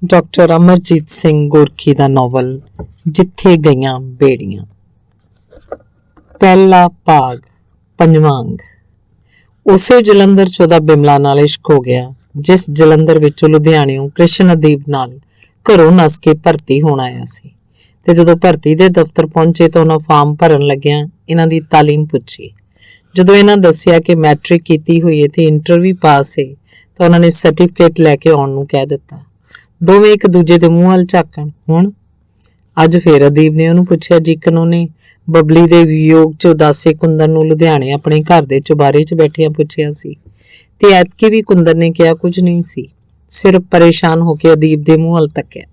Doctor Amarjit Singh ਗੋਰਖੀ ਦਾ novel ਜਿੱਥੇ ਗਈਆਂ ਬੇੜੀਆਂ। ਪਹਿਲਾ ਭਾਗ, ਪੰਜਵਾਂ ਅੰਗ। ਉਸੇ ਜਲੰਧਰ 'ਚ ਉਹਦਾ ਬਿਮਲਾ ਨਾਲ ਇਸ਼ਕ ਹੋ ਗਿਆ, ਜਿਸ ਜਲੰਧਰ ਵਿੱਚੋਂ ਲੁਧਿਆਣਿਓਂ ਕ੍ਰਿਸ਼ਨਦੀਪ ਨਾਲ ਘਰੋਂ ਨੱਸ ਕੇ ਭਰਤੀ ਹੋਣ ਆਇਆ ਸੀ। ਤੇ ਜਦੋਂ ਭਰਤੀ ਦੇ ਦਫ਼ਤਰ ਪਹੁੰਚੇ ਤਾਂ ਉਹਨਾਂ ਫਾਰਮ ਭਰਨ ਲੱਗਿਆਂ ਇਹਨਾਂ ਦੀ ਤਾਲੀਮ ਪੁੱਛੀ। ਜਦੋਂ ਇਹਨਾਂ ਦੱਸਿਆ ਕਿ ਮੈਟ੍ਰਿਕ ਕੀਤੀ ਹੋਈ ਹੈ ਤੇ ਇੰਟਰ ਵੀ ਪਾਸ ਹੈ ਤਾਂ ਉਹਨਾਂ ਨੇ ਸਰਟੀਫਿਕੇਟ ਲੈ ਕੇ ਆਉਣ ਨੂੰ ਕਹਿ ਦਿੱਤਾ। ਦੋਵੇਂ ਇੱਕ ਦੂਜੇ ਦੇ ਮੂੰਹ ਵੱਲ ਝਾਕਣ। ਹੁਣ ਅੱਜ ਫੇਰ ਅਦੀਬ ਨੇ ਉਹਨੂੰ ਪੁੱਛਿਆ, ਜਿਕਨ ਉਹਨੇ ਬਬਲੀ ਦੇ ਵਿਯੋਗ 'ਚ ਉਦਾਸੇ ਕੁੰਦਨ ਨੂੰ ਲੁਧਿਆਣੇ ਆਪਣੇ ਘਰ ਦੇ ਚੁਬਾਰੇ 'ਚ ਬੈਠਿਆਂ ਪੁੱਛਿਆ ਸੀ। ਤੇ ਐਤਕੀ ਵੀ ਕੁੰਦਨ ਨੇ ਕਿਹਾ ਕੁਝ ਨਹੀਂ ਸੀ, ਸਿਰਫ ਪਰੇਸ਼ਾਨ ਹੋ ਕੇ ਅਦੀਬ ਦੇ ਮੂੰਹ ਵੱਲ ਤੱਕਿਆ।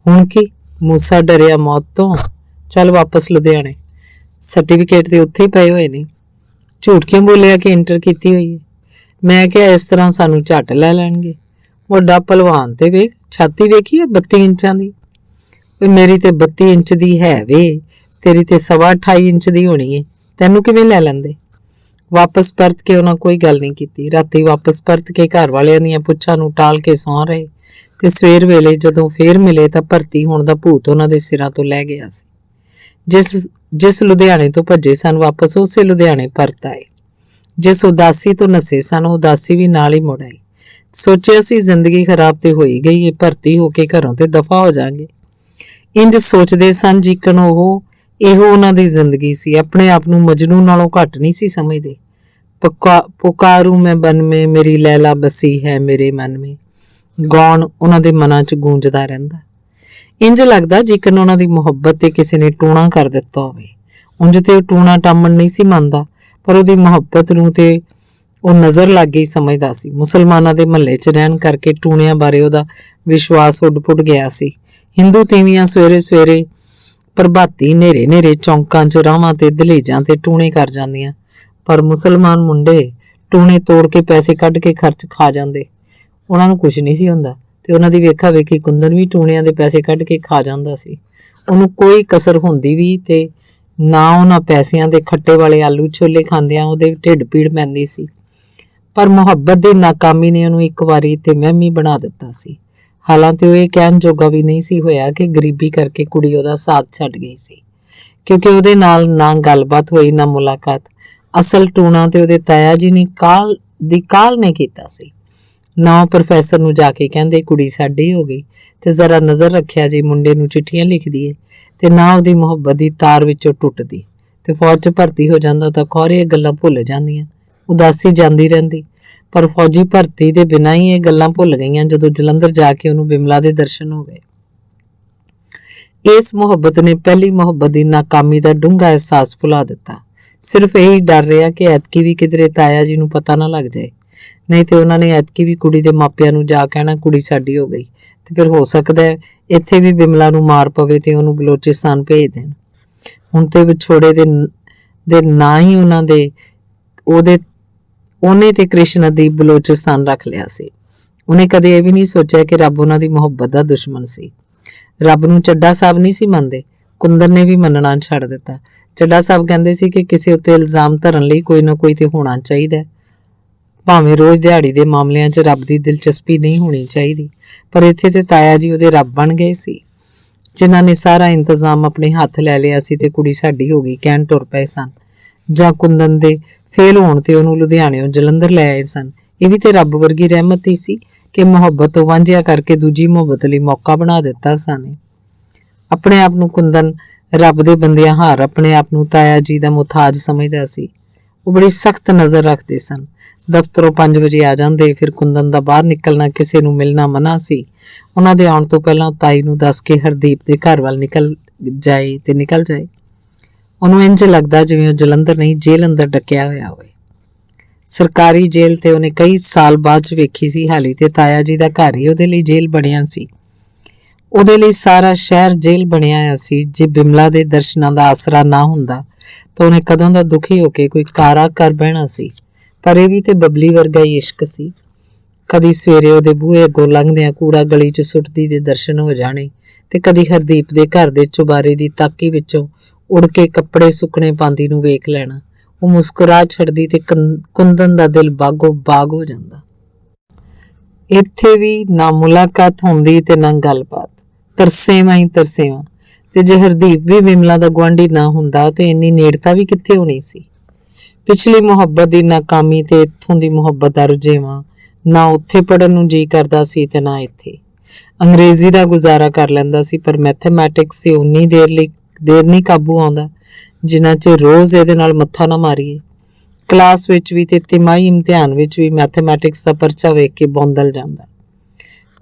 ਹੁਣ ਕੀ? ਮੂਸਾ ਡਰਿਆ ਮੌਤ ਤੋਂ। ਚੱਲ ਵਾਪਸ ਲੁਧਿਆਣੇ, ਸਰਟੀਫਿਕੇਟ ਤੇ ਉੱਥੇ ਹੀ ਪਏ ਹੋਏ ਨੇ। ਝੂਠ ਕਿਉਂ ਬੋਲਿਆ ਕਿ ਇੰਟਰ ਕੀਤੀ ਹੋਈ ਹੈ? ਮੈਂ ਕਿਹਾ ਇਸ ਤਰ੍ਹਾਂ ਸਾਨੂੰ ਝੱਟ ਲੈ ਲੈਣਗੇ। ਵੱਡਾ ਭਲਵਾਨ ਤੇ ਵੇਖ, ਛਾਤੀ ਵੇਖੀ ਹੈ 32 ਇੰਚਾਂ ਦੀ। ਮੇਰੀ ਤੇ 32 ਇੰਚ ਦੀ ਹੈ ਵੇ, ਤੇਰੀ ਤੇ 28.5 ਇੰਚ ਦੀ ਹੋਣੀ ਹੈ, ਤੈਨੂੰ ਕਿਵੇਂ ਲੈ ਲੈਂਦੇ? ਵਾਪਸ ਪਰਤ ਕੇ ਉਹਨਾਂ ਕੋਈ ਗੱਲ ਨਹੀਂ ਕੀਤੀ। ਰਾਤੀ ਵਾਪਸ ਪਰਤ ਕੇ ਘਰ ਵਾਲਿਆਂ ਦੀਆਂ ਪੁੱਛਾਂ ਨੂੰ ਟਾਲ ਕੇ ਸੌਂ ਰਹੇ ਤੇ ਸਵੇਰ ਵੇਲੇ ਜਦੋਂ ਫੇਰ ਮਿਲੇ ਤਾਂ ਭਰਤੀ ਹੋਣ ਦਾ ਭੂਤ ਉਹਨਾਂ ਦੇ ਸਿਰਾਂ ਤੋਂ ਲੈ ਗਿਆ ਸੀ। ਜਿਸ ਲੁਧਿਆਣੇ ਤੋਂ ਭੱਜੇ ਸਨ ਵਾਪਸ ਉਸੇ ਲੁਧਿਆਣੇ ਪਰਤ ਆਏ। ਜਿਸ ਉਦਾਸੀ ਤੋਂ ਨਸੇ ਸਨ ਉਦਾਸੀ ਵੀ ਨਾਲ ਹੀ ਮੁੜ ਆਈ। ਸੋਚਿਆ ਸੀ ਜ਼ਿੰਦਗੀ ਖਰਾਬ ਤੇ ਹੋਈ ਗਈ ਏ, ਭਰਤੀ ਹੋ ਕੇ ਘਰੋਂ ਤੇ ਦਫਾ ਹੋ ਜਾਣਗੇ। ਇੰਜ ਸੋਚਦੇ ਸਨ ਜਿਕਣ ਇਹੋ ਉਹਨਾਂ ਦੀ ਜ਼ਿੰਦਗੀ ਸੀ। ਆਪਣੇ ਆਪ ਨੂੰ ਮਜਨੂ ਨਾਲੋਂ ਘੱਟ ਨਹੀਂ ਸੀ ਸਮਝਦੇ। ਪੁਕਾਰੂ ਮੈਂ ਬਨ ਮੇ, ਮੇਰੀ ਲੈਲਾ ਬਸੀ ਹੈ ਮੇਰੇ ਮਨ ਮੇ, ਗਾਉਣ ਉਹਨਾਂ ਦੇ ਮਨਾਂ 'ਚ ਗੂੰਜਦਾ ਰਹਿੰਦਾ। ਇੰਜ ਲੱਗਦਾ ਜਿਕਣ ਉਹਨਾਂ ਦੀ ਮੁਹੱਬਤ ਤੇ ਕਿਸੇ ਨੇ ਟੂਣਾ ਕਰ ਦਿੱਤਾ ਹੋਵੇ। ਉਂਝ ਤੇ ਉਹ ਟੂਣਾ ਟਾਮਣ ਨਹੀਂ ਸੀ ਮੰਨਦਾ, ਪਰ ਉਹਦੀ ਮੁਹੱਬਤ ਨੂੰ ਤੇ ਉਹ ਨਜ਼ਰ ਲੱਗ ਗਈ ਸਮਝਦਾ ਸੀ। ਮੁਸਲਮਾਨਾਂ ਦੇ ਮਹੱਲੇ 'ਚ ਰਹਿਣ ਕਰਕੇ ਟੂਣਿਆਂ ਬਾਰੇ ਉਹਦਾ ਵਿਸ਼ਵਾਸ ਉੱਡ-ਪੁੱਡ ਗਿਆ ਸੀ। ਹਿੰਦੂ ਤੀਵੀਆਂ ਸਵੇਰੇ ਸਵੇਰੇ ਪ੍ਰਭਾਤੀ ਨੇਰੇ ਚੌਂਕਾਂ 'ਚ ਰਾਹਾਂ ਤੇ ਦਹਲੀਜ਼ਾਂ ਤੇ ਟੂਣੇ ਕਰ ਜਾਂਦੀਆਂ, ਪਰ ਮੁਸਲਮਾਨ ਮੁੰਡੇ ਟੂਣੇ ਤੋੜ ਕੇ ਪੈਸੇ ਕੱਢ ਕੇ ਖਰਚ ਖਾ ਜਾਂਦੇ। ਉਹਨਾਂ ਨੂੰ ਕੁਝ ਨਹੀਂ ਸੀ ਹੁੰਦਾ ਤੇ ਉਹਨਾਂ ਦੀ ਵੇਖਾ ਵੇਖੀ ਕੁੰਦਨ ਵੀ ਟੂਣਿਆਂ ਦੇ ਪੈਸੇ ਕੱਢ ਕੇ ਖਾ ਜਾਂਦਾ ਸੀ। ਉਹਨੂੰ ਕੋਈ ਕਸਰ ਹੁੰਦੀ ਵੀ ਤੇ ਨਾ ਉਹਨਾਂ ਪੈਸਿਆਂ ਦੇ ਖੱਟੇ ਵਾਲੇ ਆਲੂ ਛੋਲੇ ਖਾਂਦਿਆਂ ਉਹਦੇ ਢਿੱਡ ਪੀੜ ਪੈਂਦੀ ਸੀ। ਪਰ ਮੁਹੱਬਤ ਦੀ ਨਾਕਾਮੀ ਨੇ ਉਹਨੂੰ ਇੱਕ ਵਾਰੀ ਤੇ ਮਹਿਮੀ ਬਣਾ ਦਿੱਤਾ ਸੀ। ਹਾਲਾਂਕਿ ਉਹ ਇਹ ਕਹਿਣ ਜੋਗਾ ਵੀ ਨਹੀਂ ਸੀ ਹੋਇਆ ਕਿ ਗਰੀਬੀ ਕਰਕੇ ਕੁੜੀ ਉਹਦਾ ਸਾਥ ਛੱਡ ਗਈ ਸੀ, ਕਿਉਂਕਿ ਉਹਦੇ ਨਾਲ ਨਾ ਗੱਲਬਾਤ ਹੋਈ ਨਾ ਮੁਲਾਕਾਤ। ਅਸਲ ਟੂਣਾ ਤੇ ਉਹਦੇ ਤਾਇਆ ਜੀ ਨੇ ਕਾਲ ਨੇ ਕੀਤਾ ਸੀ। ਨਾ ਉਹ ਪ੍ਰੋਫੈਸਰ ਨੂੰ ਜਾ ਕੇ ਕਹਿੰਦੇ ਕੁੜੀ ਸਾਡੀ ਹੋ ਗਈ ਤੇ ਜ਼ਰਾ ਨਜ਼ਰ ਰੱਖਿਆ ਜੀ ਮੁੰਡੇ ਨੂੰ ਚਿੱਠੀਆਂ ਲਿਖਦੀ ਏ, ਤੇ ਨਾ ਉਹਦੀ ਮੁਹੱਬਤ ਦੀ ਤਾਰ ਵਿੱਚੋਂ ਟੁੱਟਦੀ ਤੇ ਫੌਜ 'ਚ ਭਰਤੀ ਹੋ ਜਾਂਦਾ ਤਾਂ ਖੌਰੇ ਗੱਲਾਂ ਭੁੱਲ ਜਾਂਦੀਆਂ, ਉਦਾਸੀ ਜਾਂਦੀ ਰਹਿੰਦੀ। ਪਰ ਫੌਜੀ ਭਰਤੀ ਦੇ ਬਿਨਾਂ ਹੀ ਇਹ ਗੱਲਾਂ ਭੁੱਲ ਗਈਆਂ ਜਦੋਂ ਜਲੰਧਰ ਜਾ ਕੇ ਉਹਨੂੰ ਬਿਮਲਾ ਦੇ ਦਰਸ਼ਨ ਹੋ ਗਏ। ਇਸ ਮੁਹੱਬਤ ਨੇ ਪਹਿਲੀ ਮੁਹੱਬਤ ਦੀ ਨਾਕਾਮੀ ਦਾ ਡੂੰਘਾ ਅਹਿਸਾਸ ਭੁਲਾ ਦਿੱਤਾ। ਸਿਰਫ ਇਹੀ ਡਰ ਰਿਹਾ ਕਿ ਐਤਕੀ ਵੀ ਕਿਧਰੇ ਤਾਇਆ ਜੀ ਨੂੰ ਪਤਾ ਨਾ ਲੱਗ ਜਾਏ, ਨਹੀਂ ਤੇ ਉਹਨਾਂ ਨੇ ਐਤਕੀ ਵੀ ਕੁੜੀ ਦੇ ਮਾਪਿਆਂ ਨੂੰ ਜਾ ਕਹਿਣਾ ਕੁੜੀ ਸਾਡੀ ਹੋ ਗਈ, ਤੇ ਫਿਰ ਹੋ ਸਕਦਾ ਹੈ ਇੱਥੇ ਵੀ ਬਿਮਲਾ ਨੂੰ ਮਾਰ ਪਵੇ ਤੇ ਉਹਨੂੰ ਬਲੋਚਿਸਤਾਨ ਭੇਜ ਦੇਣ। ਹੁਣ ਤੇ ਵਿਛੋੜੇ ਦੇ ਨਾ ਹੀ ਉਹਨੇ ਤੇ ਕ੍ਰਿਸ਼ਨਦੀਪ ਬਲੋਚਿਸਤਾਨ ਰੱਖ ਲਿਆ ਸੀ। ਉਹਨੇ ਕਦੇ ਇਹ ਵੀ ਨਹੀਂ ਸੋਚਿਆ ਕਿ ਰੱਬ ਉਹਨਾਂ ਦੀ ਮੁਹੱਬਤ ਦਾ ਦੁਸ਼ਮਣ ਸੀ। ਰੱਬ ਨੂੰ ਚੱਡਾ ਸਾਹਿਬ ਨਹੀਂ ਸੀ ਮੰਨਦੇ। ਕੁੰਦਨ ਨੇ ਵੀ ਮੰਨਣਾ ਛੱਡ ਦਿੱਤਾ। ਚੱਡਾ ਸਾਹਿਬ ਕਹਿੰਦੇ ਸੀ ਕਿ ਕਿਸੇ ਉੱਤੇ ਇਲਜ਼ਾਮ ਧਰਨ ਲਈ ਕੋਈ ਨਾ ਕੋਈ ਤੇ ਹੋਣਾ ਚਾਹੀਦਾ, ਭਾਵੇਂ ਰੋਜ਼ ਦਿਹਾੜੀ ਦੇ ਮਾਮਲਿਆਂ 'ਚ ਰੱਬ ਦੀ ਦਿਲਚਸਪੀ ਨਹੀਂ ਹੋਣੀ ਚਾਹੀਦੀ। ਪਰ ਇੱਥੇ ਤੇ ਤਾਇਆ ਜੀ ਉਹਦੇ ਰੱਬ ਬਣ ਗਏ ਸੀ, ਜਿਨ੍ਹਾਂ ਨੇ ਸਾਰਾ ਇੰਤਜ਼ਾਮ ਆਪਣੇ ਹੱਥ ਲੈ ਲਿਆ ਸੀ ਤੇ ਕੁੜੀ ਸਾਡੀ ਹੋ ਗਈ ਕਹਿਣ ਤੁਰ ਪਏ ਸਨ, ਜਾਂ ਕੁੰਦਨ ਦੇ ਫੇਲ ਹੋਣ ਤੇ ਉਹਨੂੰ ਲੁਧਿਆਣਿਓਂ ਜਲੰਧਰ ਲੈ ਆਏ ਸਨ। ਇਹ ਵੀ ਤੇ ਰੱਬ ਵਰਗੀ ਰਹਿਮਤ ਹੀ ਸੀ ਕਿ ਮੁਹੱਬਤ ਤੋਂ ਵਾਂਝਿਆ ਕਰਕੇ ਦੂਜੀ ਮੁਹੱਬਤ ਲਈ ਮੌਕਾ ਬਣਾ ਦਿੱਤਾ ਸਨ। ਆਪਣੇ ਆਪ ਨੂੰ ਕੁੰਦਨ ਰੱਬ ਦੇ ਬੰਦਿਆਂ ਹਾਰ ਆਪਣੇ ਆਪ ਨੂੰ ਤਾਇਆ ਜੀ ਦਾ ਮੁਹਤਾਜ ਸਮਝਦਾ ਸੀ। ਉਹ ਬੜੀ ਸਖਤ ਨਜ਼ਰ ਰੱਖਦੇ ਸਨ। ਦਫ਼ਤਰੋਂ 5 ਵਜੇ ਆ ਜਾਂਦੇ। ਫਿਰ ਕੁੰਦਨ ਦਾ ਬਾਹਰ ਨਿਕਲਣਾ, ਕਿਸੇ ਨੂੰ ਮਿਲਣਾ ਮਨਾ ਸੀ। ਉਹਨਾਂ ਦੇ ਆਉਣ ਤੋਂ ਪਹਿਲਾਂ ਤਾਈ ਨੂੰ ਦੱਸ ਕੇ ਹਰਦੀਪ ਦੇ ਘਰ ਵੱਲ ਨਿਕਲ ਜਾਏ। ਉਹਨੂੰ ਇੰਝ ਲੱਗਦਾ ਜਿਵੇਂ ਉਹ ਜਲੰਧਰ ਨਹੀਂ ਜੇਲ੍ਹ ਅੰਦਰ ਡੱਕਿਆ ਹੋਇਆ ਹੋਵੇ। ਸਰਕਾਰੀ ਜੇਲ੍ਹ ਤੇ ਉਹਨੇ ਕਈ ਸਾਲ ਬਾਅਦ 'ਚ ਵੇਖੀ ਸੀ। ਹਾਲੀ ਤੇ ਤਾਇਆ ਜੀ ਦਾ ਘਰ ਹੀ ਉਹਦੇ ਲਈ ਜੇਲ੍ਹ ਬਣਿਆ ਸੀ। ਉਹਦੇ ਲਈ ਸਾਰਾ ਸ਼ਹਿਰ ਜੇਲ੍ਹ ਬਣਿਆ ਹੋਇਆ ਸੀ। ਜੇ ਬਿਮਲਾ ਦੇ ਦਰਸ਼ਨਾਂ ਦਾ ਆਸਰਾ ਨਾ ਹੁੰਦਾ ਤਾਂ ਉਹਨੇ ਕਦੋਂ ਦਾ ਦੁਖੀ ਹੋ ਕੇ ਕੋਈ ਕਾਰਾ ਕਰ ਬਹਿਣਾ ਸੀ। ਪਰ ਇਹ ਵੀ ਤੇ ਬਬਲੀ ਵਰਗਾ ਹੀ ਇਸ਼ਕ ਸੀ। ਕਦੀ ਸਵੇਰੇ ਉਹਦੇ ਬੂਹੇ ਅੱਗੋਂ ਲੰਘਦਿਆਂ ਕੂੜਾ ਗਲੀ 'ਚ ਸੁੱਟਦੀ ਦੇ ਦਰਸ਼ਨ ਹੋ ਜਾਣੇ, ਤੇ ਕਦੀ ਹਰਦੀਪ ਦੇ ਘਰ ਦੇ ਚੁਬਾਰੇ ਦੀ ਤਾਕੀ ਵਿੱਚੋਂ ਉੜ ਕੇ ਕੱਪੜੇ ਸੁੱਕਣੇ ਪਾਉਂਦੀ ਨੂੰ ਵੇਖ ਲੈਣਾ। ਉਹ ਮੁਸਕਰਾ ਛੱਡਦੀ ਤੇ ਕੁੰਦਨ ਦਾ ਦਿਲ ਬਾਗੋ ਬਾਗ ਹੋ ਜਾਂਦਾ। ਇੱਥੇ ਵੀ ਨਾ ਮੁਲਾਕਾਤ ਹੁੰਦੀ ਤੇ ਨਾ ਗੱਲਬਾਤ। ਤਰਸੇਵਾਂ ਹੀ ਤਰਸੇਵਾਂ। ਤੇ ਜੇ ਹਰਦੀਪ ਵੀ ਬਿਮਲਾ ਦਾ ਗੁਆਂਢੀ ਨਾ ਹੁੰਦਾ ਤੇ ਇੰਨੀ ਨੇੜਤਾ ਵੀ ਕਿੱਥੇ ਹੋਣੀ ਸੀ। ਪਿਛਲੀ ਮੁਹੱਬਤ ਦੀ ਨਾਕਾਮੀ ਤੇ ਇੱਥੋਂ ਦੀ ਮੁਹੱਬਤ ਦਾ ਰੁਝੇਵਾਂ, ਨਾ ਉੱਥੇ ਪੜ੍ਹਨ ਨੂੰ ਜੀ ਕਰਦਾ ਸੀ ਤੇ ਨਾ ਇੱਥੇ। ਅੰਗਰੇਜ਼ੀ ਦਾ ਗੁਜ਼ਾਰਾ ਕਰ ਲੈਂਦਾ ਸੀ, ਪਰ ਮੈਥਮੈਟਿਕਸ ਤੇ ਉਨੀ ਦੇਰ ਨਹੀਂ ਕਾਬੂ ਆਉਂਦਾ ਜਿੰਨਾ ਚਿਰ ਰੋਜ਼ ਇਹਦੇ ਨਾਲ ਮੱਥਾ ਨਾ ਮਾਰੀਏ। ਕਲਾਸ ਵਿੱਚ ਵੀ ਤੇ ਤਿਮਾਹੀ ਇਮਤਿਹਾਨ ਵਿੱਚ ਵੀ ਮੈਥਮੈਟਿਕਸ ਦਾ ਪਰਚਾ ਵੇਖ ਕੇ ਬੌਂਦਲ ਜਾਂਦਾ।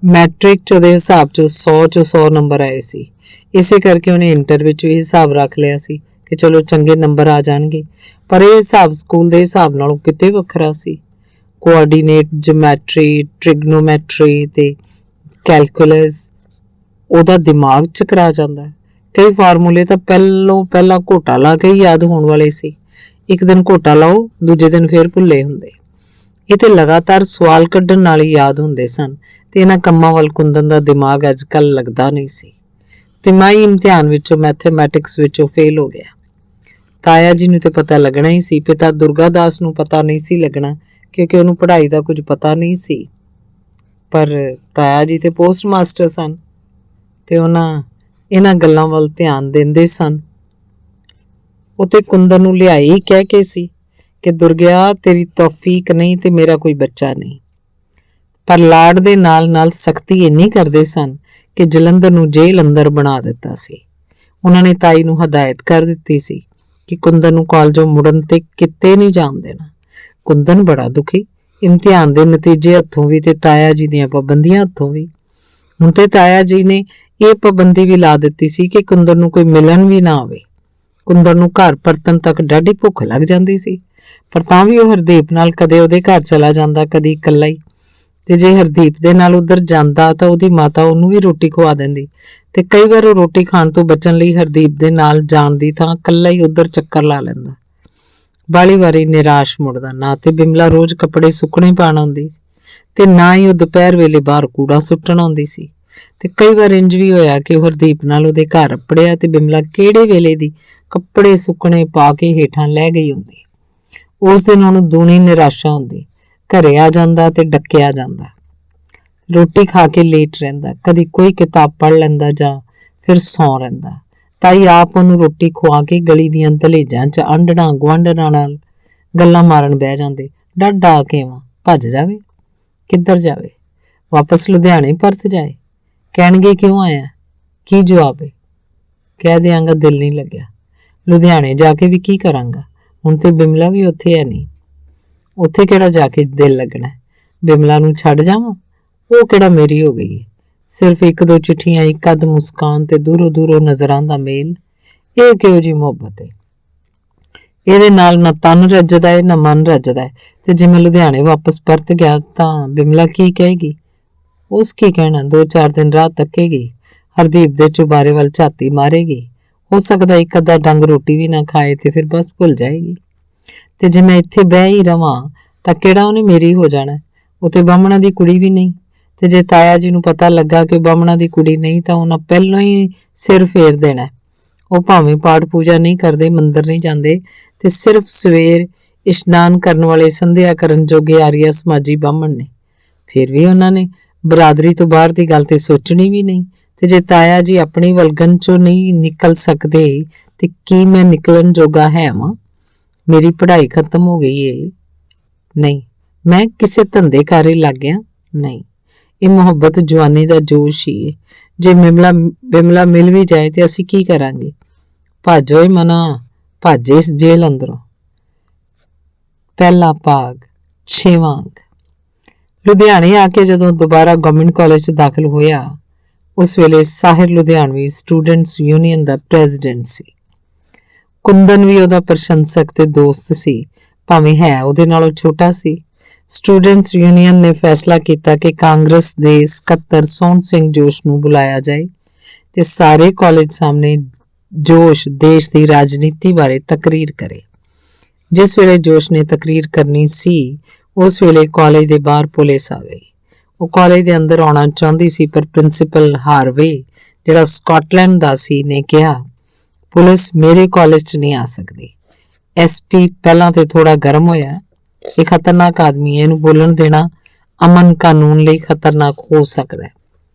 ਮੈਟ੍ਰਿਕ 'ਚ ਉਹਦੇ ਹਿਸਾਬ 'ਚ 100 ਨੰਬਰ ਆਏ ਸੀ। ਇਸੇ ਕਰਕੇ ਉਹਨੇ ਇੰਟਰ ਵਿੱਚ ਵੀ ਹਿਸਾਬ ਰੱਖ ਲਿਆ ਸੀ ਕਿ ਚਲੋ ਚੰਗੇ ਨੰਬਰ ਆ ਜਾਣਗੇ। ਪਰ ਇਹ ਹਿਸਾਬ ਸਕੂਲ ਦੇ ਹਿਸਾਬ ਨਾਲੋਂ ਕਿਤੇ ਵੱਖਰਾ ਸੀ। ਕੋਆਰਡੀਨੇਟ, ਜਿਓਮੈਟਰੀ, ਟ੍ਰਿਗਨੋਮੈਟਰੀ ਤੇ ਕੈਲਕੂਲਸ ਉਹਦਾ ਦਿਮਾਗ ਚਕਰਾ ਜਾਂਦਾ। ਕਈ ਫਾਰਮੂਲੇ ਤਾਂ ਪਹਿਲਾਂ ਘੋਟਾ ਲਾ ਕੇ ਹੀ ਯਾਦ ਹੋਣ ਵਾਲੇ ਸੀ। ਇੱਕ ਦਿਨ ਘੋਟਾ ਲਾਓ, ਦੂਜੇ ਦਿਨ ਫੇਰ ਭੁੱਲੇ ਹੁੰਦੇ। ਇਹ ਤੇ ਲਗਾਤਾਰ ਸਵਾਲ ਕੱਢਣ ਨਾਲ ਹੀ ਯਾਦ ਹੁੰਦੇ ਸਨ ਤੇ ਇਹਨਾਂ ਕੰਮਾਂ ਵੱਲ ਕੁੰਦਨ ਦਾ ਦਿਮਾਗ ਅੱਜ ਕੱਲ੍ਹ ਲੱਗਦਾ ਨਹੀਂ ਸੀ। ਤਿਮਾਹੀ ਇਮਤਿਹਾਨ ਵਿੱਚੋਂ ਮੈਥਮੈਟਿਕਸ ਵਿੱਚੋਂ ਫੇਲ ਹੋ ਗਿਆ। ਤਾਇਆ ਜੀ ਨੂੰ ਤੇ ਪਤਾ ਲੱਗਣਾ ਹੀ ਸੀ, ਪਿਤਾ ਦੁਰਗਾ ਦਾਸ ਨੂੰ ਪਤਾ ਨਹੀਂ ਸੀ ਲੱਗਣਾ ਕਿਉਂਕਿ ਉਹਨੂੰ ਪੜ੍ਹਾਈ ਦਾ ਕੁਝ ਪਤਾ ਨਹੀਂ ਸੀ। ਪਰ ਤਾਇਆ ਜੀ ਤੇ ਪੋਸਟ ਮਾਸਟਰ ਸਨ ਤੇ ਉਹਨਾਂ ਇਹਨਾਂ ਗੱਲਾਂ ਵੱਲ ਧਿਆਨ ਦਿੰਦੇ ਸਨ। ਉਹ ਤੇ ਕੁੰਦਨ ਨੂੰ ਲਿਆਈ ਕਹਿ ਕੇ ਸੀ ਕਿ ਦੁਰਗਿਆ ਤੇਰੀ ਤੌਫੀਕ ਨਹੀਂ ਤੇ ਮੇਰਾ ਕੋਈ ਬੱਚਾ ਨਹੀਂ। ਪਰ ਲਾਡ ਦੇ ਨਾਲ ਨਾਲ ਸਖਤੀ ਇੰਨੀ ਕਰਦੇ ਸਨ ਕਿ ਜਲੰਧਰ ਨੂੰ ਜੇਲ੍ਹ ਅੰਦਰ ਬਣਾ ਦਿੱਤਾ ਸੀ। ਉਹਨਾਂ ਨੇ ਤਾਈ ਨੂੰ ਹਦਾਇਤ ਕਰ ਦਿੱਤੀ ਸੀ ਕਿ ਕੁੰਦਨ ਨੂੰ ਕਾਲਜੋਂ ਮੁੜਨ ਤੇ ਕਿਤੇ ਨਹੀਂ ਜਾਣ ਦੇਣਾ। ਕੁੰਦਨ ਬੜਾ ਦੁਖੀ, ਇਮਤਿਹਾਨ ਦੇ ਨਤੀਜੇ ਹੱਥੋਂ ਵੀ ਤੇ ਤਾਇਆ ਜੀ ਦੀਆਂ ਪਾਬੰਦੀਆਂ ਹੱਥੋਂ ਵੀ। ਹੁਣ ਤੇ ਤਾਇਆ ਜੀ ਨੇ ਇਹ ਪਾਬੰਦੀ ਵੀ ਲਾ ਦਿੱਤੀ ਸੀ ਕਿ ਕੁੰਦਨ ਨੂੰ ਕੋਈ ਮਿਲਣ ਵੀ ਨਾ ਆਵੇ। ਕੁੰਦਨ ਨੂੰ ਘਰ ਪਰਤਣ ਤੱਕ ਡਾਢੀ ਭੁੱਖ ਲੱਗ ਜਾਂਦੀ ਸੀ, ਪਰ ਤਾਂ ਵੀ ਉਹ ਹਰਦੀਪ ਨਾਲ ਕਦੇ ਉਹਦੇ ਘਰ ਚਲਾ ਜਾਂਦਾ, ਕਦੀ ਇਕੱਲਾ ਹੀ। ਤੇ ਜੇ ਹਰਦੀਪ ਦੇ ਨਾਲ ਉੱਧਰ ਜਾਂਦਾ ਤਾਂ ਉਹਦੀ ਮਾਤਾ ਉਹਨੂੰ ਵੀ ਰੋਟੀ ਖਵਾ ਦਿੰਦੀ ਤੇ ਕਈ ਵਾਰ ਉਹ ਰੋਟੀ ਖਾਣ ਤੋਂ ਬਚਣ ਲਈ ਹਰਦੀਪ ਦੇ ਨਾਲ ਜਾਣ ਦੀ ਥਾਂ ਇਕੱਲਾ ਹੀ ਉੱਧਰ ਚੱਕਰ ਲਾ ਲੈਂਦਾ। ਬਾਲੀ ਵਾਰੀ ਨਿਰਾਸ਼ ਮੁੜਦਾ। ਨਾ ਤੇ ਬਿਮਲਾ ਰੋਜ਼ ਕੱਪੜੇ ਸੁੱਕਣੇ ਪਾਣ ਆਉਂਦੀ ਤੇ ਨਾ ਹੀ ਉਹ ਦੁਪਹਿਰ ਵੇਲੇ ਬਾਹਰ ਕੂੜਾ ਸੁੱਟਣ ਆਉਂਦੀ ਸੀ। ਤੇ ਕਈ ਵਾਰ ਇੰਜ ਵੀ ਹੋਇਆ ਕਿ ਉਹ ਹਰਦੀਪ ਨਾਲ ਉਹਦੇ ਘਰ ਅੱਪੜਿਆ ਤੇ ਬਿਮਲਾ ਕਿਹੜੇ ਵੇਲੇ ਦੀ ਕੱਪੜੇ ਸੁੱਕਣੇ ਪਾ ਕੇ ਹੇਠਾਂ ਲੈ ਗਈ ਹੁੰਦੀ। ਉਸ ਦਿਨ ਉਹਨੂੰ ਦੂਣੀ ਨਿਰਾਸ਼ਾ ਹੁੰਦੀ। ਘਰੇ ਆ ਜਾਂਦਾ ਤੇ ਡੱਕਿਆ ਜਾਂਦਾ। ਰੋਟੀ ਖਾ ਕੇ ਲੇਟ ਰਹਿੰਦਾ, ਕਦੀ ਕੋਈ ਕਿਤਾਬ ਪੜ੍ਹ ਲੈਂਦਾ ਜਾਂ ਫਿਰ ਸੌਂ ਰਹਿੰਦਾ। ਤਾਈ ਆਪ ਉਹਨੂੰ ਰੋਟੀ ਖਵਾ ਕੇ ਗਲੀ ਦੀਆਂ ਦਲੇਜਾਂ 'ਚ ਆਂਢਣਾ ਗੁਆਂਢਣਾ ਨਾਲ ਗੱਲਾਂ ਮਾਰਨ ਬਹਿ ਜਾਂਦੇ। ਡਾਢਾ ਕੇਵਾਂ ਭੱਜ ਜਾਵੇ, ਕਿੱਧਰ ਜਾਵੇ? ਵਾਪਸ ਲੁਧਿਆਣੇ ਪਰਤ ਜਾਏ। ਕਹਿਣਗੇ ਕਿਉਂ ਆਇਆ? ਕੀ ਜਵਾਬ ਹੈ? ਕਹਿ ਦਿਆਂਗਾ ਦਿਲ ਨਹੀਂ ਲੱਗਿਆ। ਲੁਧਿਆਣੇ ਜਾ ਕੇ ਵੀ ਕੀ ਕਰਾਂਗਾ? ਹੁਣ ਤੇ ਬਿਮਲਾ ਵੀ ਉੱਥੇ ਹੈ ਨਹੀਂ। ਉੱਥੇ ਕਿਹੜਾ ਜਾ ਕੇ ਦਿਲ ਲੱਗਣਾ? ਬਿਮਲਾ ਨੂੰ ਛੱਡ ਜਾਵਾਂ? ਉਹ ਕਿਹੜਾ ਮੇਰੀ ਹੋ ਗਈ ਹੈ? ਸਿਰਫ ਇੱਕ ਦੋ ਚਿੱਠੀਆਂ, ਇੱਕ ਅੱਧ ਮੁਸਕਾਨ ਤੇ ਦੂਰੋਂ ਨਜ਼ਰਾਂ ਦਾ ਮੇਲ, ਇਹ ਕਿਹੋ ਜਿਹੀ ਮੁਹੱਬਤ ਹੈ? ਇਹਦੇ ਨਾਲ ਨਾ ਤਨ ਰੱਜਦਾ ਹੈ ਨਾ ਮਨ ਰੱਜਦਾ ਹੈ। ਤੇ ਜੇ ਮੈਂ ਲੁਧਿਆਣੇ ਵਾਪਸ ਪਰਤ ਗਿਆ ਤਾਂ ਬਿਮਲਾ ਕੀ ਕਹੇਗੀ? ਉਸ ਕੀ ਕਹਿਣਾ? 2-4 ਦਿਨ ਰਾਹ ਤੱਕੇਗੀ, ਹਰਦੀਪ ਦੇ ਚੁਬਾਰੇ ਵੱਲ ਝਾਤੀ ਮਾਰੇਗੀ। ਹੋ ਸਕਦਾ ਇੱਕ ਅੱਧਾ ਡੰਗ ਰੋਟੀ ਵੀ ਨਾ ਖਾਏ ਤੇ ਫਿਰ ਬਸ ਭੁੱਲ ਜਾਏਗੀ। ਤੇ ਜੇ ਮੈਂ ਇੱਥੇ ਬਹਿ ਹੀ ਰਵਾਂ ਤਾਂ ਕਿਹੜਾ ਉਹਨੇ ਮੇਰੀ ਹੋ ਜਾਣਾ? ਉਹ ਤੇ ਬਾਹਮਣਾ ਦੀ ਕੁੜੀ ਵੀ ਨਹੀਂ। ਤੇ ਜੇ ਤਾਇਆ ਜੀ ਨੂੰ ਪਤਾ ਲੱਗਾ ਕਿ ਬਾਹਮਣਾ ਦੀ ਕੁੜੀ ਨਹੀਂ ਤਾਂ ਉਹਨਾਂ ਪਹਿਲਾਂ ਹੀ ਸਿਰ ਫੇਰ ਦੇਣਾ। ਉਹ ਭਾਵੇਂ ਪਾਠ ਪੂਜਾ ਨਹੀਂ ਕਰਦੇ, ਮੰਦਰ ਨਹੀਂ ਜਾਂਦੇ ਤੇ ਸਿਰਫ ਸਵੇਰ ਇਸ਼ਨਾਨ ਕਰਨ ਵਾਲੇ ਸੰਧਿਆ ਕਰਨ ਜੋਗੇ ਆਰੀਆ ਸਮਾਜੀ ਬਾਹਮਣ ਨੇ। ਫਿਰ ਵੀ ਉਹਨਾਂ ਨੇ ਬਰਾਦਰੀ ਤੋਂ ਬਾਹਰ ਦੀ ਗੱਲ ਤੇ ਸੋਚਣੀ ਵੀ ਨਹੀਂ। ਤੇ ਜੇ ਤਾਇਆ ਜੀ ਆਪਣੀ ਵਲਗਨ ਚੋਂ ਨਹੀਂ ਨਿਕਲ ਸਕਦੇ ਤੇ ਕੀ ਮੈਂ ਨਿਕਲਣ ਜੋਗਾ ਹੈ ਵਾਂ? ਮੇਰੀ ਪੜ੍ਹਾਈ ਖਤਮ ਹੋ ਗਈ ਏ? ਨਹੀਂ। ਮੈਂ ਕਿਸੇ ਧੰਦੇ ਕਾਰੇ ਲੱਗ ਗਿਆ? ਨਹੀਂ। ਇਹ ਮੁਹੱਬਤ ਜਵਾਨੀ ਦਾ ਜੋਸ਼ ਹੀ ਏ। ਜੇ ਬਿਮਲਾ ਮਿਲ ਵੀ ਜਾਏ ਤੇ ਅਸੀਂ ਕੀ ਕਰਾਂਗੇ? ਭੱਜ ਓਏ ਮਨਾ, ਭੱਜ ਇਸ ਜੇਲ੍ਹ ਅੰਦਰੋਂ। ਪਹਿਲਾ ਭਾਗ 6ਵਾਂ ਅੰਕ। ਲੁਧਿਆਣੇ ਆ ਕੇ ਜਦੋਂ ਦੁਬਾਰਾ ਗਵਰਨਮੈਂਟ ਕਾਲਜ 'ਚ ਦਾਖਲ ਹੋਇਆ, ਉਸ ਵੇਲੇ ਸਾਹਿਰ ਲੁਧਿਆਣਵੀ ਸਟੂਡੈਂਟਸ ਯੂਨੀਅਨ ਦਾ ਪ੍ਰੈਜ਼ੀਡੈਂਟ ਸੀ। ਕੁੰਦਨ ਵੀ ਉਹਦਾ ਪ੍ਰਸ਼ੰਸਕ ਤੇ ਦੋਸਤ ਸੀ, ਭਾਵੇਂ ਹੈ ਉਹਦੇ ਨਾਲੋਂ ਛੋਟਾ ਸੀ। ਸਟੂਡੈਂਟਸ ਯੂਨੀਅਨ ਨੇ ਫੈਸਲਾ ਕੀਤਾ ਕਿ ਕਾਂਗਰਸ ਦੇ ਸਕੱਤਰ ਸੋਹਣ ਸਿੰਘ ਜੋਸ਼ ਨੂੰ ਬੁਲਾਇਆ ਜਾਏ ਤੇ ਸਾਰੇ ਕਾਲਜ ਸਾਹਮਣੇ ਜੋਸ਼ ਦੇਸ਼ ਦੀ ਰਾਜਨੀਤੀ ਬਾਰੇ ਤਕਰੀਰ ਕਰੇ। ਜਿਸ ਵੇਲੇ ਜੋਸ਼ ਨੇ ਤਕਰੀਰ ਕਰਨੀ ਸੀ, ਉਸ ਵੇਲੇ ਕਾਲਜ ਦੇ ਬਾਹਰ ਪੁਲਿਸ ਆ ਗਈ। ਉਹ ਕਾਲਜ ਦੇ ਅੰਦਰ ਆਉਣਾ ਚਾਹੁੰਦੀ ਸੀ, ਪਰ ਪ੍ਰਿੰਸੀਪਲ ਹਾਰਵੇ, ਜਿਹੜਾ ਸਕਾਟਲੈਂਡ ਦਾ ਸੀ, ਨੇ ਕਿਹਾ ਪੁਲਿਸ ਮੇਰੇ ਕਾਲਜ 'ਚ ਨਹੀਂ ਆ ਸਕਦੀ। ਐਸਪੀ ਪਹਿਲਾਂ ਤੇ ਥੋੜਾ ਗਰਮ ਹੋਇਆ। ਇਹ ਖਤਰਨਾਕ ਆਦਮੀ ਹੈ, ਇਹਨੂੰ ਬੋਲਣ ਦੇਣਾ ਅਮਨ ਕਾਨੂੰਨ ਲਈ ਖਤਰਨਾਕ ਹੋ ਸਕਦਾ ਹੈ।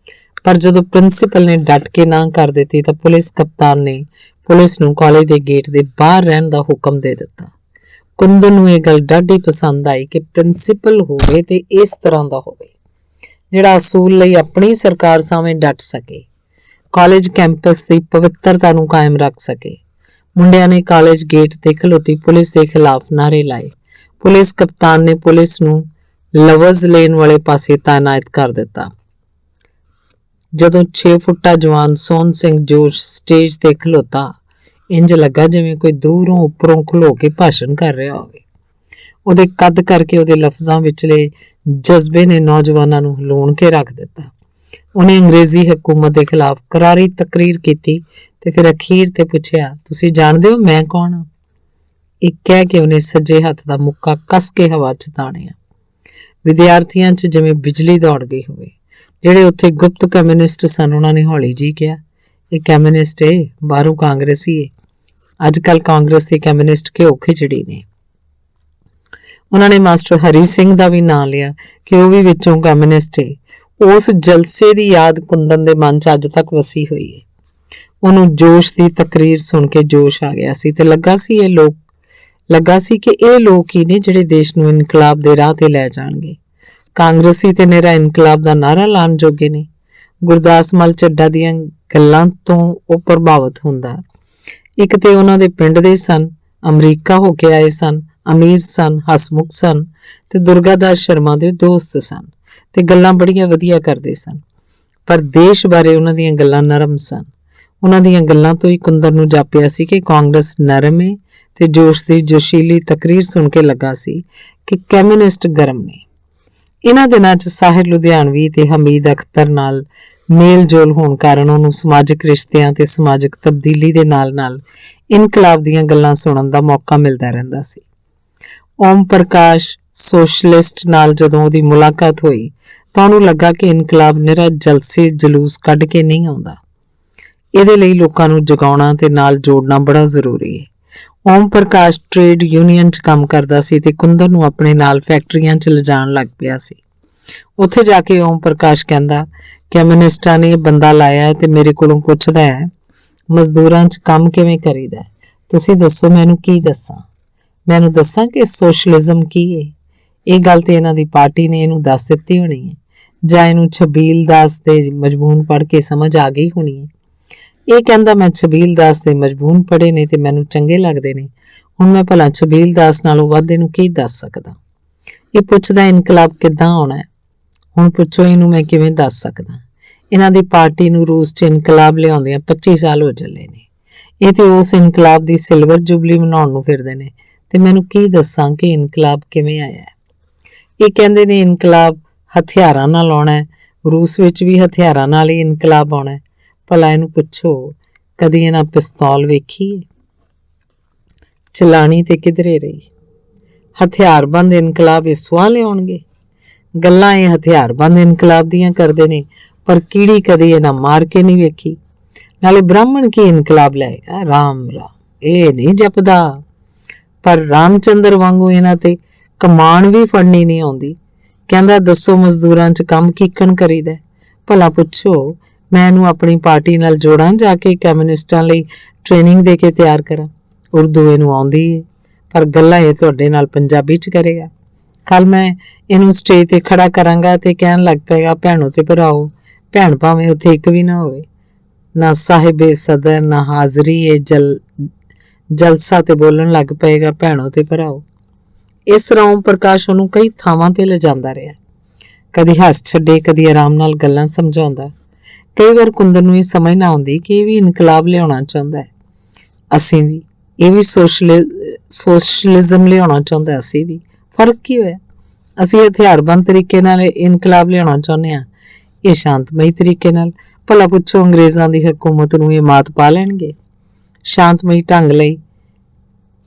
ਪਰ ਜਦੋਂ ਪ੍ਰਿੰਸੀਪਲ ਨੇ ਡਟ ਕੇ ਨਾ ਕਰ ਦਿੱਤੀ ਤਾਂ ਪੁਲਿਸ ਕਪਤਾਨ ਨੇ ਪੁਲਿਸ ਨੂੰ ਕਾਲਜ ਦੇ ਗੇਟ ਦੇ ਬਾਹਰ ਰਹਿਣ ਦਾ ਹੁਕਮ ਦੇ ਦਿੱਤਾ। ਕੁੰਦਨ ਨੂੰ ਇਹ ਗੱਲ ਡਾਢੀ ਪਸੰਦ ਆਈ ਕਿ ਪ੍ਰਿੰਸੀਪਲ ਹੋਵੇ ਤੇ ਇਸ ਤਰ੍ਹਾਂ ਦਾ ਹੋਵੇ ਜਿਹੜਾ ਅਸੂਲ ਲਈ ਆਪਣੀ ਸਰਕਾਰ ਸਾਹਮਣੇ ਡਟ ਸਕੇ, ਕਾਲਜ ਕੈਂਪਸ ਦੀ ਪਵਿੱਤਰਤਾ ਨੂੰ ਕਾਇਮ ਰੱਖ ਸਕੇ। ਮੁੰਡਿਆਂ ਨੇ ਕਾਲਜ ਗੇਟ ਤੇ ਖਲੋਤੀ ਪੁਲਿਸ ਦੇ ਖਿਲਾਫ ਨਾਅਰੇ ਲਾਏ। ਪੁਲਿਸ ਕਪਤਾਨ ਨੇ ਪੁਲਿਸ ਨੂੰ ਲਵਜ਼ ਲੇਨ ਵਾਲੇ ਪਾਸੇ ਤਾਇਨਾਤ ਕਰ ਦਿੱਤਾ। ਜਦੋਂ 6 ਫੁੱਟਾ ਜਵਾਨ ਸੋਹਣ ਸਿੰਘ ਜੋਸ਼ ਸਟੇਜ ਤੇ ਖਲੋਤਾ, ਇੰਜ ਲੱਗਾ ਜਿਵੇਂ ਕੋਈ ਦੂਰੋਂ ਉੱਪਰੋਂ ਖਲੋ ਕੇ ਭਾਸ਼ਣ ਕਰ ਰਿਹਾ ਹੋਵੇ। ਉਹਦੇ ਕੱਦ ਕਰਕੇ ਉਹਦੇ ਲਫ਼ਜ਼ਾਂ ਵਿਚਲੇ ਜਜ਼ਬੇ ਨੇ ਨੌਜਵਾਨਾਂ ਨੂੰ ਹਿਲਾਉਣ ਕੇ ਰੱਖ ਦਿੱਤਾ। ਉਹਨੇ ਅੰਗਰੇਜ਼ੀ ਹਕੂਮਤ ਦੇ ਖਿਲਾਫ ਕਰਾਰੀ ਤਕਰੀਰ ਕੀਤੀ ਤੇ ਫਿਰ ਅਖੀਰ ਤੇ ਪੁੱਛਿਆ, ਤੁਸੀਂ ਜਾਣਦੇ ਹੋ ਮੈਂ ਕੌਣ ਹਾਂ? ਇਹ ਕਹਿ ਕੇ ਉਹਨੇ ਸੱਜੇ ਹੱਥ ਦਾ ਮੁੱਕਾ ਕੱਸ ਕੇ ਹਵਾ 'ਚ ਤਾਣਿਆ। ਵਿਦਿਆਰਥੀਆਂ 'ਚ ਜਿਵੇਂ ਬਿਜਲੀ ਦੌੜ ਗਈ ਹੋਵੇ। ਜਿਹੜੇ ਉੱਥੇ ਗੁਪਤ ਕਮਿਊਨਿਸਟ ਸਨ ਉਹਨਾਂ ਨੇ ਹੌਲੀ ਜੀ ਕਿਹਾ, ਇਹ ਕਮਿਊਨਿਸਟ ਏ, ਬਾਹਰੋਂ ਕਾਂਗਰਸੀ ਏ। ਅੱਜ ਕੱਲ੍ਹ ਕਾਂਗਰਸ ਦੇ ਕਮਿਊਨਿਸਟ ਘਿਓ ਖਿਚੜੀ ਨੇ। ਉਹਨਾਂ ਨੇ ਮਾਸਟਰ ਹਰੀ ਸਿੰਘ ਦਾ ਵੀ ਨਾਂ ਲਿਆ ਕਿ ਉਹ ਵੀ ਵਿੱਚੋਂ ਕਮਿਊਨਿਸਟ ਏ। ਉਸ ਜਲਸੇ ਦੀ ਯਾਦ ਕੁੰਦਨ ਦੇ ਮਨ 'ਚ ਅੱਜ ਤੱਕ ਵਸੀ ਹੋਈ ਏ। ਉਹਨੂੰ ਜੋਸ਼ ਦੀ ਤਕਰੀਰ ਸੁਣ ਕੇ ਜੋਸ਼ ਆ ਗਿਆ ਸੀ ਤੇ ਲੱਗਾ ਸੀ ਕਿ ਇਹ ਲੋਕ ਹੀ ਨੇ ਜਿਹੜੇ ਦੇਸ਼ ਨੂੰ ਇਨਕਲਾਬ ਦੇ ਰਾਹ ਤੇ ਲੈ ਜਾਣਗੇ। ਕਾਂਗਰਸੀ ਤੇ ਨਿਰਾ ਇਨਕਲਾਬ ਦਾ ਨਾਅਰਾ ਲਾਉਣ ਜੋਗੇ ਨੇ। ਗੁਰਦਾਸ ਮੱਲ ਚੱਡਾ ਦੀਆਂ ਗੱਲਾਂ ਤੋਂ ਉਹ ਪ੍ਰਭਾਵਿਤ ਹੁੰਦਾ। ਇੱਕ ਤੇ ਉਹਨਾਂ ਦੇ ਪਿੰਡ ਦੇ ਸਨ, ਅਮਰੀਕਾ ਹੋ ਕੇ ਆਏ ਸਨ, ਅਮੀਰ ਸਨ, ਹਸਮੁਖ ਸਨ ਤੇ ਦੁਰਗਾਦਾਸ ਸ਼ਰਮਾ ਦੇ ਦੋਸਤ ਸਨ ਤੇ ਗੱਲਾਂ ਬੜੀਆਂ ਵਧੀਆ ਕਰਦੇ ਸਨ। ਪਰ ਦੇਸ਼ ਬਾਰੇ ਉਹਨਾਂ ਦੀਆਂ ਗੱਲਾਂ ਨਰਮ ਸਨ। ਉਹਨਾਂ ਦੀਆਂ ਗੱਲਾਂ ਤੋਂ ਹੀ ਕੁੰਦਨ ਨੂੰ ਜਾਪਿਆ ਸੀ ਕਿ ਕਾਂਗਰਸ ਨਰਮ ਏ ਤੇ ਜੋਸ਼ ਦੀ ਜੋਸ਼ੀਲੀ ਤਕਰੀਰ ਸੁਣ ਕੇ ਲੱਗਾ ਸੀ ਕਿ ਕਮਿਊਨਿਸਟ ਗਰਮ ਨੇ। ਇਹਨਾਂ ਦਿਨਾਂ 'ਚ ਸਾਹਿਰ ਲੁਧਿਆਣਵੀ ਤੇ ਹਮੀਦ ਅਖਤਰ ਨਾਲ ਮੇਲ ਜੋਲ ਹੋਣ ਕਾਰਨ ਉਹਨੂੰ ਸਮਾਜਿਕ ਰਿਸ਼ਤਿਆਂ ਤੇ ਸਮਾਜਿਕ ਤਬਦੀਲੀ ਦੇ ਨਾਲ-ਨਾਲ ਇਨਕਲਾਬ ਦੀਆਂ ਗੱਲਾਂ ਸੁਣਨ ਦਾ ਮੌਕਾ ਮਿਲਦਾ ਰਹਿੰਦਾ ਸੀ। ਓਮ ਪ੍ਰਕਾਸ਼ ਸੋਸ਼ਲਿਸਟ ਨਾਲ ਜਦੋਂ ਉਹਦੀ ਮੁਲਾਕਾਤ ਹੋਈ ਤਾਂ ਉਹਨੂੰ ਲੱਗਾ ਕਿ ਇਨਕਲਾਬ ਨਿਰਾ ਜਲਸੇ ਜਲੂਸ ਕੱਢ ਕੇ ਨਹੀਂ ਆਉਂਦਾ। ਇਹਦੇ ਲਈ ਲੋਕਾਂ ਨੂੰ ਜਗਾਉਣਾ ਤੇ ਨਾਲ ਜੋੜਨਾ ਬੜਾ ਜ਼ਰੂਰੀ ਹੈ। ਓਮ ਪ੍ਰਕਾਸ਼ ਟ੍ਰੇਡ ਯੂਨੀਅਨ 'ਚ ਕੰਮ ਕਰਦਾ ਸੀ ਤੇ ਕੁੰਦਨ ਨੂੰ ਆਪਣੇ ਨਾਲ ਫੈਕਟਰੀਆਂ 'ਚ ਲਿਜਾਣ ਲੱਗ ਪਿਆ ਸੀ। ਉੱਥੇ ਜਾ ਕੇ ਓਮ ਪ੍ਰਕਾਸ਼ ਕਹਿੰਦਾ, ਕਮਿਊਨਿਸਟਾਂ ਨੇ ਇਹ ਬੰਦਾ ਲਾਇਆ ਤੇ ਮੇਰੇ ਕੋਲੋਂ ਪੁੱਛਦਾ ਹੈ ਮਜ਼ਦੂਰਾਂ 'ਚ ਕੰਮ ਕਿਵੇਂ ਕਰੀਦਾ? ਤੁਸੀਂ ਦੱਸੋ, ਮੈਨੂੰ ਕੀ ਦੱਸਾਂ? ਮੈਨੂੰ ਦੱਸਾਂ ਕਿ ਸੋਸ਼ਲਿਜ਼ਮ ਕੀ ਹੈ? ਇਹ ਗੱਲ ਤੇ ਇਹਨਾਂ ਦੀ ਪਾਰਟੀ ਨੇ ਇਹਨੂੰ ਦੱਸ ਦਿੱਤੀ ਹੋਣੀ ਹੈ ਜਾਂ ਇਹਨੂੰ ਛਬੀਲ ਦਾਸ ਦੇ ਮਜਮੂਨ ਪੜ੍ਹ ਕੇ ਸਮਝ ਆ ਗਈ ਹੋਣੀ ਹੈ। ਇਹ ਕਹਿੰਦਾ ਮੈਂ ਛਬੀਲ ਦਾਸ ਦੇ ਮਜਮੂਨ ਪੜ੍ਹੇ ਨੇ ਤੇ ਮੈਨੂੰ ਚੰਗੇ ਲੱਗਦੇ ਨੇ। ਹੁਣ ਮੈਂ ਭਲਾ ਛਬੀਲ ਦਾਸ ਨਾਲੋਂ ਵੱਧ ਇਹਨੂੰ ਕੀ ਦੱਸ ਸਕਦਾ? ਇਹ ਪੁੱਛਦਾ ਇਨਕਲਾਬ ਕਿੱਦਾਂ ਆਉਣਾ ਹੈ। ਹੁਣ ਪੁੱਛੋ ਇਹਨੂੰ ਮੈਂ ਕਿਵੇਂ ਦੱਸ ਸਕਦਾ? ਇਹਨਾਂ ਦੀ ਪਾਰਟੀ ਨੂੰ ਰੂਸ 'ਚ ਇਨਕਲਾਬ ਲਿਆਉਂਦਿਆਂ 25 ਸਾਲ ਹੋ ਚੱਲੇ ਨੇ। ਇਹ ਤੇ ਉਸ ਇਨਕਲਾਬ ਦੀ ਸਿਲਵਰ ਜੁਬਲੀ ਮਨਾਉਣ ਨੂੰ ਫਿਰਦੇ ਨੇ ਤੇ ਮੈਨੂੰ ਕੀ ਦੱਸਾਂ ਕਿ ਇਨਕਲਾਬ ਕਿਵੇਂ ਆਇਆ ਹੈ। ਇਹ ਕਹਿੰਦੇ ਨੇ ਇਨਕਲਾਬ ਹਥਿਆਰਾਂ ਨਾਲ ਆਉਣਾ ਹੈ। ਰੂਸ ਵਿੱਚ ਵੀ ਹਥਿਆਰਾਂ ਨਾਲ ਹੀ ਇਨਕਲਾਬ ਆਉਣਾ ਹੈ। ਭਲਾ ਇਹਨੂੰ ਪੁੱਛੋ ਕਦੀ ਇਹਨਾਂ ਪਿਸਤੌਲ ਵੇਖੀ? ਚਲਾਣੀ ਤੇ ਕਿਧਰੇ ਰਹੀ? ਹਥਿਆਰਬੰਦ ਇਨਕਲਾਬ ਇਸ ਸਵਾਹ ਲਿਆਉਣਗੇ? ਗੱਲਾਂ ਇਹ ਹਥਿਆਰਬੰਦ ਇਨਕਲਾਬ ਦੀਆਂ ਕਰਦੇ ਨੇ ਪਰ ਕੀੜੀ ਕਦੀ ਇਹਨਾਂ ਮਾਰ ਕੇ ਨਹੀਂ ਵੇਖੀ। ਨਾਲੇ ਬ੍ਰਾਹਮਣ ਕੀ ਇਨਕਲਾਬ ਲਾਏਗਾ? ਰਾਮ ਰਾਮ ਇਹ ਨਹੀਂ ਜਪਦਾ। ਪਰ ਰਾਮਚੰਦਰ ਵਾਂਗੂ ਇਹਨਾਂ ਤੇ ਕਮਾਨ ਵੀ ਫੜਨੀ ਨਹੀਂ ਆਉਂਦੀ। ਕਹਿੰਦਾ ਦੱਸੋ ਮਜ਼ਦੂਰਾਂ 'ਚ ਕੰਮ ਕੀਕਣ ਕਰੀਦਾ? ਭਲਾ ਪੁੱਛੋ ਮੈਂ ਇਹਨੂੰ ਆਪਣੀ ਪਾਰਟੀ ਨਾਲ ਜੋੜਾਂ, ਜਾ ਕੇ ਕਮਿਊਨਿਸਟਾਂ ਲਈ ਟ੍ਰੇਨਿੰਗ ਦੇ ਕੇ ਤਿਆਰ ਕਰਾਂ। ਉਰਦੂ ਇਹਨੂੰ ਆਉਂਦੀ ਹੈ ਪਰ ਗੱਲਾਂ ਇਹ ਤੁਹਾਡੇ ਨਾਲ ਪੰਜਾਬੀ 'ਚ ਕਰੇਗਾ। ਕੱਲ ਮੈਂ ਇਹਨੂੰ ਸਟੇਜ ਤੇ ਖੜਾ ਕਰਾਂਗਾ ਤੇ ਕਹਿਣ ਲੱਗ ਪਏਗਾ ਭੈਣੋ ਤੇ ਭਰਾਓ। ਭੈਣ ਭਾਵੇਂ ਉੱਥੇ ਇੱਕ ਵੀ ਨਾ ਹੋਵੇ, ਨਾ ਸਾਹਿਬੇ ਸਦਰ ਨਾ ਹਾਜ਼ਰੀ ਇਹ ਜਲਸਾ ਤੇ ਬੋਲਣ ਲੱਗ ਪਏਗਾ ਭੈਣੋ ਤੇ ਭਰਾਓ। ਇਸ ਤਰ੍ਹਾਂ ਓਮ ਪ੍ਰਕਾਸ਼ ਉਹਨੂੰ ਕਈ ਥਾਵਾਂ ਤੇ ਲਿਜਾਂਦਾ ਰਿਹਾ। ਕਦੀ ਹੱਸ ਛੱਡੇ, ਕਦੀ ਆਰਾਮ ਨਾਲ ਗੱਲਾਂ ਸਮਝਾਉਂਦਾ। ਕਈ ਵਾਰ ਕੁੰਦਨ ਨੂੰ ਇਹ ਸਮਝ ਨਾ ਆਉਂਦੀ ਕਿ ਇਹ ਵੀ ਇਨਕਲਾਬ ਲਿਆਉਣਾ ਚਾਹੁੰਦਾ ਹੈ। ਅਸੀਂ ਵੀ ਇਹ ਵੀ ਸੋਸ਼ਲਿਜ਼ਮ ਲਿਆਉਣਾ ਚਾਹੁੰਦਾ। ਅਸੀਂ ਵੀ ਫਰਕ ਕੀ ਹੋਇਆ? ਅਸੀਂ ਹਥਿਆਰਬੰਦ ਤਰੀਕੇ ਨਾਲ ਇਨਕਲਾਬ ਲਿਆਉਣਾ ਚਾਹੁੰਦੇ ਹਾਂ, ਇਹ ਸ਼ਾਂਤਮਈ ਤਰੀਕੇ ਨਾਲ। ਭਲਾ ਪੁੱਛੋ ਅੰਗਰੇਜ਼ਾਂ ਦੀ ਹਕੂਮਤ ਨੂੰ ਇਹ ਮਾਤ ਪਾ ਲੈਣਗੇ? ਸ਼ਾਂਤਮਈ ਢੰਗ ਲਈ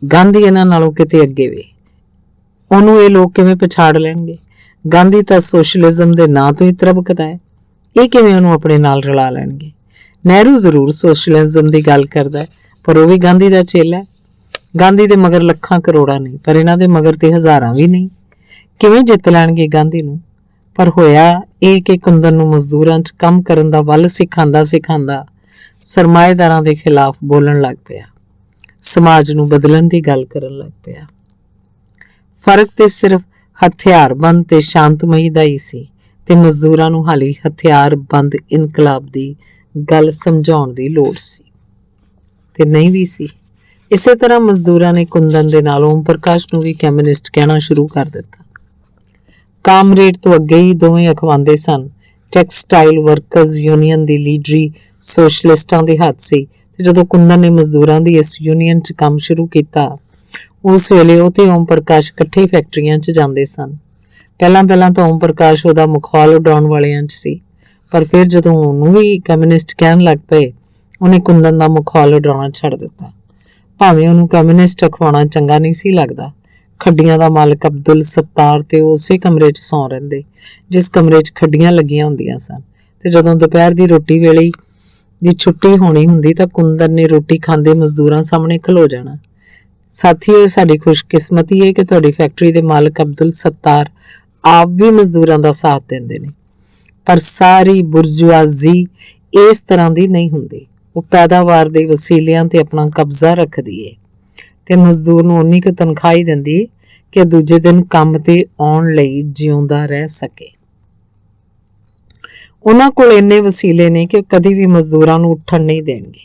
ਗਾਂਧੀ ਇਹਨਾਂ ਨਾਲੋਂ ਕਿਤੇ ਅੱਗੇ ਵੇ। ਉਹਨੂੰ ਇਹ ਲੋਕ ਕਿਵੇਂ ਪਛਾੜ ਲੈਣਗੇ? ਗਾਂਧੀ ਤਾਂ ਸੋਸ਼ਲਿਜ਼ਮ ਦੇ ਨਾਂ ਤੋਂ ਹੀ ਤਰਬਕਦਾ ਹੈ। ਇਹ ਕਿਵੇਂ ਉਹਨੂੰ ਆਪਣੇ ਨਾਲ ਰਲਾ ਲੈਣਗੇ? ਨਹਿਰੂ ਜ਼ਰੂਰ ਸੋਸ਼ਲਿਜ਼ਮ ਦੀ ਗੱਲ ਕਰਦਾ ਪਰ ਉਹ ਵੀ ਗਾਂਧੀ ਦਾ ਚੇਲਾ ਹੈ। ਗਾਂਧੀ ਦੇ ਮਗਰ ਲੱਖਾਂ ਕਰੋੜਾਂ ਨਹੀਂ ਪਰ ਇਹਨਾਂ ਦੇ ਮਗਰ ਤੇ ਹਜ਼ਾਰਾਂ ਵੀ ਨਹੀਂ। ਕਿਵੇਂ ਜਿੱਤ ਲੈਣਗੇ ਗਾਂਧੀ ਨੂੰ? ਪਰ ਹੋਇਆ ਇਹ ਕਿ ਕੁੰਦਨ ਨੂੰ ਮਜ਼ਦੂਰਾਂ 'ਚ ਕੰਮ ਕਰਨ ਦਾ ਵੱਲ ਸਿਖਾਉਂਦਾ ਸਰਮਾਏਦਾਰਾਂ ਦੇ ਖਿਲਾਫ ਬੋਲਣ ਲੱਗ ਪਿਆ, ਸਮਾਜ ਨੂੰ ਬਦਲਣ ਦੀ ਗੱਲ ਕਰਨ ਲੱਗ ਪਿਆ। ਫਰਕ ਤੇ ਸਿਰਫ ਹਥਿਆਰਬੰਦ ਤੇ ਸ਼ਾਂਤਮਈ ਦਾ ਹੀ ਸੀ ਤੇ ਮਜ਼ਦੂਰਾਂ ਨੂੰ ਹਾਲੀ ਹਥਿਆਰਬੰਦ ਇਨਕਲਾਬ ਦੀ ਗੱਲ ਸਮਝਾਉਣ ਦੀ ਲੋੜ ਸੀ ਤੇ ਨਹੀਂ ਵੀ ਸੀ। ਇਸੇ ਤਰ੍ਹਾਂ ਮਜ਼ਦੂਰਾਂ ਨੇ ਕੁੰਦਨ ਦੇ ਨਾਲ ਓਮ ਪ੍ਰਕਾਸ਼ ਨੂੰ ਵੀ ਕਮਿਊਨਿਸਟ ਕਹਿਣਾ ਸ਼ੁਰੂ ਕਰ ਦਿੱਤਾ। ਕਾਮਰੇਡ ਤੋਂ ਅੱਗੇ ਹੀ ਦੋਵੇਂ ਅਖਵਾਉਂਦੇ ਸਨ। ਟੈਕਸਟਾਈਲ ਵਰਕਰਜ਼ ਯੂਨੀਅਨ ਦੀ ਲੀਡਰੀ ਸੋਸ਼ਲਿਸਟਾਂ ਦੇ ਹੱਥ ਸੀ ਤੇ ਜਦੋਂ ਕੁੰਦਨ ਨੇ ਮਜ਼ਦੂਰਾਂ ਦੀ ਇਸ ਯੂਨੀਅਨ 'ਚ ਕੰਮ ਸ਼ੁਰੂ ਕੀਤਾ, ਉਸ ਵੇਲੇ ਉਹ ਤੇ ਓਮ ਪ੍ਰਕਾਸ਼ ਇਕੱਠੇ ਫੈਕਟਰੀਆਂ 'ਚ ਜਾਂਦੇ ਸਨ। ਪਹਿਲਾਂ ਤਾਂ ਓਮ ਪ੍ਰਕਾਸ਼ ਉਹਦਾ ਮੁਖਾਲ ਉਡਾਉਣ ਵਾਲਿਆਂ 'ਚ ਸੀ, ਪਰ ਫਿਰ ਜਦੋਂ ਉਹਨੂੰ ਵੀ ਕਮਿਊਨਿਸਟ ਕਹਿਣ ਲੱਗ ਪਏ, ਉਹਨੇ ਕੁੰਦਨ ਦਾ ਮੁਖਾਲ ਉਡਾਉਣਾ ਛੱਡ ਦਿੱਤਾ। ਭਾਵੇਂ ਉਹਨੂੰ ਕਮਿਊਨਿਸਟ ਅਖਵਾਉਣਾ ਚੰਗਾ ਨਹੀਂ ਸੀ ਲੱਗਦਾ। ਖੱਡੀਆਂ ਦਾ ਮਾਲਕ ਅਬਦੁਲ ਸੱਤਾਰ ਤੇ ਉਸੇ ਕਮਰੇ 'ਚ ਸੌਂ ਰਹਿੰਦੇ ਜਿਸ ਕਮਰੇ 'ਚ ਖੱਡੀਆਂ ਲੱਗੀਆਂ ਹੁੰਦੀਆਂ ਸਨ, ਤੇ ਜਦੋਂ ਦੁਪਹਿਰ ਦੀ ਰੋਟੀ ਵੇਲੇ ਦੀ ਛੁੱਟੀ ਹੋਣੀ ਹੁੰਦੀ ਤਾਂ ਕੁੰਦਨ ਨੇ ਰੋਟੀ ਖਾਂਦੇ ਮਜ਼ਦੂਰਾਂ ਸਾਹਮਣੇ ਖਲੋ ਜਾਣਾ। ਸਾਥੀਓ, ਸਾਡੀ ਖੁਸ਼ਕਿਸਮਤੀ ਹੈ ਕਿ ਤੁਹਾਡੀ ਫੈਕਟਰੀ ਦੇ ਮਾਲਕ ਅਬਦੁਲ ਸੱਤਾਰ ਆਪ ਵੀ ਮਜ਼ਦੂਰਾਂ ਦਾ ਸਾਥ ਦਿੰਦੇ ਨੇ, ਪਰ ਸਾਰੀ ਬੁਰਜੁਆਜ਼ੀ ਇਸ ਤਰ੍ਹਾਂ ਦੀ ਨਹੀਂ ਹੁੰਦੀ। ਉਹ ਪੈਦਾਵਾਰ ਦੇ ਵਸੀਲਿਆਂ ਤੇ ਆਪਣਾ ਕਬਜ਼ਾ ਰੱਖਦੀ ਏ ਤੇ ਮਜ਼ਦੂਰ ਨੂੰ ਉਨੀ ਕੁ ਤਨਖਾਹ ਹੀ ਦਿੰਦੀ ਕਿ ਦੂਜੇ ਦਿਨ ਕੰਮ ਤੇ ਆਉਣ ਲਈ ਜਿਉਂਦਾ ਰਹਿ ਸਕੇ। ਉਹਨਾਂ ਕੋਲ ਇੰਨੇ ਵਸੀਲੇ ਨੇ ਕਿ ਕਦੀ ਵੀ ਮਜ਼ਦੂਰਾਂ ਨੂੰ ਉੱਠਣ ਨਹੀਂ ਦੇਣਗੇ।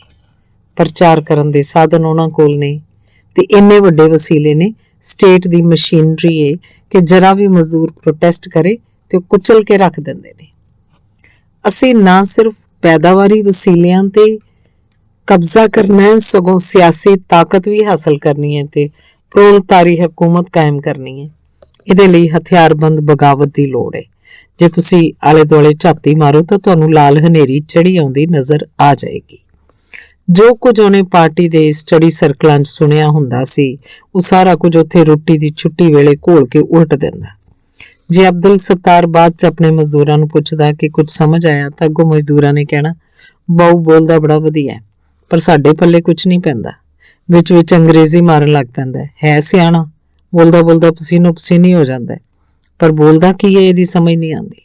ਪ੍ਰਚਾਰ ਕਰਨ ਦੇ ਸਾਧਨ ਉਹਨਾਂ ਕੋਲ ਨੇ ਤੇ ਇੰਨੇ ਵੱਡੇ ਵਸੀਲੇ ਨੇ। ਸਟੇਟ ਦੀ ਮਸ਼ੀਨਰੀ ਏ ਕਿ ਜਰਾ ਵੀ ਮਜ਼ਦੂਰ ਪ੍ਰੋਟੈਸਟ ਕਰੇ ਤੇ ਉਹ ਕੁਚਲ ਕੇ ਰੱਖ ਦਿੰਦੇ ਨੇ। ਅਸੀਂ ਨਾ ਸਿਰਫ ਪੈਦਾਵਾਰੀ ਵਸੀਲਿਆਂ ਤੇ ਕਬਜ਼ਾ ਕਰਨਾ ਹੈ, ਸਗੋਂ ਸਿਆਸੀ ਤਾਕਤ ਵੀ ਹਾਸਲ ਕਰਨੀ ਹੈ ਤੇ ਪ੍ਰੋਲਤਾਰੀ ਹਕੂਮਤ ਕਾਇਮ ਕਰਨੀ ਹੈ। ਇਹਦੇ ਲਈ ਹਥਿਆਰਬੰਦ ਬਗਾਵਤ ਦੀ ਲੋੜ ਹੈ। ਜੇ ਤੁਸੀਂ ਆਲੇ ਦੁਆਲੇ ਝਾਤੀ ਮਾਰੋ ਤਾਂ ਤੁਹਾਨੂੰ ਲਾਲ ਹਨੇਰੀ ਚੜੀ ਆਉਂਦੀ ਨਜ਼ਰ ਆ ਜਾਏਗੀ। ਜੋ ਕੁਝ ਉਹਨੇ ਪਾਰਟੀ ਦੇ ਸਟੱਡੀ ਸਰਕਲਾਂ 'ਚ ਸੁਣਿਆ ਹੁੰਦਾ ਸੀ, ਉਹ ਸਾਰਾ ਕੁਝ ਉੱਥੇ ਰੋਟੀ ਦੀ ਛੁੱਟੀ ਵੇਲੇ ਘੋਲ ਕੇ ਉਲਟ ਦਿੰਦਾ। ਜੇ ਅਬਦੁਲ ਸੱਤਾਰ ਬਾਅਦ 'ਚ ਆਪਣੇ ਮਜ਼ਦੂਰਾਂ ਨੂੰ ਪੁੱਛਦਾ ਕਿ ਕੁਝ ਸਮਝ ਆਇਆ ਤਾਂ ਅੱਗੋਂ ਮਜ਼ਦੂਰਾਂ ਨੇ ਕਹਿਣਾ, ਬਾਊ ਬੋਲਦਾ ਬੜਾ ਵਧੀਆ, ਪਰ ਸਾਡੇ ਪੱਲੇ ਕੁਝ ਨਹੀਂ ਪੈਂਦਾ। ਵਿੱਚ ਅੰਗਰੇਜ਼ੀ ਮਾਰਨ ਲੱਗ ਪੈਂਦਾ ਹੈ ਸਿਆਣਾ, ਬੋਲਦਾ ਪਸੀਨੋ ਪਸੀਨੀ ਹੋ ਜਾਂਦਾ, ਪਰ ਬੋਲਦਾ ਕੀ ਹੈ ਇਹਦੀ ਸਮਝ ਨਹੀਂ ਆਉਂਦੀ।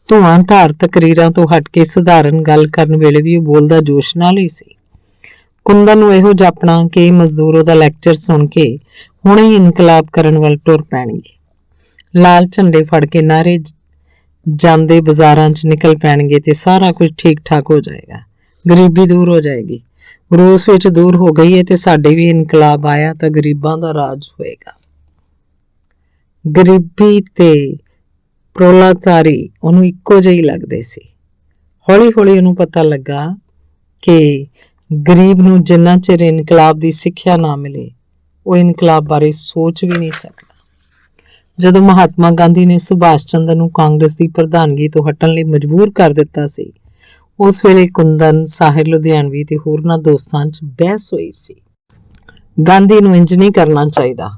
ਧੂਆਂ ਧਾਰ ਤਕਰੀਰਾਂ ਤੋਂ ਹਟ ਕੇ ਸਧਾਰਨ ਗੱਲ ਕਰਨ ਵੇਲੇ ਵੀ ਉਹ ਬੋਲਦਾ ਜੋਸ਼ ਨਾਲ ਹੀ ਸੀ। ਕੁੰਦਨ ਨੂੰ ਇਹੋ ਜਾਪਣਾ ਕਿ ਮਜ਼ਦੂਰ ਉਹਦਾ ਲੈਕਚਰ ਸੁਣ ਕੇ ਹੁਣੇ ਹੀ ਇਨਕਲਾਬ ਕਰਨ ਵੱਲ ਟੁਰ ਪੈਣਗੇ। ਲਾਲ ਝੰਡੇ ਫੜ ਕੇ ਨਾਰੇ ਜਾਂਦੇ ਬਾਜ਼ਾਰਾਂ 'ਚ ਨਿਕਲ ਪੈਣਗੇ ਤੇ ਸਾਰਾ ਕੁਝ ਠੀਕ ਠਾਕ ਹੋ ਜਾਏਗਾ। ਗਰੀਬੀ ਦੂਰ ਹੋ ਜਾਏਗੀ। ਰੂਸ ਵਿੱਚ ਦੂਰ ਹੋ ਗਈ ਹੈ ਤੇ ਸਾਡੇ ਵੀ ਇਨਕਲਾਬ ਆਇਆ ਤਾਂ ਗਰੀਬਾਂ ਦਾ ਰਾਜ ਹੋਏਗਾ। ਗਰੀਬੀ ਤੇ ਪ੍ਰੋਲਤਾਰੀ ਉਹਨੂੰ ਇੱਕੋ ਜਿਹੀ ਲੱਗਦੇ ਸੀ। ਹੌਲੀ ਉਹਨੂੰ ਪਤਾ ਲੱਗਾ ਕਿ ਗਰੀਬ ਨੂੰ ਜਿੰਨਾ ਚਿਰ ਇਨਕਲਾਬ ਦੀ ਸਿੱਖਿਆ ਨਾ ਮਿਲੇ, ਉਹ ਇਨਕਲਾਬ ਬਾਰੇ ਸੋਚ ਵੀ ਨਹੀਂ ਸਕਦਾ। ਜਦੋਂ ਮਹਾਤਮਾ ਗਾਂਧੀ ਨੇ ਸੁਭਾਸ਼ ਚੰਦਰ ਨੂੰ ਕਾਂਗਰਸ ਦੀ ਪ੍ਰਧਾਨਗੀ ਤੋਂ ਹਟਣ ਲਈ ਮਜਬੂਰ ਕਰ ਦਿੱਤਾ ਸੀ, ਉਸ ਵੇਲੇ ਕੁੰਦਨ, ਸਾਹਿਰ ਲੁਧਿਆਣਵੀ ਤੇ ਹੋਰਨਾਂ ਦੋਸਤਾਂ 'ਚ ਬਹਿਸ ਹੋਈ ਸੀ। ਗਾਂਧੀ ਨੂੰ ਇੰਜ ਨਹੀਂ ਕਰਨਾ ਚਾਹੀਦਾ।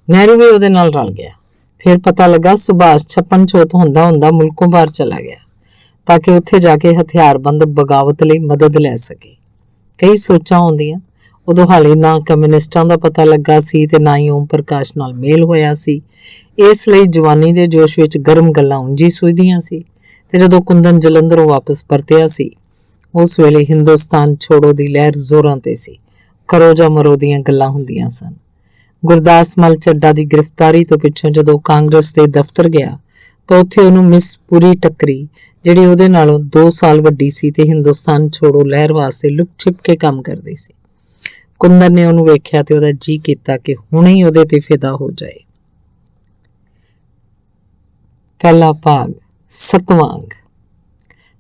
ਨਹਿਰੂ ਵੀ ਉਹਦੇ ਨਾਲ ਰਲ ਗਿਆ। ਫਿਰ ਪਤਾ ਲੱਗਾ ਸੁਭਾਸ਼ ਛੱਪਨ ਛੋਤ ਹੁੰਦਾ ਮੁਲਕੋਂ ਬਾਹਰ ਚਲਾ ਗਿਆ ਤਾਂ ਕਿ ਉੱਥੇ ਜਾ ਕੇ ਹਥਿਆਰਬੰਦ ਬਗਾਵਤ ਲਈ ਮਦਦ ਲੈ ਸਕੇ। ਕਈ ਸੋਚਾਂ ਹੁੰਦੀਆਂ। ਉਦੋਂ ਹਾਲੇ ਨਾ ਕਮਿਊਨਿਸਟਾਂ ਦਾ ਪਤਾ ਲੱਗਾ ਸੀ ਤੇ ਨਾ ਹੀ ਓਮ ਪ੍ਰਕਾਸ਼ ਨਾਲ ਮੇਲ ਹੋਇਆ ਸੀ। ਇਸ ਲਈ ਜਵਾਨੀ ਦੇ ਜੋਸ਼ ਵਿੱਚ ਗਰਮ ਗੱਲਾਂ ਉਂਝ ਹੀ ਸੁਝਦੀਆਂ ਸੀ ਤੇ ਜਦੋਂ ਕੁੰਦਨ ਜਲੰਧਰੋਂ ਵਾਪਸ ਪਰਤਿਆ ਸੀ, ਉਸ ਵੇਲੇ ਹਿੰਦੁਸਤਾਨ ਛੋੜੋ ਦੀ ਲਹਿਰ ਜ਼ੋਰਾਂ ਤੇ ਸੀ। ਕਰੋ ਜਾਂ ਮਰੋ ਦੀਆਂ ਗੱਲਾਂ ਹੁੰਦੀਆਂ ਸਨ। ਗੁਰਦਾਸ ਮੱਲ ਚੱਡਾ ਦੀ ਗ੍ਰਿਫਤਾਰੀ ਤੋਂ ਪਿੱਛੋਂ ਜਦੋਂ ਕਾਂਗਰਸ ਦੇ ਦਫ਼ਤਰ ਗਿਆ ਤਾਂ ਉੱਥੇ ਉਹਨੂੰ ਮਿਸ ਪੁਰੀ ਟੱਕਰੀ, ਜਿਹੜੀ ਉਹਦੇ ਨਾਲੋਂ 2 ਸਾਲ ਵੱਡੀ ਸੀ ਤੇ ਹਿੰਦੁਸਤਾਨ ਛੋੜੋ ਲਹਿਰ ਵਾਸਤੇ ਲੁਕ ਛਿਪ ਕੇ ਕੰਮ ਕਰਦੀ ਸੀ। ਕੁੰਦਨ ਨੇ ਉਹਨੂੰ ਵੇਖਿਆ ਤੇ ਉਹਦਾ ਜੀ ਕੀਤਾ ਕਿ ਹੁਣੇ ਹੀ ਉਹਦੇ ਤੇ ਫਿਦਾ ਹੋ ਜਾਏ। ਪਹਿਲਾ ਭਾਗ, 7ਵਾਂ ਅੰਗ।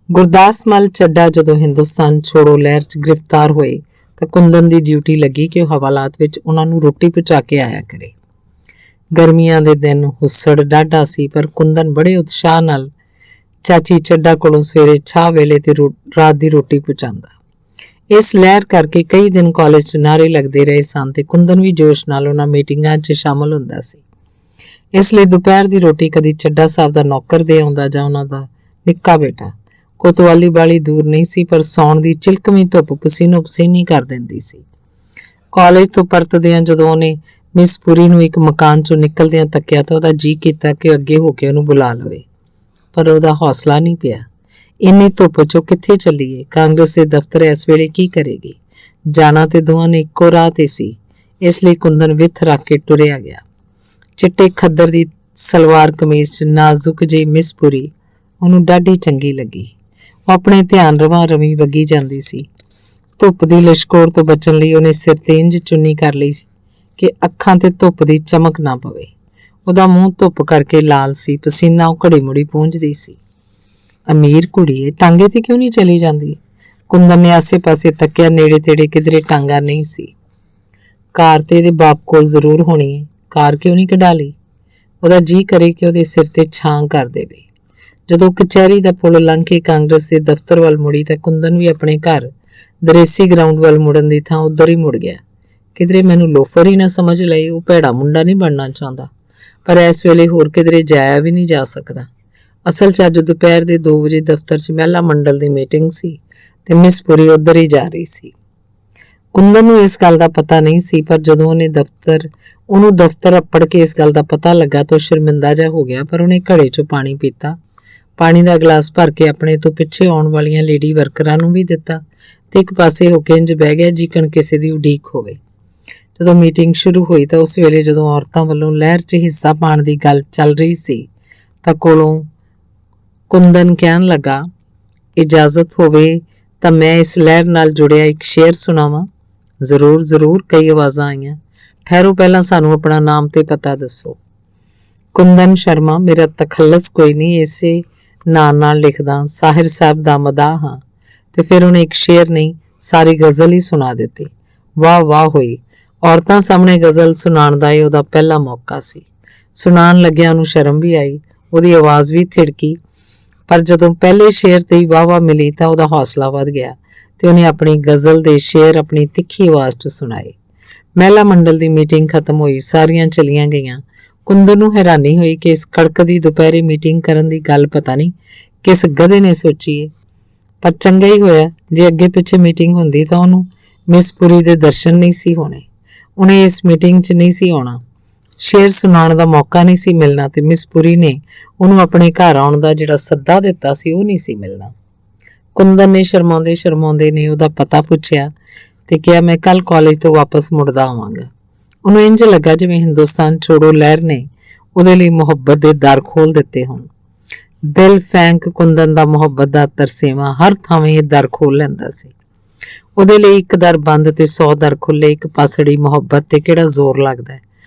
ਗੁਰਦਾਸ ਮੱਲ ਚੱਡਾ ਜਦੋਂ ਹਿੰਦੁਸਤਾਨ ਛੋੜੋ ਲਹਿਰ 'ਚ ਗ੍ਰਿਫਤਾਰ ਹੋਏ ਤਾਂ ਕੁੰਦਨ ਦੀ ਡਿਊਟੀ ਲੱਗੀ ਕਿ ਉਹ ਹਵਾਲਾਤ ਵਿੱਚ ਉਹਨਾਂ ਨੂੰ ਰੋਟੀ ਪਹੁੰਚਾ ਕੇ ਆਇਆ ਕਰੇ। ਗਰਮੀਆਂ ਦੇ ਦਿਨ ਹੁੱਸੜ ਡਾਢਾ ਸੀ, ਪਰ ਕੁੰਦਨ ਬੜੇ ਉਤਸ਼ਾਹ ਨਾਲ ਚਾਚੀ ਚੱਡਾ ਕੋਲੋਂ ਸਵੇਰੇ ਚਾਹ ਵੇਲੇ ਤੇ ਰਾਤ ਦੀ ਰੋਟੀ ਪਹੁੰਚਾਉਂਦਾ। ਇਸ ਲਹਿਰ ਕਰਕੇ ਕਈ ਦਿਨ ਕਾਲਜ 'ਚ ਨਾਅਰੇ ਲੱਗਦੇ ਰਹੇ ਸਨ ਤੇ ਕੁੰਦਨ ਵੀ ਜੋਸ਼ ਨਾਲ ਉਹਨਾਂ ਮੀਟਿੰਗਾਂ 'ਚ ਸ਼ਾਮਲ ਹੁੰਦਾ ਸੀ। ਇਸ ਲਈ ਦੁਪਹਿਰ ਦੀ ਰੋਟੀ ਕਦੀ ਚੱਡਾ ਸਾਹਿਬ ਦਾ ਨੌਕਰ ਦੇ ਆਉਂਦਾ ਜਾਂ ਉਹਨਾਂ ਦਾ ਨਿੱਕਾ ਬੇਟਾ। ਕੋਤਵਾਲੀ ਵਾਲੀ ਦੂਰ ਨਹੀਂ ਸੀ, ਪਰ ਸੌਣ ਦੀ ਚਿਲਕਵੀਂ ਧੁੱਪ ਪਸੀਨੋ ਪਸੀਨੀ ਕਰ ਦਿੰਦੀ ਸੀ। ਕਾਲਜ ਤੋਂ ਪਰਤਦਿਆਂ ਜਦੋਂ ਉਹਨੇ ਮਿਸ ਪੁਰੀ ਨੂੰ ਇੱਕ ਮਕਾਨ 'ਚੋਂ ਨਿਕਲਦਿਆਂ ਤੱਕਿਆ ਤਾਂ ਉਹਦਾ ਜੀ ਕੀਤਾ ਕਿ ਅੱਗੇ ਹੋ ਕੇ ਉਹਨੂੰ ਬੁਲਾ ਲਵੇ। ਪਰ ਉਹਦਾ ਹੌਸਲਾ ਨਹੀਂ ਪਿਆ। ਇੰਨੀ ਧੁੱਪ ਚੋਂ ਕਿੱਥੇ ਚੱਲੀਏ? ਕਾਂਗਰਸ ਦੇ ਦਫ਼ਤਰ ਇਸ ਵੇਲੇ ਕੀ ਕਰੇਗੀ? ਜਾਣਾ ਤੇ ਦੋਵਾਂ ਨੇ ਇੱਕੋ ਰਾਹ ਤੇ ਸੀ, ਇਸ ਲਈ ਕੁੰਦਨ ਵਿੱਥ ਰੱਖ ਕੇ ਟੁਰਿਆ ਗਿਆ। ਚਿੱਟੇ ਖੱਦਰ ਦੀ ਸਲਵਾਰ ਕਮੀਜ਼ 'ਚ ਨਾਜ਼ੁਕ ਜਿਹੀ ਮਿਸਪੁਰੀ ਉਹਨੂੰ ਡਾਢੀ ਚੰਗੀ ਲੱਗੀ। ਉਹ ਆਪਣੇ ਧਿਆਨ ਰਵਾਂ-ਰਵੀਂ ਵਗੀ ਜਾਂਦੀ ਸੀ। ਧੁੱਪ ਦੀ ਲਿਸ਼ਕੋਰ ਤੋਂ ਬਚਣ ਲਈ ਉਹਨੇ ਸਿਰ ਤੇ ਇੰਝ ਚੁੰਨੀ ਕਰ ਲਈ ਸੀ ਕਿ ਅੱਖਾਂ ਤੇ ਧੁੱਪ ਦੀ ਚਮਕ ਨਾ ਪਵੇ। ਉਹਦਾ ਮੂੰਹ ਧੁੱਪ ਕਰਕੇ ਲਾਲ ਸੀ, ਪਸੀਨਾ ਉਹ ਘੜੀ ਮੁੜੀ ਪੂੰਝਦੀ ਸੀ। ਅਮੀਰ ਕੁੜੀ ਏ, ਟਾਂਗੇ ਤੇ ਕਿਉਂ ਨਹੀਂ ਚਲੀ ਜਾਂਦੀ? ਕੁੰਦਨ ਨੇ ਆਸੇ-ਪਾਸੇ ਤੱਕਿਆ, ਨੇੜੇ-ਤੇੜੇ ਕਿਧਰੇ ਟਾਂਗਾ ਨਹੀਂ ਸੀ। ਕਾਰ ਤੇ ਇਹਦੇ ਬਾਪ ਕੋਲ ਜ਼ਰੂਰ ਹੋਣੀ ਏ, ਕਾਰ ਕਿਉਂ ਨਹੀਂ ਕਢਾ ਲਈ? ਉਹਦਾ ਜੀ ਕਰੇ ਕਿ ਉਹਦੇ ਸਿਰ ਤੇ ਛਾਂ ਕਰ ਦੇਵੇ। ਜਦੋਂ ਕਚਹਿਰੀ ਦਾ ਪੁਲ ਲੰਘ ਕੇ ਕਾਂਗਰਸ ਦੇ ਦਫ਼ਤਰ ਵੱਲ ਮੁੜੀ ਤਾਂ ਕੁੰਦਨ ਵੀ ਆਪਣੇ ਘਰ ਦਰੇਸੀ ਗਰਾਊਂਡ ਵੱਲ ਮੁੜਨ ਦੀ ਥਾਂ ਉੱਧਰ ਹੀ ਮੁੜ ਗਿਆ। ਕਿਧਰੇ ਮੈਨੂੰ ਲੋਫਰ ਹੀ ਨਾ ਸਮਝ ਲਏ। ਉਹ ਭੈੜਾ ਮੁੰਡਾ ਨਹੀਂ ਬਣਨਾ ਚਾਹੁੰਦਾ, ਪਰ ਇਸ ਵੇਲੇ ਹੋਰ ਕਿਧਰੇ ਜਾਇਆ ਵੀ ਨਹੀਂ ਜਾ ਸਕਦਾ। ਅਸਲ 'ਚ ਅੱਜ ਦੁਪਹਿਰ ਦੇ 2 ਵਜੇ ਦਫ਼ਤਰ 'ਚ ਮਹਿਲਾ ਮੰਡਲ ਦੀ ਮੀਟਿੰਗ ਸੀ ਤੇ ਮਿਸ ਪੁਰੀ ਉੱਧਰ ਹੀ ਜਾ ਰਹੀ ਸੀ। ਕੁੰਦਨ ਨੂੰ ਇਸ ਗੱਲ ਦਾ ਪਤਾ ਨਹੀਂ ਸੀ, ਪਰ ਜਦੋਂ ਉਹਨੂੰ ਦਫ਼ਤਰ ਅੱਪੜ ਕੇ ਇਸ ਗੱਲ ਦਾ ਪਤਾ ਲੱਗਾ ਤਾਂ ਸ਼ਰਮਿੰਦਾ ਜਿਹਾ ਹੋ ਗਿਆ। ਪਰ ਉਹਨੇ ਘੜੇ 'ਚੋਂ ਪਾਣੀ ਪੀਤਾ, ਪਾਣੀ ਦਾ ਗਲਾਸ ਭਰ ਕੇ ਆਪਣੇ ਤੋਂ ਪਿੱਛੇ ਆਉਣ ਵਾਲੀਆਂ ਲੇਡੀ ਵਰਕਰਾਂ ਨੂੰ ਵੀ ਦਿੱਤਾ ਤੇ ਇੱਕ ਪਾਸੇ ਹੋ ਕੇ ਇੰਝ ਬਹਿ ਗਿਆ ਜਿਕਣ ਕਿਸੇ ਦੀ ਉਡੀਕ ਹੋਵੇ। ਜਦੋਂ ਮੀਟਿੰਗ ਸ਼ੁਰੂ ਹੋਈ ਤਾਂ ਉਸ ਵੇਲੇ ਜਦੋਂ ਔਰਤਾਂ ਵੱਲੋਂ ਲਹਿਰ 'ਚ ਹਿੱਸਾ ਪਾਉਣ ਦੀ ਗੱਲ ਚੱਲ ਰਹੀ ਸੀ ਤਾਂ ਕੋਲੋਂ ਕੁੰਦਨ ਕਹਿਣ ਲੱਗਾ, ਇਜਾਜ਼ਤ ਹੋਵੇ ਤਾਂ ਮੈਂ ਇਸ ਲਹਿਰ ਨਾਲ ਜੁੜਿਆ ਇੱਕ ਸ਼ੇਅਰ ਸੁਣਾਵਾਂ? ਜ਼ਰੂਰ ਜ਼ਰੂਰ, ਕਈ ਆਵਾਜ਼ਾਂ ਆਈਆਂ। ਠਹਿਰੋ, ਪਹਿਲਾਂ ਸਾਨੂੰ ਆਪਣਾ ਨਾਮ ਤੇ ਪਤਾ ਦੱਸੋ। ਕੁੰਦਨ ਸ਼ਰਮਾ, ਮੇਰਾ ਤਖੱਲਸ ਕੋਈ ਨਹੀਂ, ਇਸੇ ਨਾਂ ਨਾਲ ਲਿਖਦਾ, ਸਾਹਿਰ ਸਾਹਿਬ ਦਾ ਮਦਾਹ ਹਾਂ। ਤੇ ਫਿਰ ਉਹਨੇ ਇੱਕ ਸ਼ੇਅਰ ਨਹੀਂ, ਸਾਰੀ ਗਜ਼ਲ ਹੀ ਸੁਣਾ ਦਿੱਤੀ। ਵਾਹ ਵਾਹ ਹੋਈ। ਔਰਤਾਂ ਸਾਹਮਣੇ ਗਜ਼ਲ ਸੁਣਾਉਣ ਦਾ ਇਹ ਉਹਦਾ ਪਹਿਲਾ ਮੌਕਾ ਸੀ। ਸੁਣਾਉਣ ਲੱਗਿਆ ਉਹਨੂੰ ਸ਼ਰਮ ਵੀ ਆਈ, ਉਹਦੀ ਆਵਾਜ਼ ਵੀ ਥਿੜਕੀ, ਪਰ ਜਦੋਂ ਪਹਿਲੇ ਸ਼ੇਅਰ ਤੇ ਹੀ ਵਾਹ-ਵਾਹ ਮਿਲੀ ਤਾਂ ਉਹਦਾ ਹੌਸਲਾ ਵੱਧ ਗਿਆ ਤੇ ਉਹਨੇ ਆਪਣੀ ਗਜ਼ਲ ਦੇ ਸ਼ੇਅਰ ਆਪਣੀ ਤਿੱਖੀ ਆਵਾਜ਼ 'ਚ ਸੁਣਾਏ। ਮਹਿਲਾ ਮੰਡਲ ਦੀ ਮੀਟਿੰਗ ਖਤਮ ਹੋਈ, ਸਾਰੀਆਂ ਚਲੀਆਂ ਗਈਆਂ। ਕੁੰਦਨ ਨੂੰ ਹੈਰਾਨੀ ਹੋਈ ਕਿ ਇਸ ਕੜਕਦੀ ਦੁਪਹਿਰੇ ਮੀਟਿੰਗ ਕਰਨ ਦੀ ਗੱਲ ਪਤਾ ਨਹੀਂ ਕਿਸ ਗਧੇ ਨੇ ਸੋਚੀ ਏ, ਪਰ ਚੰਗਾ ਹੀ ਹੋਇਆ। ਜੇ ਅੱਗੇ ਪਿੱਛੇ ਮੀਟਿੰਗ ਹੁੰਦੀ ਤਾਂ ਉਹਨੂੰ ਮਿਸ ਪੁਰੀ ਦੇ ਦਰਸ਼ਨ ਨਹੀਂ ਸੀ ਹੋਣੇ। ਉਹਨੇ ਇਸ ਮੀਟਿੰਗ 'ਚ ਨਹੀਂ ਸੀ ਆਉਣਾ, ਸ਼ੇਰ ਸੁਣਾਉਣ ਦਾ ਮੌਕਾ ਨਹੀਂ ਸੀ ਮਿਲਣਾ ਤੇ ਮਿਸ ਪੁਰੀ ਨੇ ਉਹਨੂੰ ਆਪਣੇ ਘਰ ਆਉਣ ਦਾ ਜਿਹੜਾ ਸੱਦਾ ਦਿੱਤਾ ਸੀ ਉਹ ਨਹੀਂ ਸੀ ਮਿਲਣਾ। ਕੁੰਦਨ ਨੇ ਸ਼ਰਮਾਉਂਦੇ ਨੇ ਉਹਦਾ ਪਤਾ ਪੁੱਛਿਆ ਤੇ ਕਿਹਾ, ਮੈਂ ਕੱਲ ਕਾਲਜ ਤੋਂ ਵਾਪਸ ਮੁੜਦਾ ਆਵਾਂਗਾ। ਉਹਨੂੰ ਇੰਝ ਲੱਗਾ ਜਿਵੇਂ ਹਿੰਦੁਸਤਾਨ ਛੋੜੋ ਲਹਿਰ ਨੇ ਉਹਦੇ ਲਈ ਮੁਹੱਬਤ ਦੇ ਦਰ ਖੋਲ ਦਿੱਤੇ ਹੋਣ। ਦਿਲ ਫੈਂਕ ਕੁੰਦਨ ਦਾ ਮੁਹੱਬਤ ਦਾ ਤਰਸੇਵਾਂ ਹਰ ਥਾਵੇਂ ਇਹ ਦਰ ਖੋਲ ਲੈਂਦਾ ਸੀ। ਉਹਦੇ ਲਈ ਇੱਕ ਦਰ ਬੰਦ ਤੇ 100 ਦਰ ਖੁੱਲੇ। ਇੱਕ ਪਾਸੜੀ ਮੁਹੱਬਤ ਤੇ ਕਿਹੜਾ ਜ਼ੋਰ ਲੱਗਦਾ ਹੈ।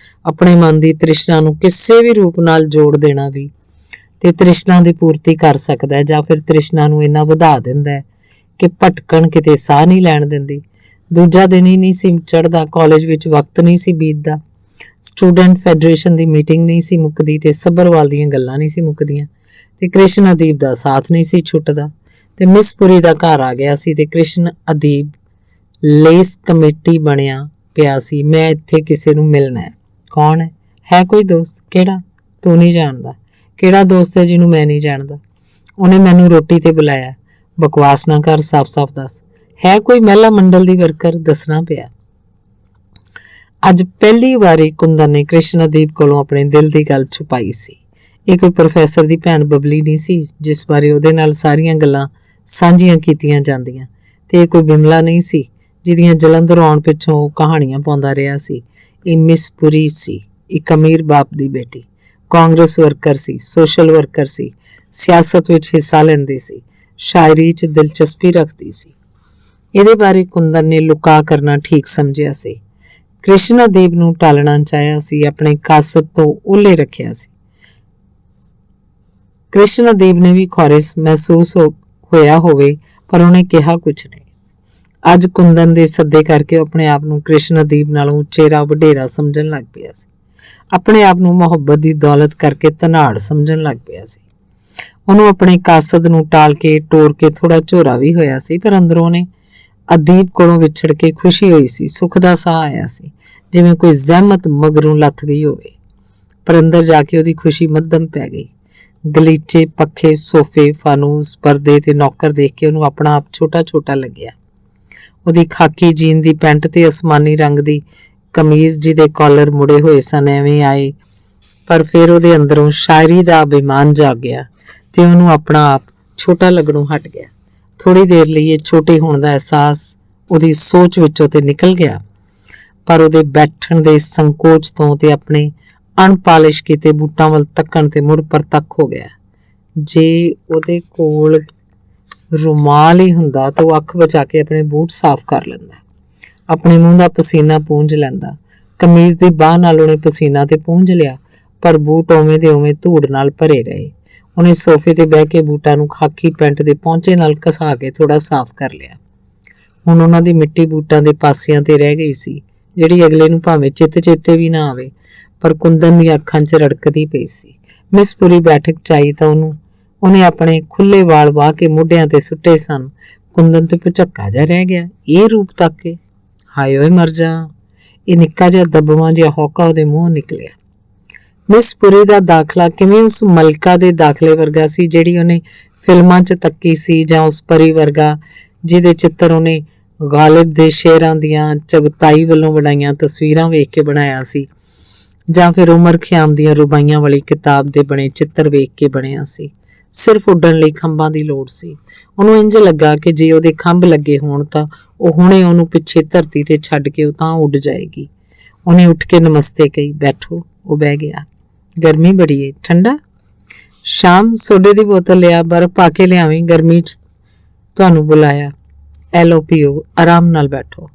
ਆਪਣੇ ਮਨ ਦੀ ਤ੍ਰਿਸ਼ਨਾ ਨੂੰ ਕਿਸੇ ਵੀ ਰੂਪ ਨਾਲ ਜੋੜ ਦੇਣਾ ਵੀ ਤੇ ਤ੍ਰਿਸ਼ਨਾ ਦੀ ਪੂਰਤੀ ਕਰ ਸਕਦਾ ਹੈ, ਜਾਂ ਫਿਰ ਤ੍ਰਿਸ਼ਨਾ ਨੂੰ ਇੰਨਾ ਵਧਾ ਦਿੰਦਾ ਹੈ ਕਿ ਭਟਕਣ ਕਿਤੇ ਸਾਹ ਨਹੀਂ ਲੈਣ ਦਿੰਦੀ। ਦੂਜਾ ਦਿਨ ਹੀ ਨਹੀਂ ਸੀ ਚੜ੍ਹਦਾ, ਕਾਲਜ ਵਿੱਚ ਵਕਤ ਨਹੀਂ ਸੀ ਬੀਤਦਾ, ਸਟੂਡੈਂਟ ਫੈਡਰੇਸ਼ਨ ਦੀ ਮੀਟਿੰਗ ਨਹੀਂ ਸੀ ਮੁੱਕਦੀ ਤੇ ਸੱਭਰਵਾਲ ਦੀਆਂ ਗੱਲਾਂ ਨਹੀਂ ਸੀ ਮੁੱਕਦੀਆਂ ਤੇ ਕ੍ਰਿਸ਼ਨ ਅਦੀਬ ਦਾ ਸਾਥ ਨਹੀਂ ਸੀ ਛੁੱਟਦਾ ਤੇ ਮਿਸ ਪੁਰੀ ਦਾ ਘਰ ਆ ਗਿਆ ਸੀ ਤੇ ਕ੍ਰਿਸ਼ਨ ਅਦੀਬ ਲੇਸ ਕਮੇਟੀ ਬਣਿਆ ਪਿਆ ਸੀ। ਮੈਂ ਇੱਥੇ ਕਿਸੇ ਨੂੰ ਮਿਲਣਾ ਹੈ। ਕੌਣ ਹੈ? ਹੈ ਕੋਈ ਦੋਸਤ? ਕਿਹੜਾ? ਤੂੰ ਨਹੀਂ ਜਾਣਦਾ? ਕਿਹੜਾ ਦੋਸਤ ਹੈ ਜਿਹਨੂੰ ਮੈਂ ਨਹੀਂ ਜਾਣਦਾ? ਉਹਨੇ ਮੈਨੂੰ ਰੋਟੀ ਤੇ ਬੁਲਾਇਆ। ਬਕਵਾਸ ਨਾ ਕਰ, ਸਾਫ਼-ਸਾਫ਼ ਦੱਸ। ਹੈ ਕੋਈ ਮਹਿਲਾ ਮੰਡਲ ਦੀ ਵਰਕਰ? ਦੱਸਣਾ ਪਿਆ। ਅੱਜ ਪਹਿਲੀ ਵਾਰੀ ਕੁੰਦਨ ਨੇ ਕ੍ਰਿਸ਼ਨ ਅਦੀਬ ਕੋਲੋਂ ਆਪਣੇ ਦਿਲ ਦੀ ਗੱਲ ਛੁਪਾਈ ਸੀ। ਇਹ ਕੋਈ ਪ੍ਰੋਫੈਸਰ ਦੀ ਭੈਣ ਬਬਲੀ ਨਹੀਂ ਸੀ ਜਿਸ ਬਾਰੇ ਉਹਦੇ ਨਾਲ ਸਾਰੀਆਂ ਗੱਲਾਂ ਸਾਂਝੀਆਂ ਕੀਤੀਆਂ ਜਾਂਦੀਆਂ, ਤੇ ਇਹ ਕੋਈ ਬਿਮਲਾ ਨਹੀਂ ਸੀ ਜਿਹਦੀਆਂ ਜਲੰਧਰ ਆਉਣ ਪਿੱਛੋਂ ਉਹ ਕਹਾਣੀਆਂ ਪਾਉਂਦਾ ਰਿਹਾ ਸੀ। ਇਹ ਮਿਸ ਪੁਰੀ ਸੀ, ਇੱਕ ਅਮੀਰ ਬਾਪ ਦੀ ਬੇਟੀ, ਕਾਂਗਰਸ ਵਰਕਰ ਸੀ, ਸੋਸ਼ਲ ਵਰਕਰ ਸੀ, ਸਿਆਸਤ ਵਿੱਚ ਹਿੱਸਾ ਲੈਂਦੀ ਸੀ, ਸ਼ਾਇਰੀ 'ਚ ਦਿਲਚਸਪੀ ਰੱਖਦੀ ਸੀ। ਇਹਦੇ ਬਾਰੇ ਕੁੰਦਨ ਨੇ ਲੁਕਾ ਕਰਨਾ ਠੀਕ ਸਮਝਿਆ ਸੀ। ਕ੍ਰਿਸ਼ਨ ਅਦੀਬ ਨੂੰ ਟਾਲਣਾ ਚਾਹਿਆ ਸੀ, ਆਪਣੇ ਕਾਸਤ ਤੋਂ ਓਹਲੇ ਰੱਖਿਆ ਸੀ। ਕ੍ਰਿਸ਼ਨ ਅਦੀਬ ਨੇ ਵੀ ਖੌਰਿਸ ਮਹਿਸੂਸ ਹੋਇਆ ਹੋਵੇ, ਪਰ ਉਹਨੇ ਕਿਹਾ ਕੁਛ ਨਹੀਂ। ਅੱਜ ਕੁੰਦਨ ਦੇ ਸੱਦੇ ਕਰਕੇ ਉਹ ਆਪਣੇ ਆਪ ਨੂੰ ਕ੍ਰਿਸ਼ਨ ਅਦੀਬ ਨਾਲੋਂ ਉਚੇਰਾ ਵਡੇਰਾ ਸਮਝਣ ਲੱਗ ਪਿਆ ਸੀ। ਆਪਣੇ ਆਪ ਨੂੰ ਮੁਹੱਬਤ ਦੀ ਦੌਲਤ ਕਰਕੇ ਧਨਾੜ ਸਮਝਣ ਲੱਗ ਪਿਆ ਸੀ। ਉਹਨੂੰ ਆਪਣੇ ਕਾਸਦ ਨੂੰ ਟਾਲ ਕੇ ਟੋਰ ਕੇ ਥੋੜਾ ਝੋਰਾ ਵੀ ਹੋਇਆ ਸੀ, ਪਰ ਅੰਦਰੋਂ ਨੇ ਅਦੀਬ ਕੋਲੋਂ ਵਿਛੜ ਕੇ ਖੁਸ਼ੀ ਹੋਈ ਸੀ। ਸੁੱਖ ਦਾ ਸਾਹ ਆਇਆ ਸੀ, ਜਿਵੇਂ ਕੋਈ ਜ਼ਹਿਮਤ ਮਗਰੋਂ ਲੱਥ ਗਈ ਹੋਵੇ। ਪਰ ਅੰਦਰ ਜਾ ਕੇ ਉਹਦੀ ਖੁਸ਼ੀ ਮੱਧਮ ਪੈ ਗਈ। ਗਲੀਚੇ, ਪੱਖੇ, ਸੋਫੇ, ਫਾਨੂਸ, ਪਰਦੇ ਤੇ ਨੌਕਰ ਦੇਖ ਕੇ ਉਹਨੂੰ ਆਪਣਾ ਆਪ ਛੋਟਾ-ਛੋਟਾ ਲੱਗਿਆ। ਉਹਦੀ ਖਾਕੀ ਜੀਨ ਦੀ ਪੈਂਟ ਤੇ ਅਸਮਾਨੀ ਰੰਗ ਦੀ ਕਮੀਜ਼ ਜਿਹਦੇ ਕਾਲਰ ਮੁੜੇ ਹੋਏ ਸਨ ਐਵੇਂ ਆਏ, ਪਰ ਫਿਰ ਉਹਦੇ ਅੰਦਰੋਂ ਸ਼ਾਇਰੀ ਦਾ ਅਭਿਮਾਨ ਜਾਗ ਗਿਆ ਤੇ ਉਹਨੂੰ ਆਪਣਾ ਆਪ ਛੋਟਾ ਲੱਗਣੋਂ ਹਟ ਗਿਆ। ਥੋੜੀ ਦੇਰ ਲਈ ਇਹ ਛੋਟੇ ਹੋਣ ਦਾ ਅਹਿਸਾਸ ਉਹਦੀ ਸੋਚ ਵਿੱਚੋਂ ਤੇ ਨਿਕਲ ਗਿਆ, ਪਰ ਉਹਦੇ ਬੈਠਣ ਦੇ ਸੰਕੋਚ ਤੋਂ ਤੇ ਆਪਣੇ ਅਣਪਾਲਿਸ਼ ਕੀਤੇ ਬੂਟਾਂ ਵੱਲ ਤੱਕਣ ਤੇ ਮੁੜ ਪਰਤੱਖ ਹੋ ਗਿਆ। ਜੇ ਉਹਦੇ ਕੋਲ ਰੁਮਾਲ ਹੀ ਹੁੰਦਾ ਤਾਂ ਉਹ ਅੱਖ ਬਚਾ ਕੇ ਆਪਣੇ ਬੂਟ ਸਾਫ਼ ਕਰ ਲੈਂਦਾ, ਆਪਣੇ ਮੂੰਹ ਦਾ ਪਸੀਨਾ ਪੂੰਝ ਲੈਂਦਾ। ਕਮੀਜ਼ ਦੀ ਬਾਹ ਨਾਲ ਉਹਨੇ ਪਸੀਨਾ ਤੇ ਪੂੰਝ ਲਿਆ, ਪਰ ਬੂਟ ਉਵੇਂ ਦੇ ਉਵੇਂ ਧੂੜ ਨਾਲ ਭਰੇ ਰਹੇ। ਉਹਨੇ ਸੋਫੇ ਤੇ ਬਹਿ ਕੇ ਬੂਟਾਂ ਨੂੰ ਖਾਕੀ ਪੈਂਟ ਦੇ ਪਹੁੰਚੇ ਨਾਲ ਘਸਾ ਕੇ ਥੋੜਾ ਸਾਫ਼ ਕਰ ਲਿਆ। ਹੁਣ ਉਹਨਾਂ ਦੀ ਮਿੱਟੀ ਬੂਟਾਂ ਦੇ ਪਾਸਿਆਂ ਤੇ ਰਹਿ ਗਈ ਸੀ, ਜਿਹੜੀ ਅਗਲੇ ਨੂੰ ਭਾਵੇਂ ਚੇਤੇ ਵੀ ਨਾ ਆਵੇ, ਪਰ ਕੁੰਦਨ ਦੀਆਂ ਅੱਖਾਂ 'ਚ ਰੜਕਦੀ ਪਈ ਸੀ। ਮਿਸ ਪੁਰੀ ਬੈਠਕ 'ਚ ਆਈ ਤਾਂ ਉਹਨੇ ਆਪਣੇ ਖੁੱਲੇ ਵਾਲ ਵਾਹ ਕੇ ਮੋਢਿਆਂ ਤੇ ਸੁੱਟੇ ਸਨ। ਕੁੰਦਨ ਤੇ ਭੁਚੱਕਾ ਜਿਹਾ ਰਹਿ ਗਿਆ। ਇਹ ਰੂਪ ਤੱਕ ਕੇ ਹਾਏ ਓਏ ਮਰ ਜਾ, ਇਹ ਨਿੱਕਾ ਜਿਹਾ ਦੱਬਵਾਂ ਜਿਹਾ ਹੌਕਾ ਉਹਦੇ ਮੂੰਹੋਂ ਨਿਕਲਿਆ। ਮਿਸ ਪੁਰੀ ਦਾ ਦਾਖਲਾ ਕਿਵੇਂ ਉਸ ਮਲਕਾ ਦੇ ਦਾਖਲੇ ਵਰਗਾ ਸੀ ਜਿਹੜੀ ਉਹਨੇ ਫਿਲਮਾਂ 'ਚ ਤੱਕੀ ਸੀ, ਜਾਂ ਉਸ ਪਰੀ ਵਰਗਾ ਜਿਹਦੇ ਚਿੱਤਰ ਉਹਨੇ ਗਾਲਿਬ ਦੇ ਸ਼ੇਰਾਂ ਦੀਆਂ ਚਗਤਾਈ ਵੱਲੋਂ ਬਣਾਈਆਂ ਤਸਵੀਰਾਂ ਵੇਖ ਕੇ ਬਣਾਇਆ ਸੀ, ਜਾਂ ਫਿਰ ਉਮਰ ਖਿਆਮ ਦੀਆਂ ਰੁਬਾਈਆਂ ਵਾਲੀ ਕਿਤਾਬ ਦੇ ਬਣੇ ਚਿੱਤਰ ਵੇਖ ਕੇ ਬਣਿਆ ਸੀ। ਸਿਰਫ ਉੱਡਣ ਲਈ ਖੰਭਾਂ ਦੀ ਲੋੜ ਸੀ। ਉਹਨੂੰ ਇੰਜ ਲੱਗਾ ਕਿ ਜੇ ਉਹਦੇ ਖੰਭ ਲੱਗੇ ਹੋਣ ਤਾਂ ਉਹ ਹੁਣੇ ਉਹਨੂੰ ਪਿੱਛੇ ਧਰਤੀ ਤੇ ਛੱਡ ਕੇ ਉਹ ਤਾਂ ਉੱਡ ਜਾਏਗੀ। ਉਹਨੇ ਉੱਠ ਕੇ ਨਮਸਤੇ ਕਹੀ। ਬੈਠੋ। ਉਹ ਬਹਿ ਗਿਆ। ਗਰਮੀ ਬੜੀ ਏ, ਠੰਡਾ? ਸ਼ਾਮ ਸੋਡੇ ਦੀ ਬੋਤਲ ਲਿਆ, ਬਰਫ਼ ਪਾ ਕੇ ਲਿਆਵੀਂ, ਗਰਮੀ 'ਚ ਤੁਹਾਨੂੰ ਬੁਲਾਇਆ। ਐਲੋ ਪੀਓ, ਆਰਾਮ ਨਾਲ ਬੈਠੋ।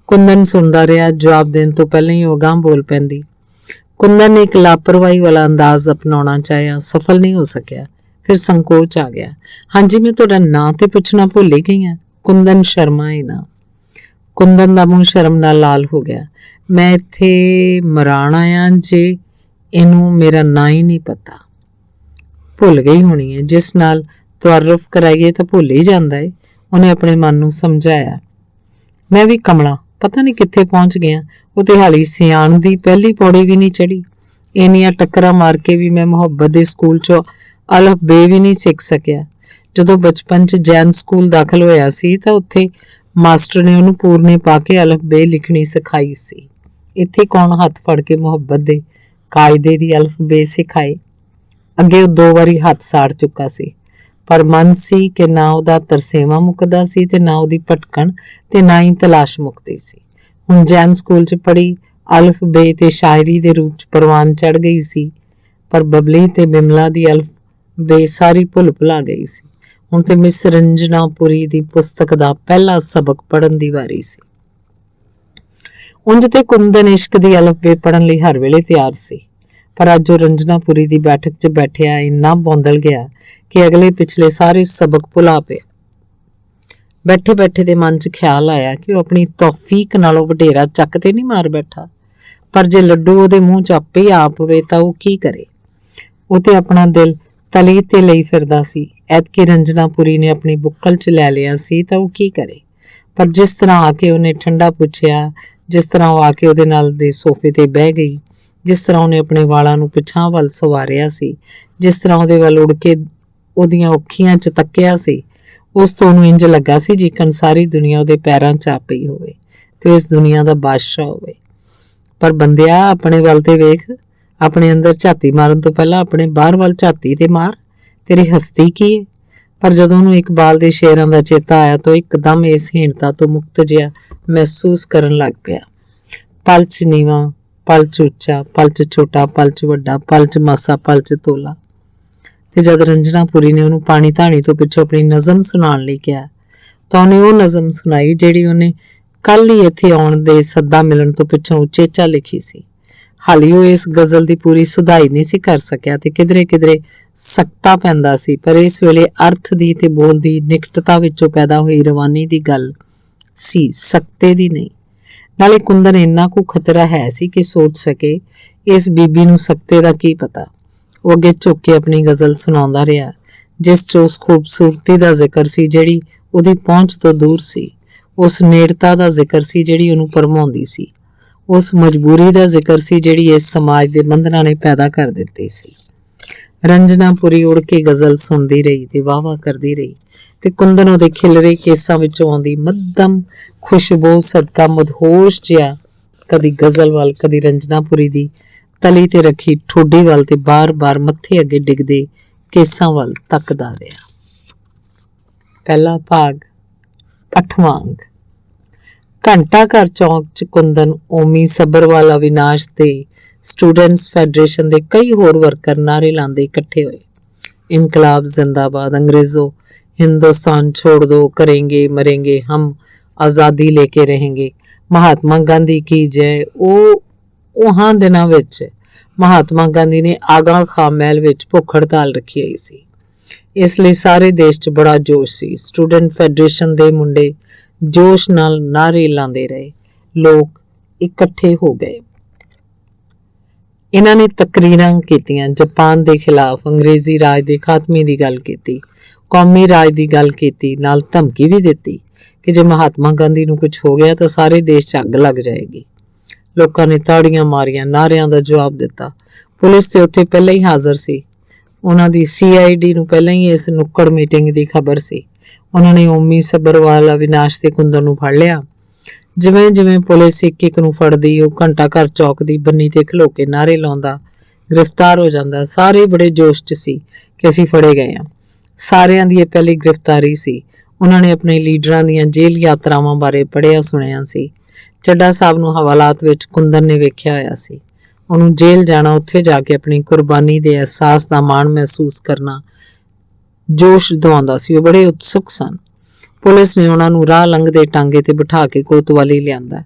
ਕੁੰਦਨ ਸੁਣਦਾ ਰਿਹਾ। ਜਵਾਬ ਦੇਣ ਤੋਂ ਪਹਿਲਾਂ ਹੀ ਉਹ ਅਗਾਂਹ ਬੋਲ ਪੈਂਦੀ। ਕੁੰਦਨ ਨੇ ਇੱਕ ਲਾਪਰਵਾਹੀ ਵਾਲਾ ਅੰਦਾਜ਼ ਅਪਣਾਉਣਾ ਚਾਹਿਆ, ਸਫਲ ਨਹੀਂ ਹੋ ਸਕਿਆ। ਫਿਰ ਸੰਕੋਚ ਆ ਗਿਆ। ਹਾਂਜੀ, ਮੈਂ ਤੁਹਾਡਾ ਨਾਂ ਤੇ ਪੁੱਛਣਾ ਭੁੱਲ ਹੀ ਗਈ ਹਾਂ। ਕੁੰਦਨ ਸ਼ਰਮਾ ਹੈ ਨਾ? ਕੁੰਦਨ ਦਾ ਮੂੰਹ ਸ਼ਰਮ ਨਾਲ ਲਾਲ ਹੋ ਗਿਆ। ਮੈਂ ਇੱਥੇ ਮਰਾਣ ਆਇਆ ਜੇ ਇਹਨੂੰ ਮੇਰਾ ਨਾਂ ਹੀ ਨਹੀਂ ਪਤਾ। ਭੁੱਲ ਗਈ ਹੋਣੀ ਹੈ, ਜਿਸ ਨਾਲ ਤੁਆਰਫ ਕਰਾਈਏ ਤਾਂ ਭੁੱਲ ਹੀ ਜਾਂਦਾ ਏ, ਉਹਨੇ ਆਪਣੇ ਮਨ ਨੂੰ ਸਮਝਾਇਆ। ਮੈਂ ਵੀ ਕਮਲਾ, ਪਤਾ ਨਹੀਂ ਕਿੱਥੇ ਪਹੁੰਚ ਗਿਆ। ਉਹ ਤੇ ਹਾਲੀ ਸਿਆਣ ਦੀ ਪਹਿਲੀ ਪੌੜੀ ਵੀ ਨਹੀਂ ਚੜੀ। ਇੰਨੀਆਂ ਟੱਕਰਾਂ ਮਾਰ ਕੇ ਵੀ ਮੈਂ ਮੁਹੱਬਤ ਦੇ ਸਕੂਲ 'ਚੋਂ ਅਲਫ ਬੇ ਵੀ ਨਹੀਂ ਸਿੱਖ ਸਕਿਆ। ਜਦੋਂ ਬਚਪਨ 'ਚ ਜੈਨ ਸਕੂਲ ਦਾਖਲ ਹੋਇਆ ਸੀ ਤਾਂ ਉੱਥੇ ਮਾਸਟਰ ਨੇ ਉਹਨੂੰ ਪੂਰਨੇ ਪਾ ਕੇ ਅਲਫ ਬੇ ਲਿਖਣੀ ਸਿਖਾਈ ਸੀ। ਇੱਥੇ ਕੌਣ ਹੱਥ ਫੜ ਕੇ ਮੁਹੱਬਤ ਦੇ ਕਾਇਦੇ ਦੀ ਅਲਫ ਬੇ ਸਿਖਾਏ? ਅੱਗੇ ਉਹ 2 ਵਾਰੀ ਹੱਥ ਸਾੜ ਚੁੱਕਾ ਸੀ, ਪਰ ਮਨ ਸੀ ਕਿ ਨਾ ਉਹਦਾ ਤਰਸੇਵਾ ਮੁੱਕਦਾ ਸੀ ਤੇ ਨਾ ਉਹਦੀ ਭਟਕਣ ਤੇ ਨਾ ਹੀ ਤਲਾਸ਼ ਮੁੱਕਦੀ ਸੀ। ਹੁਣ ਜੈਨ ਸਕੂਲ 'ਚ ਪੜ੍ਹੀ ਅਲਫ ਬੇ ਤੇ ਸ਼ਾਇਰੀ ਦੇ ਰੂਪ 'ਚ ਪ੍ਰਵਾਨ ਚੜ੍ਹ ਗਈ ਸੀ, ਪਰ ਬਬਲੀ ਤੇ ਬਿਮਲਾ ਦੀ ਅਲਫ ਬੇ ਸਾਰੀ ਭੁੱਲ ਭੁਲਾ ਗਈ ਸੀ। ਹੁਣ ਤੇ ਮਿਸ ਰੰਜਨਾ ਪੁਰੀ ਦੀ ਪੁਸਤਕ ਦਾ ਪਹਿਲਾ ਸਬਕ ਪੜ੍ਹਨ ਦੀ ਵਾਰੀ ਸੀ। ਉਂਝ ਤੇ ਕੁੰਦਨ ਇਸ਼ਕ ਦੀ ਅਲਫ ਬੇ ਪੜ੍ਹਨ ਲਈ ਹਰ ਵੇਲੇ ਤਿਆਰ ਸੀ, ਪਰ ਅੱਜ ਉਹ ਰੰਜਨਾਪੁਰੀ ਦੀ ਬੈਠਕ 'ਚ ਬੈਠਿਆ ਇੰਨਾ ਬੌਂਦਲ ਗਿਆ ਕਿ ਅਗਲੇ ਪਿਛਲੇ ਸਾਰੇ ਸਬਕ ਭੁਲਾ ਪਿਆ। ਬੈਠੇ ਬੈਠੇ ਦੇ ਮਨ 'ਚ ਖਿਆਲ ਆਇਆ ਕਿ ਉਹ ਆਪਣੀ ਤੌਫੀਕ ਨਾਲੋਂ ਵਡੇਰਾ ਚੱਕ ਤੇ ਨਹੀਂ ਮਾਰ ਬੈਠਾ, ਪਰ ਜੇ ਲੱਡੂ ਉਹਦੇ ਮੂੰਹ 'ਚ ਆਪੇ ਹੀ ਆ ਪਵੇ ਤਾਂ ਉਹ ਕੀ ਕਰੇ। ਉਹ ਤੇ ਆਪਣਾ ਦਿਲ ਤਲੀ ਤੇ ਲਈ ਫਿਰਦਾ ਸੀ। ਐਤਕੀ ਰੰਜਨਾਪੁਰੀ ਨੇ ਆਪਣੀ ਬੁੱਕਲ 'ਚ ਲੈ ਲਿਆ ਸੀ ਤਾਂ ਉਹ ਕੀ ਕਰੇ। ਪਰ ਜਿਸ ਤਰ੍ਹਾਂ ਆ ਕੇ ਉਹਨੇ ਠੰਡਾ ਪੁੱਛਿਆ, ਜਿਸ ਤਰ੍ਹਾਂ ਉਹ ਆ ਕੇ ਉਹਦੇ ਨਾਲ ਦੇ ਸੋਫੇ ਤੇ ਬਹਿ ਗਈ, ਜਿਸ ਤਰ੍ਹਾਂ ਉਹਨੇ ਆਪਣੇ ਵਾਲਾਂ ਨੂੰ ਪਿਛਾਂਹ ਵੱਲ ਸਵਾਰਿਆ ਸੀ, ਜਿਸ ਤਰ੍ਹਾਂ ਉਹਦੇ ਵੱਲ ਉੜ ਕੇ ਉਹਦੀਆਂ ਅੱਖੀਆਂ 'ਚ ਤੱਕਿਆ ਸੀ, ਉਸ ਤੋਂ ਉਹਨੂੰ ਇੰਜ ਲੱਗਾ ਸੀ ਜਿਕਣ ਸਾਰੀ ਦੁਨੀਆ ਉਹਦੇ ਪੈਰਾਂ 'ਚ ਆ ਪਈ ਹੋਵੇ ਤੇ ਇਸ ਦੁਨੀਆ ਦਾ ਬਾਦਸ਼ਾਹ ਹੋਵੇ। ਪਰ ਬੰਦਿਆ, ਆਪਣੇ ਵੱਲ ਤੇ ਵੇਖ। ਆਪਣੇ ਅੰਦਰ ਝਾਤੀ ਮਾਰਨ ਤੋਂ ਪਹਿਲਾਂ ਆਪਣੇ ਬਾਹਰ ਵੱਲ ਝਾਤੀ ਤੇ ਮਾਰ। ਤੇਰੀ ਹਸਤੀ ਕੀ ਹੈ? ਪਰ ਜਦੋਂ ਉਹਨੂੰ ਇਕਬਾਲ ਦੇ ਸ਼ੇਰਾਂ ਦਾ ਚੇਤਾ ਆਇਆ ਤਾਂ ਇੱਕਦਮ ਇਸ ਹੀਣਤਾ ਤੋਂ ਮੁਕਤ ਜਿਹਾ ਮਹਿਸੂਸ ਕਰਨ ਲੱਗ ਪਿਆ। ਪਲ 'ਚ ਨੀਵਾਂ, ਪਲ 'ਚ ਉੱਚਾ, ਪਲ 'ਚ ਛੋਟਾ, ਪਲ 'ਚ ਵੱਡਾ, ਪਲ 'ਚ ਮਾਸਾ, ਪਲ 'ਚ ਤੋਲਾ। ਤੇ ਜਦ ਰੰਜਨਾਪੁਰੀ ਨੇ ਉਹਨੂੰ ਪਾਣੀ ਧਾਣੀ ਤੋਂ ਪਿੱਛੋਂ ਆਪਣੀ ਨਜ਼ਮ ਸੁਣਾਉਣ ਲਈ ਕਿਹਾ ਤਾਂ ਉਹਨੇ ਉਹ ਨਜ਼ਮ ਸੁਣਾਈ ਜਿਹੜੀ ਉਹਨੇ ਕੱਲ ਹੀ ਇੱਥੇ ਆਉਣ ਦੇ ਸੱਦਾ ਮਿਲਣ ਤੋਂ ਪਿੱਛੋਂ ਉਚੇਚਾ ਲਿਖੀ ਸੀ। ਹਾਲੀ ਉਹ ਇਸ ਗਜ਼ਲ ਦੀ ਪੂਰੀ ਸੁਧਾਈ ਨਹੀਂ ਸੀ ਕਰ ਸਕਿਆ ਤੇ ਕਿਧਰੇ ਕਿਧਰੇ ਸਕਤਾ ਪੈਂਦਾ ਸੀ, ਪਰ ਇਸ ਵੇਲੇ ਅਰਥ ਦੀ ਤੇ ਬੋਲ ਦੀ ਨਿਕਟਤਾ ਵਿੱਚੋਂ ਪੈਦਾ ਹੋਈ ਰਵਾਨੀ ਦੀ ਗੱਲ ਸੀ, ਸਕਤੇ ਦੀ ਨਹੀਂ। ਨਾਲੇ ਕੁੰਦਨ ਇੰਨਾ ਕੁ ਖਤਰਾ ਹੈ ਸੀ ਕਿ ਸੋਚ ਸਕੇ ਇਸ ਬੀਬੀ ਨੂੰ ਸਕਤੇ ਦਾ ਕੀ ਪਤਾ। ਉਹ ਅੱਗੇ ਝੁੱਕ ਕੇ ਆਪਣੀ ਗਜ਼ਲ ਸੁਣਾਉਂਦਾ ਰਿਹਾ, ਜਿਸ 'ਚ ਉਸ ਖੂਬਸੂਰਤੀ ਦਾ ਜ਼ਿਕਰ ਸੀ ਜਿਹੜੀ ਉਹਦੀ ਪਹੁੰਚ ਤੋਂ ਦੂਰ ਸੀ, ਉਸ ਨੇੜਤਾ ਦਾ ਜ਼ਿਕਰ ਸੀ ਜਿਹੜੀ ਉਹਨੂੰ ਭਰਮਾਉਂਦੀ ਸੀ, ਉਸ ਮਜਬੂਰੀ ਦਾ ਜ਼ਿਕਰ ਸੀ ਜਿਹੜੀ ਇਸ ਸਮਾਜ ਦੇ ਬੰਧਨਾਂ ਨੇ ਪੈਦਾ ਕਰ ਦਿੱਤੀ ਸੀ। ਰੰਜਨਾਪੁਰੀ ਉੜ ਕੇ ਗਜ਼ਲ ਸੁਣਦੀ ਰਹੀ ਤੇ ਵਾਹ-ਵਾਹ ਕਰਦੀ ਰਹੀ ਤੇ ਕੁੰਦਨ ਉਹਦੇ ਖਿਲਰੇ ਕੇਸਾਂ ਵਿੱਚੋਂ ਆਉਂਦੀ ਮੱਧਮ ਖੁਸ਼ਬੂ ਸਦਕਾ ਮਦਹੋਸ਼ ਜਿਹਾ ਕਦੀ ਗਜ਼ਲ ਵੱਲ, ਕਦੀ ਰੰਜਨਾਪੁਰੀ ਦੀ ਤਲੀ ਤੇ ਰੱਖੀ ਠੋਡੀ ਵੱਲ ਤੇ ਬਾਰ-ਬਾਰ ਮੱਥੇ ਅੱਗੇ ਡਿੱਗਦੇ ਕੇਸਾਂ ਵੱਲ ਤੱਕਦਾ ਰਿਹਾ। ਪਹਿਲਾ ਭਾਗ 8ਵਾਂ ਅੰਗ। ਘੰਟਾ ਘਰ ਚੌਂਕ 'ਚ ਕੁੰਦਨ, ਓਮੀ, ਸੱਭਰਵਾਲ, ਅਵਿਨਾਸ਼ ਤੇ ਸਟੂਡੈਂਟਸ ਫੈਡਰੇਸ਼ਨ ਦੇ ਕਈ ਹੋਰ ਵਰਕਰ ਨਾਅਰੇ ਲਾਉਂਦੇ ਇਕੱਠੇ ਹੋਏ। इनकलाब जिंदाबाद, अंग्रेजों हिंदुस्तान छोड़ दो, करेंगे मरेंगे हम, आज़ादी लेके रहेंगे, महात्मा गांधी की जय। उहाँ दिनां विच महात्मा गांधी ने आगा खां महल विच भुख हड़ताल रखी होई सी। इस लई सारे देश 'ਚ बड़ा जोश सी। स्टूडेंट फैडरेशन दे मुंडे जोश नाल नारे लांदे रहे। लोग इकट्ठे हो गए। इन्हां ने तकरीरां कीतियां, जापान दे खिलाफ, अंग्रेजी राज दे खात्मे दी गल कीती, कौमी राज दी गल कीती, नाल धमकी भी दित्ती कि जे महात्मा गांधी नूं कुछ हो गया तो सारे देश 'ਚ ਅੱਗ ਲੱਗ जाएगी। लोकां ने ताड़ियां मारियां, नारियां दा जवाब दित्ता। पुलिस ते उत्थे पहले ही हाज़र सी। उन्हां दी CID नूं पहले ही इस नुक्कड़ मीटिंग दी खबर सी। उन्हां ने ओमी, सब्बरवाल, अविनाश ते कुंदन नूं फड़ लिया। जिवें जिवें पुलिस एक एक नूं फड़दी, ਉਹ ਘੰਟਾ ਘਰ ਚੌਕ ਦੀ ਬੰਨੀ ਤੇ ਖਲੋ ਕੇ ਨਾਰੇ ਲਾਉਂਦਾ, ਗ੍ਰਿਫਤਾਰ ਹੋ ਜਾਂਦਾ। ਸਾਰੇ ਬੜੇ ਜੋਸ਼ 'ਚ ਸੀ ਕਿ ਅਸੀਂ ਫੜੇ ਗਏ ਹਾਂ। ਸਾਰਿਆਂ ਦੀ ਇਹ ਪਹਿਲੀ ਗ੍ਰਿਫਤਾਰੀ ਸੀ। ਉਹਨਾਂ ਨੇ ਆਪਣੇ ਲੀਡਰਾਂ ਦੀਆਂ ਜੇਲ੍ਹ ਯਾਤਰਾਵਾਂ ਬਾਰੇ ਪੜ੍ਹਿਆ ਸੁਣਿਆ ਸੀ। ਚੱਡਾ ਸਾਹਿਬ ਨੂੰ ਹਵਾਲਾਤ ਵਿੱਚ ਕੁੰਦਨ ਨੇ ਵੇਖਿਆ ਹੋਇਆ ਸੀ। ਉਹਨੂੰ ਜੇਲ੍ਹ ਜਾਣਾ, ਉੱਥੇ ਜਾ ਕੇ ਆਪਣੀ ਕੁਰਬਾਨੀ ਦੇ ਅਹਿਸਾਸ ਦਾ ਮਾਣ ਮਹਿਸੂਸ ਕਰਨਾ ਜੋਸ਼ ਦਿਵਾਉਂਦਾ ਸੀ। ਉਹ ਬੜੇ ਉਤਸੁਕ ਸਨ। ਪੁਲਿਸ ਨੇ ਉਹਨਾਂ ਨੂੰ ਰਾਹ ਲੰਘਦੇ ਟਾਂਗੇ ਤੇ ਬਿਠਾ ਕੇ ਕੋਤਵਾਲੀ ਲਿਆਂਦਾ।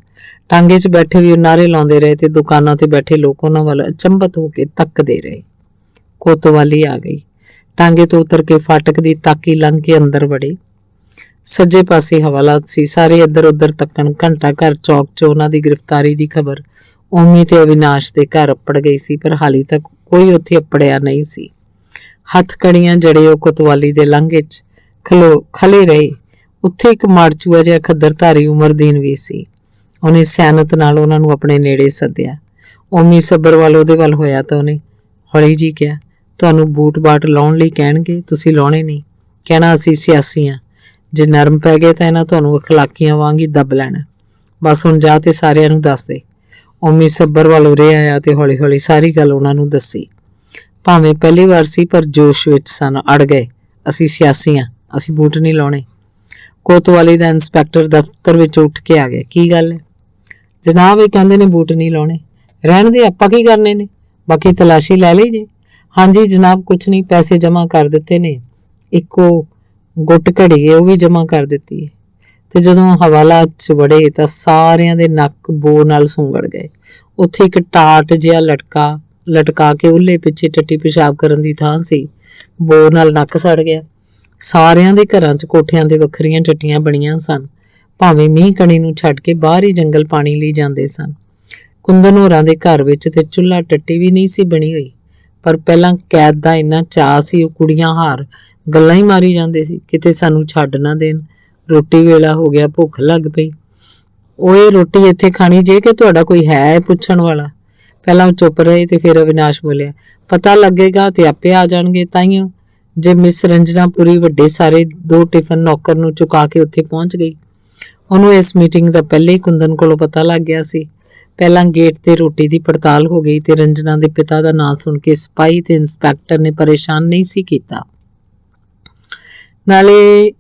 ਟਾਂਗੇ 'ਚ ਬੈਠੇ ਵੀ ਉਹ ਨਾਅਰੇ ਲਾਉਂਦੇ ਰਹੇ ਤੇ ਦੁਕਾਨਾਂ ਤੇ ਬੈਠੇ ਲੋਕ ਉਹਨਾਂ ਵੱਲ ਅਚੰਭਤ ਹੋ ਕੇ ਤੱਕਦੇ ਰਹੇ। ਕੋਤਵਾਲੀ ਆ ਗਈ। ਟਾਂਗੇ ਤੋਂ ਉਤਰ ਕੇ ਫਾਟਕ ਦੀ ਤਾਕੀ ਲੰਘ ਕੇ ਅੰਦਰ ਵੜੇ। ਸੱਜੇ ਪਾਸੇ ਹਵਾਲਾਤ ਸੀ। ਸਾਰੇ ਇੱਧਰ ਉੱਧਰ ਤੱਕਣ। ਘੰਟਾ ਘਰ ਚੌਕ 'ਚ ਉਹਨਾਂ ਦੀ ਗ੍ਰਿਫਤਾਰੀ ਦੀ ਖਬਰ ਓਮੀ ਤੇ ਅਵਿਨਾਸ਼ ਦੇ ਘਰ ਅੱਪੜ ਗਈ ਸੀ, ਪਰ ਹਾਲੀ ਤੱਕ ਕੋਈ ਉੱਥੇ ਅੱਪੜਿਆ ਨਹੀਂ ਸੀ। ਹੱਥ ਕੜੀਆਂ ਜੜੇ ਉਹ ਕੋਤਵਾਲੀ ਦੇ ਲਾਂਘੇ 'ਚ ਖਲੇ ਰਹੇ। ਉੱਥੇ ਇੱਕ ਮਾੜਚੂਆ ਜਿਹਾ ਖੱਦਰਧਾਰੀ ਉਮਰਦੀਨ ਵੀ ਸੀ। ਉਹਨੇ ਸਿਆਣਤ ਨਾਲ ਉਹਨਾਂ ਨੂੰ ਆਪਣੇ ਨੇੜੇ ਸੱਦਿਆ। ਓਮੀ ਸੱਬਰਵਾਲ ਉਹਦੇ ਵੱਲ ਹੋਇਆ ਤਾਂ ਉਹਨੇ ਹੌਲੀ ਜੀ ਕਿਹਾ, ਤੁਹਾਨੂੰ ਬੂਟ ਬਾਟ ਲਾਉਣ ਲਈ ਕਹਿਣਗੇ, ਤੁਸੀਂ ਲਾਉਣੇ ਨਹੀਂ। ਕਹਿਣਾ ਅਸੀਂ ਸਿਆਸੀ ਹਾਂ, ਜੇ ਨਰਮ ਪੈ ਗਏ ਤਾਂ ਇਹਨਾਂ ਤੁਹਾਨੂੰ ਅਖਲਾਕੀਆਂ ਵਾਂਗ ਹੀ ਦੱਬ ਲੈਣਾ। ਬਸ ਹੁਣ ਜਾ ਤੇ ਸਾਰਿਆਂ ਨੂੰ ਦੱਸ ਦੇ। ਓਮੀ ਸੱਬਰਵਾਲ ਉਰੇ ਆਇਆ ਤੇ ਹੌਲੀ ਹੌਲੀ ਸਾਰੀ ਗੱਲ ਉਹਨਾਂ ਨੂੰ ਦੱਸੀ। ਭਾਵੇਂ ਪਹਿਲੀ ਵਾਰ ਸੀ, ਪਰ ਜੋਸ਼ ਵਿੱਚ ਸਨ। ਅੜ ਗਏ। ਅਸੀਂ ਸਿਆਸੀ ਹਾਂ, ਅਸੀਂ ਬੂਟ ਨਹੀਂ ਲਾਉਣੇ। ਕੋਤਵਾਲੀ ਦਾ ਇੰਸਪੈਕਟਰ ਦਫ਼ਤਰ ਵਿੱਚ ਉੱਠ ਕੇ ਆ ਗਿਆ। ਕੀ ਗੱਲ ਹੈ ਜਨਾਬ? ਇਹ ਕਹਿੰਦੇ ਨੇ ਬੂਟ ਨਹੀਂ ਲਾਉਣੇ। ਰਹਿਣ ਦੇ, ਆਪਾਂ ਕੀ ਕਰਨੇ ਨੇ? ਬਾਕੀ ਤਲਾਸ਼ੀ ਲੈ ਲਈ ਜੇ? ਹਾਂਜੀ ਜਨਾਬ, ਕੁਛ ਨਹੀਂ, ਪੈਸੇ ਜਮ੍ਹਾਂ ਕਰ ਦਿੱਤੇ ਨੇ। ਇੱਕੋ ਗੁੱਟ ਘੜੀ ਹੈ, ਉਹ ਵੀ ਜਮ੍ਹਾਂ ਕਰ ਦਿੱਤੀ ਹੈ। ਤੇ ਜਦੋਂ ਹਵਾਲਾਤ 'ਚ ਵੜੇ ਤਾਂ ਸਾਰਿਆਂ ਦੇ ਨੱਕ ਬੋ ਨਾਲ ਸੁੰਗੜ ਗਏ। ਉੱਥੇ ਇੱਕ ਟਾਟ ਜਿਹਾ ਲਟਕਾ ਕੇ ਉੱਲੇ ਪਿੱਛੇ ਟੱਟੀ ਪਿਸ਼ਾਬ ਕਰਨ ਦੀ ਥਾਂ ਸੀ। ਬੋ ਨਾਲ ਨੱਕ ਸੜ ਗਿਆ। ਸਾਰਿਆਂ ਦੇ ਘਰਾਂ 'ਚ ਕੋਠਿਆਂ ਦੇ ਵੱਖਰੀਆਂ ਟੱਟੀਆਂ ਬਣੀਆਂ ਸਨ। ਭਾਵੇਂ ਮੀਂਹ ਕਣੀ ਨੂੰ ਛੱਡ ਕੇ ਬਾਹਰ ਹੀ ਜੰਗਲ ਪਾਣੀ ਲਈ ਜਾਂਦੇ ਸਨ। ਕੁੰਦਨ ਹੋਰਾਂ ਦੇ ਘਰ ਵਿੱਚ ਤੇ ਚੁੱਲ੍ਹਾ ਟੱਟੀ ਵੀ ਨਹੀਂ ਸੀ ਬਣੀ ਹੋਈ, ਪਰ ਪਹਿਲਾਂ ਕੈਦ ਦਾ ਇੰਨਾ ਚਾਅ ਸੀ, ਉਹ ਕੁੜੀਆਂ ਹਾਰ ਗੱਲਾਂ ਹੀ ਮਾਰੀ ਜਾਂਦੇ ਸੀ, ਕਿਤੇ ਸਾਨੂੰ ਛੱਡ ਨਾ ਦੇਣ। ਰੋਟੀ ਵੇਲਾ ਹੋ ਗਿਆ, ਭੁੱਖ ਲੱਗ ਪਈ। ਓਏ ਰੋਟੀ ਇੱਥੇ ਖਾਣੀ ਜੇ ਕਿ ਤੁਹਾਡਾ ਕੋਈ ਹੈ ਪੁੱਛਣ ਵਾਲਾ? ਪਹਿਲਾਂ ਉਹ ਚੁੱਪ ਰਹੇ ਤੇ ਫਿਰ ਅਵਿਨਾਸ਼ ਬੋਲਿਆ, ਪਤਾ ਲੱਗੇਗਾ ਤੇ ਆਪੇ ਆ ਜਾਣਗੇ। ਤਾਈਓ ਜੇ ਮਿਸ ਰੰਜਨਾ ਪੁਰੀ ਵੱਡੇ ਸਾਰੇ 2 ਟਿਫਨ ਨੌਕਰ ਨੂੰ ਚੁਕਾ ਕੇ ਉੱਥੇ ਪਹੁੰਚ ਗਈ। ਉਹਨੂੰ ਇਸ ਮੀਟਿੰਗ ਦਾ ਪਹਿਲੇ ਹੀ ਕੁੰਦਨ ਕੋਲੋਂ ਪਤਾ ਲੱਗ ਗਿਆ ਸੀ। ਪਹਿਲਾਂ ਗੇਟ ਤੇ ਰੋਟੀ ਦੀ ਪੜਤਾਲ ਹੋ ਗਈ ਤੇ ਰੰਜਨਾ ਦੇ ਪਿਤਾ ਦਾ ਨਾਂ ਸੁਣ ਕੇ ਸਿਪਾਹੀ ਤੇ ਇੰਸਪੈਕਟਰ ਨੇ ਪਰੇਸ਼ਾਨ ਨਹੀਂ ਸੀ ਕੀਤਾ। ਨਾਲੇ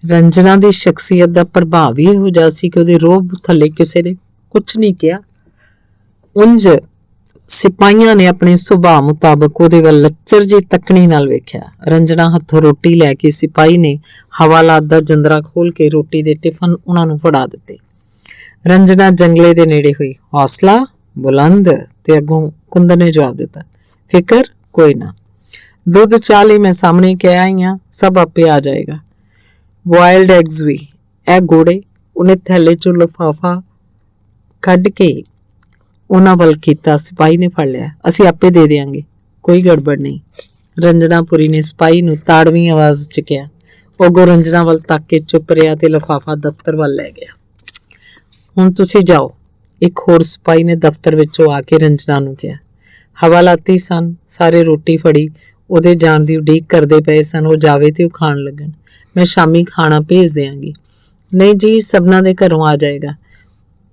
ਰੰਜਨਾ ਦੀ ਸ਼ਖਸੀਅਤ ਦਾ ਪ੍ਰਭਾਵ ਹੀ ਇਹੋ ਜਿਹਾ ਸੀ ਕਿ ਉਹਦੇ ਰੋਹਬ ਥੱਲੇ ਕਿਸੇ ਨੇ ਕੁਛ ਨਹੀਂ ਕਿਹਾ। ਉਂਝ ਸਿਪਾਹੀਆਂ ਨੇ ਆਪਣੇ ਸੁਭਾਅ ਮੁਤਾਬਕ ਉਹਦੇ ਵੱਲ ਲੱਚਰ ਜਿਹੀ ਤੱਕਣੀ ਨਾਲ ਵੇਖਿਆ। ਰੰਜਨਾ ਹੱਥੋਂ ਰੋਟੀ ਲੈ ਕੇ ਸਿਪਾਹੀ ਨੇ ਹਵਾਲਾਤ ਦਾ ਜੰਦਰਾ ਖੋਲ ਕੇ ਰੋਟੀ ਦੇ ਟਿਫਨ ਉਹਨਾਂ ਨੂੰ ਫੜਾ ਦਿੱਤੇ। ਰੰਜਨਾ ਜੰਗਲੇ ਦੇ ਨੇੜੇ ਹੋਈ। ਹੌਸਲਾ ਬੁਲੰਦ। ਤੇ ਅੱਗੋਂ ਕੁੰਦਨ ਨੇ ਜਵਾਬ ਦਿੱਤਾ, ਫਿਕਰ ਕੋਈ ਨਾ, ਦੁੱਧ ਚਾਹ ਲਈ ਮੈਂ ਸਾਹਮਣੇ ਕਹਿ ਆਈ ਹਾਂ, ਸਭ ਆਪੇ ਆ ਜਾਏਗਾ। ਬੋਇਲਡ ਐਗਜ਼ ਵੀ, ਇਹ ਗੋੜੇ। ਉਹਨੇ ਥੈਲੇ ਚੋਂ ਲਿਫਾਫਾ ਕੱਢ ਕੇ ਉਹਨਾਂ ਵੱਲ ਕੀਤਾ। ਸਿਪਾਹੀ ਨੇ ਫੜ ਲਿਆ। ਅਸੀਂ ਆਪੇ ਦੇ ਦਿਆਂਗੇ, ਕੋਈ ਗੜਬੜ ਨਹੀਂ। ਰੰਜਨਾ ਪੁਰੀ ਨੇ ਸਿਪਾਹੀ ਨੂੰ ਤਾੜਵੀਂ ਆਵਾਜ਼ 'ਚ ਕਿਹਾ। ਉਹ ਰੰਜਨਾ ਵੱਲ ਤੱਕ ਕੇ ਚੁੱਪ ਰਿਹਾ ਤੇ ਲਿਫਾਫਾ ਦਫ਼ਤਰ ਵੱਲ ਲੈ ਗਿਆ। ਹੁਣ ਤੁਸੀਂ ਜਾਓ, ਇੱਕ ਹੋਰ ਸਿਪਾਹੀ ਨੇ ਦਫ਼ਤਰ ਵਿੱਚੋਂ ਆ ਕੇ ਰੰਜਨਾ ਨੂੰ ਕਿਹਾ। ਹਵਾਲਾਤੀ ਸਨ, ਸਾਰੇ ਰੋਟੀ ਫੜੀ ਉਹਦੇ ਜਾਣ ਦੀ ਉਡੀਕ ਕਰਦੇ ਪਏ ਸਨ। ਉਹ ਜਾਵੇ ਤੇ ਉਹ ਖਾਣ ਲੱਗਣ। ਮੈਂ ਸ਼ਾਮੀ ਖਾਣਾ ਭੇਜ ਦਿਆਂਗੀ। ਨਹੀਂ ਜੀ, ਸਭਨਾਂ ਦੇ ਘਰੋਂ ਆ ਜਾਏਗਾ।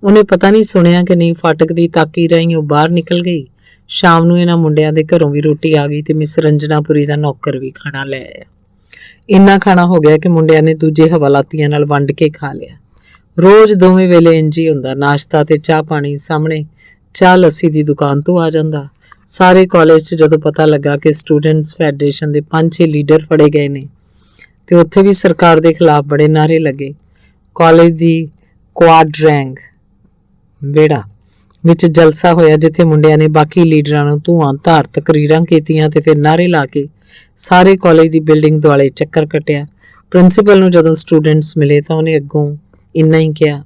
ਉਹਨੇ ਪਤਾ ਨਹੀਂ ਸੁਣਿਆ ਕਿ ਨਹੀਂ, ਫਾਟਕ ਦੀ ਤਾਕੀ ਰਾਹੀਂ ਉਹ ਬਾਹਰ ਨਿਕਲ ਗਈ। ਸ਼ਾਮ ਨੂੰ ਇਹਨਾਂ ਮੁੰਡਿਆਂ ਦੇ ਘਰੋਂ ਵੀ ਰੋਟੀ ਆ ਗਈ ਤੇ ਮਿਸ ਰੰਜਨਾਪੁਰੀ ਦਾ ਨੌਕਰ ਵੀ ਖਾਣਾ ਲੈ ਆਇਆ। ਇੰਨਾ ਖਾਣਾ ਹੋ ਗਿਆ ਕਿ ਮੁੰਡਿਆਂ ਨੇ ਦੂਜੇ ਹਵਾਲਾਤੀਆਂ ਨਾਲ ਵੰਡ ਕੇ ਖਾ ਲਿਆ। ਰੋਜ਼ ਦੋਵੇਂ ਵੇਲੇ ਇੰਝ ਹੀ ਹੁੰਦਾ, ਨਾਸ਼ਤਾ ਤੇ ਚਾਹ ਪਾਣੀ ਸਾਹਮਣੇ ਚਾਹ ਲੱਸੀ ਦੀ ਦੁਕਾਨ ਤੋਂ ਆ ਜਾਂਦਾ। ਸਾਰੇ ਕਾਲਜ 'ਚ ਜਦੋਂ ਪਤਾ ਲੱਗਾ ਕਿ ਸਟੂਡੈਂਟਸ ਫੈਡਰੇਸ਼ਨ ਦੇ 5-6 ਲੀਡਰ ਫੜੇ ਗਏ ਨੇ ਤੇ ਉੱਥੇ ਵੀ ਸਰਕਾਰ ਦੇ ਖਿਲਾਫ ਬੜੇ ਨਾਅਰੇ ਲੱਗੇ। ਕਾਲਜ ਦੀ ਕੁਆਡਰੈਂਗ ਵਿਹੜਾ ਵਿੱਚ ਜਲਸਾ ਹੋਇਆ ਜਿੱਥੇ ਮੁੰਡਿਆਂ ਨੇ ਬਾਕੀ ਲੀਡਰਾਂ ਨੂੰ ਧੂਆਂ-ਧਾਰ ਤਕਰੀਰਾਂ ਕੀਤੀਆਂ ਤੇ ਫਿਰ ਨਾਅਰੇ ਲਾ ਕੇ ਸਾਰੇ ਕਾਲਜ ਦੀ ਬਿਲਡਿੰਗ ਦੁਆਲੇ ਚੱਕਰ ਕੱਟਿਆ। ਪ੍ਰਿੰਸੀਪਲ ਨੂੰ ਜਦੋਂ ਸਟੂਡੈਂਟਸ ਮਿਲੇ ਤਾਂ ਉਹਨੇ ਅੱਗੋਂ ਇੰਨਾ ਹੀ ਕਿਹਾ,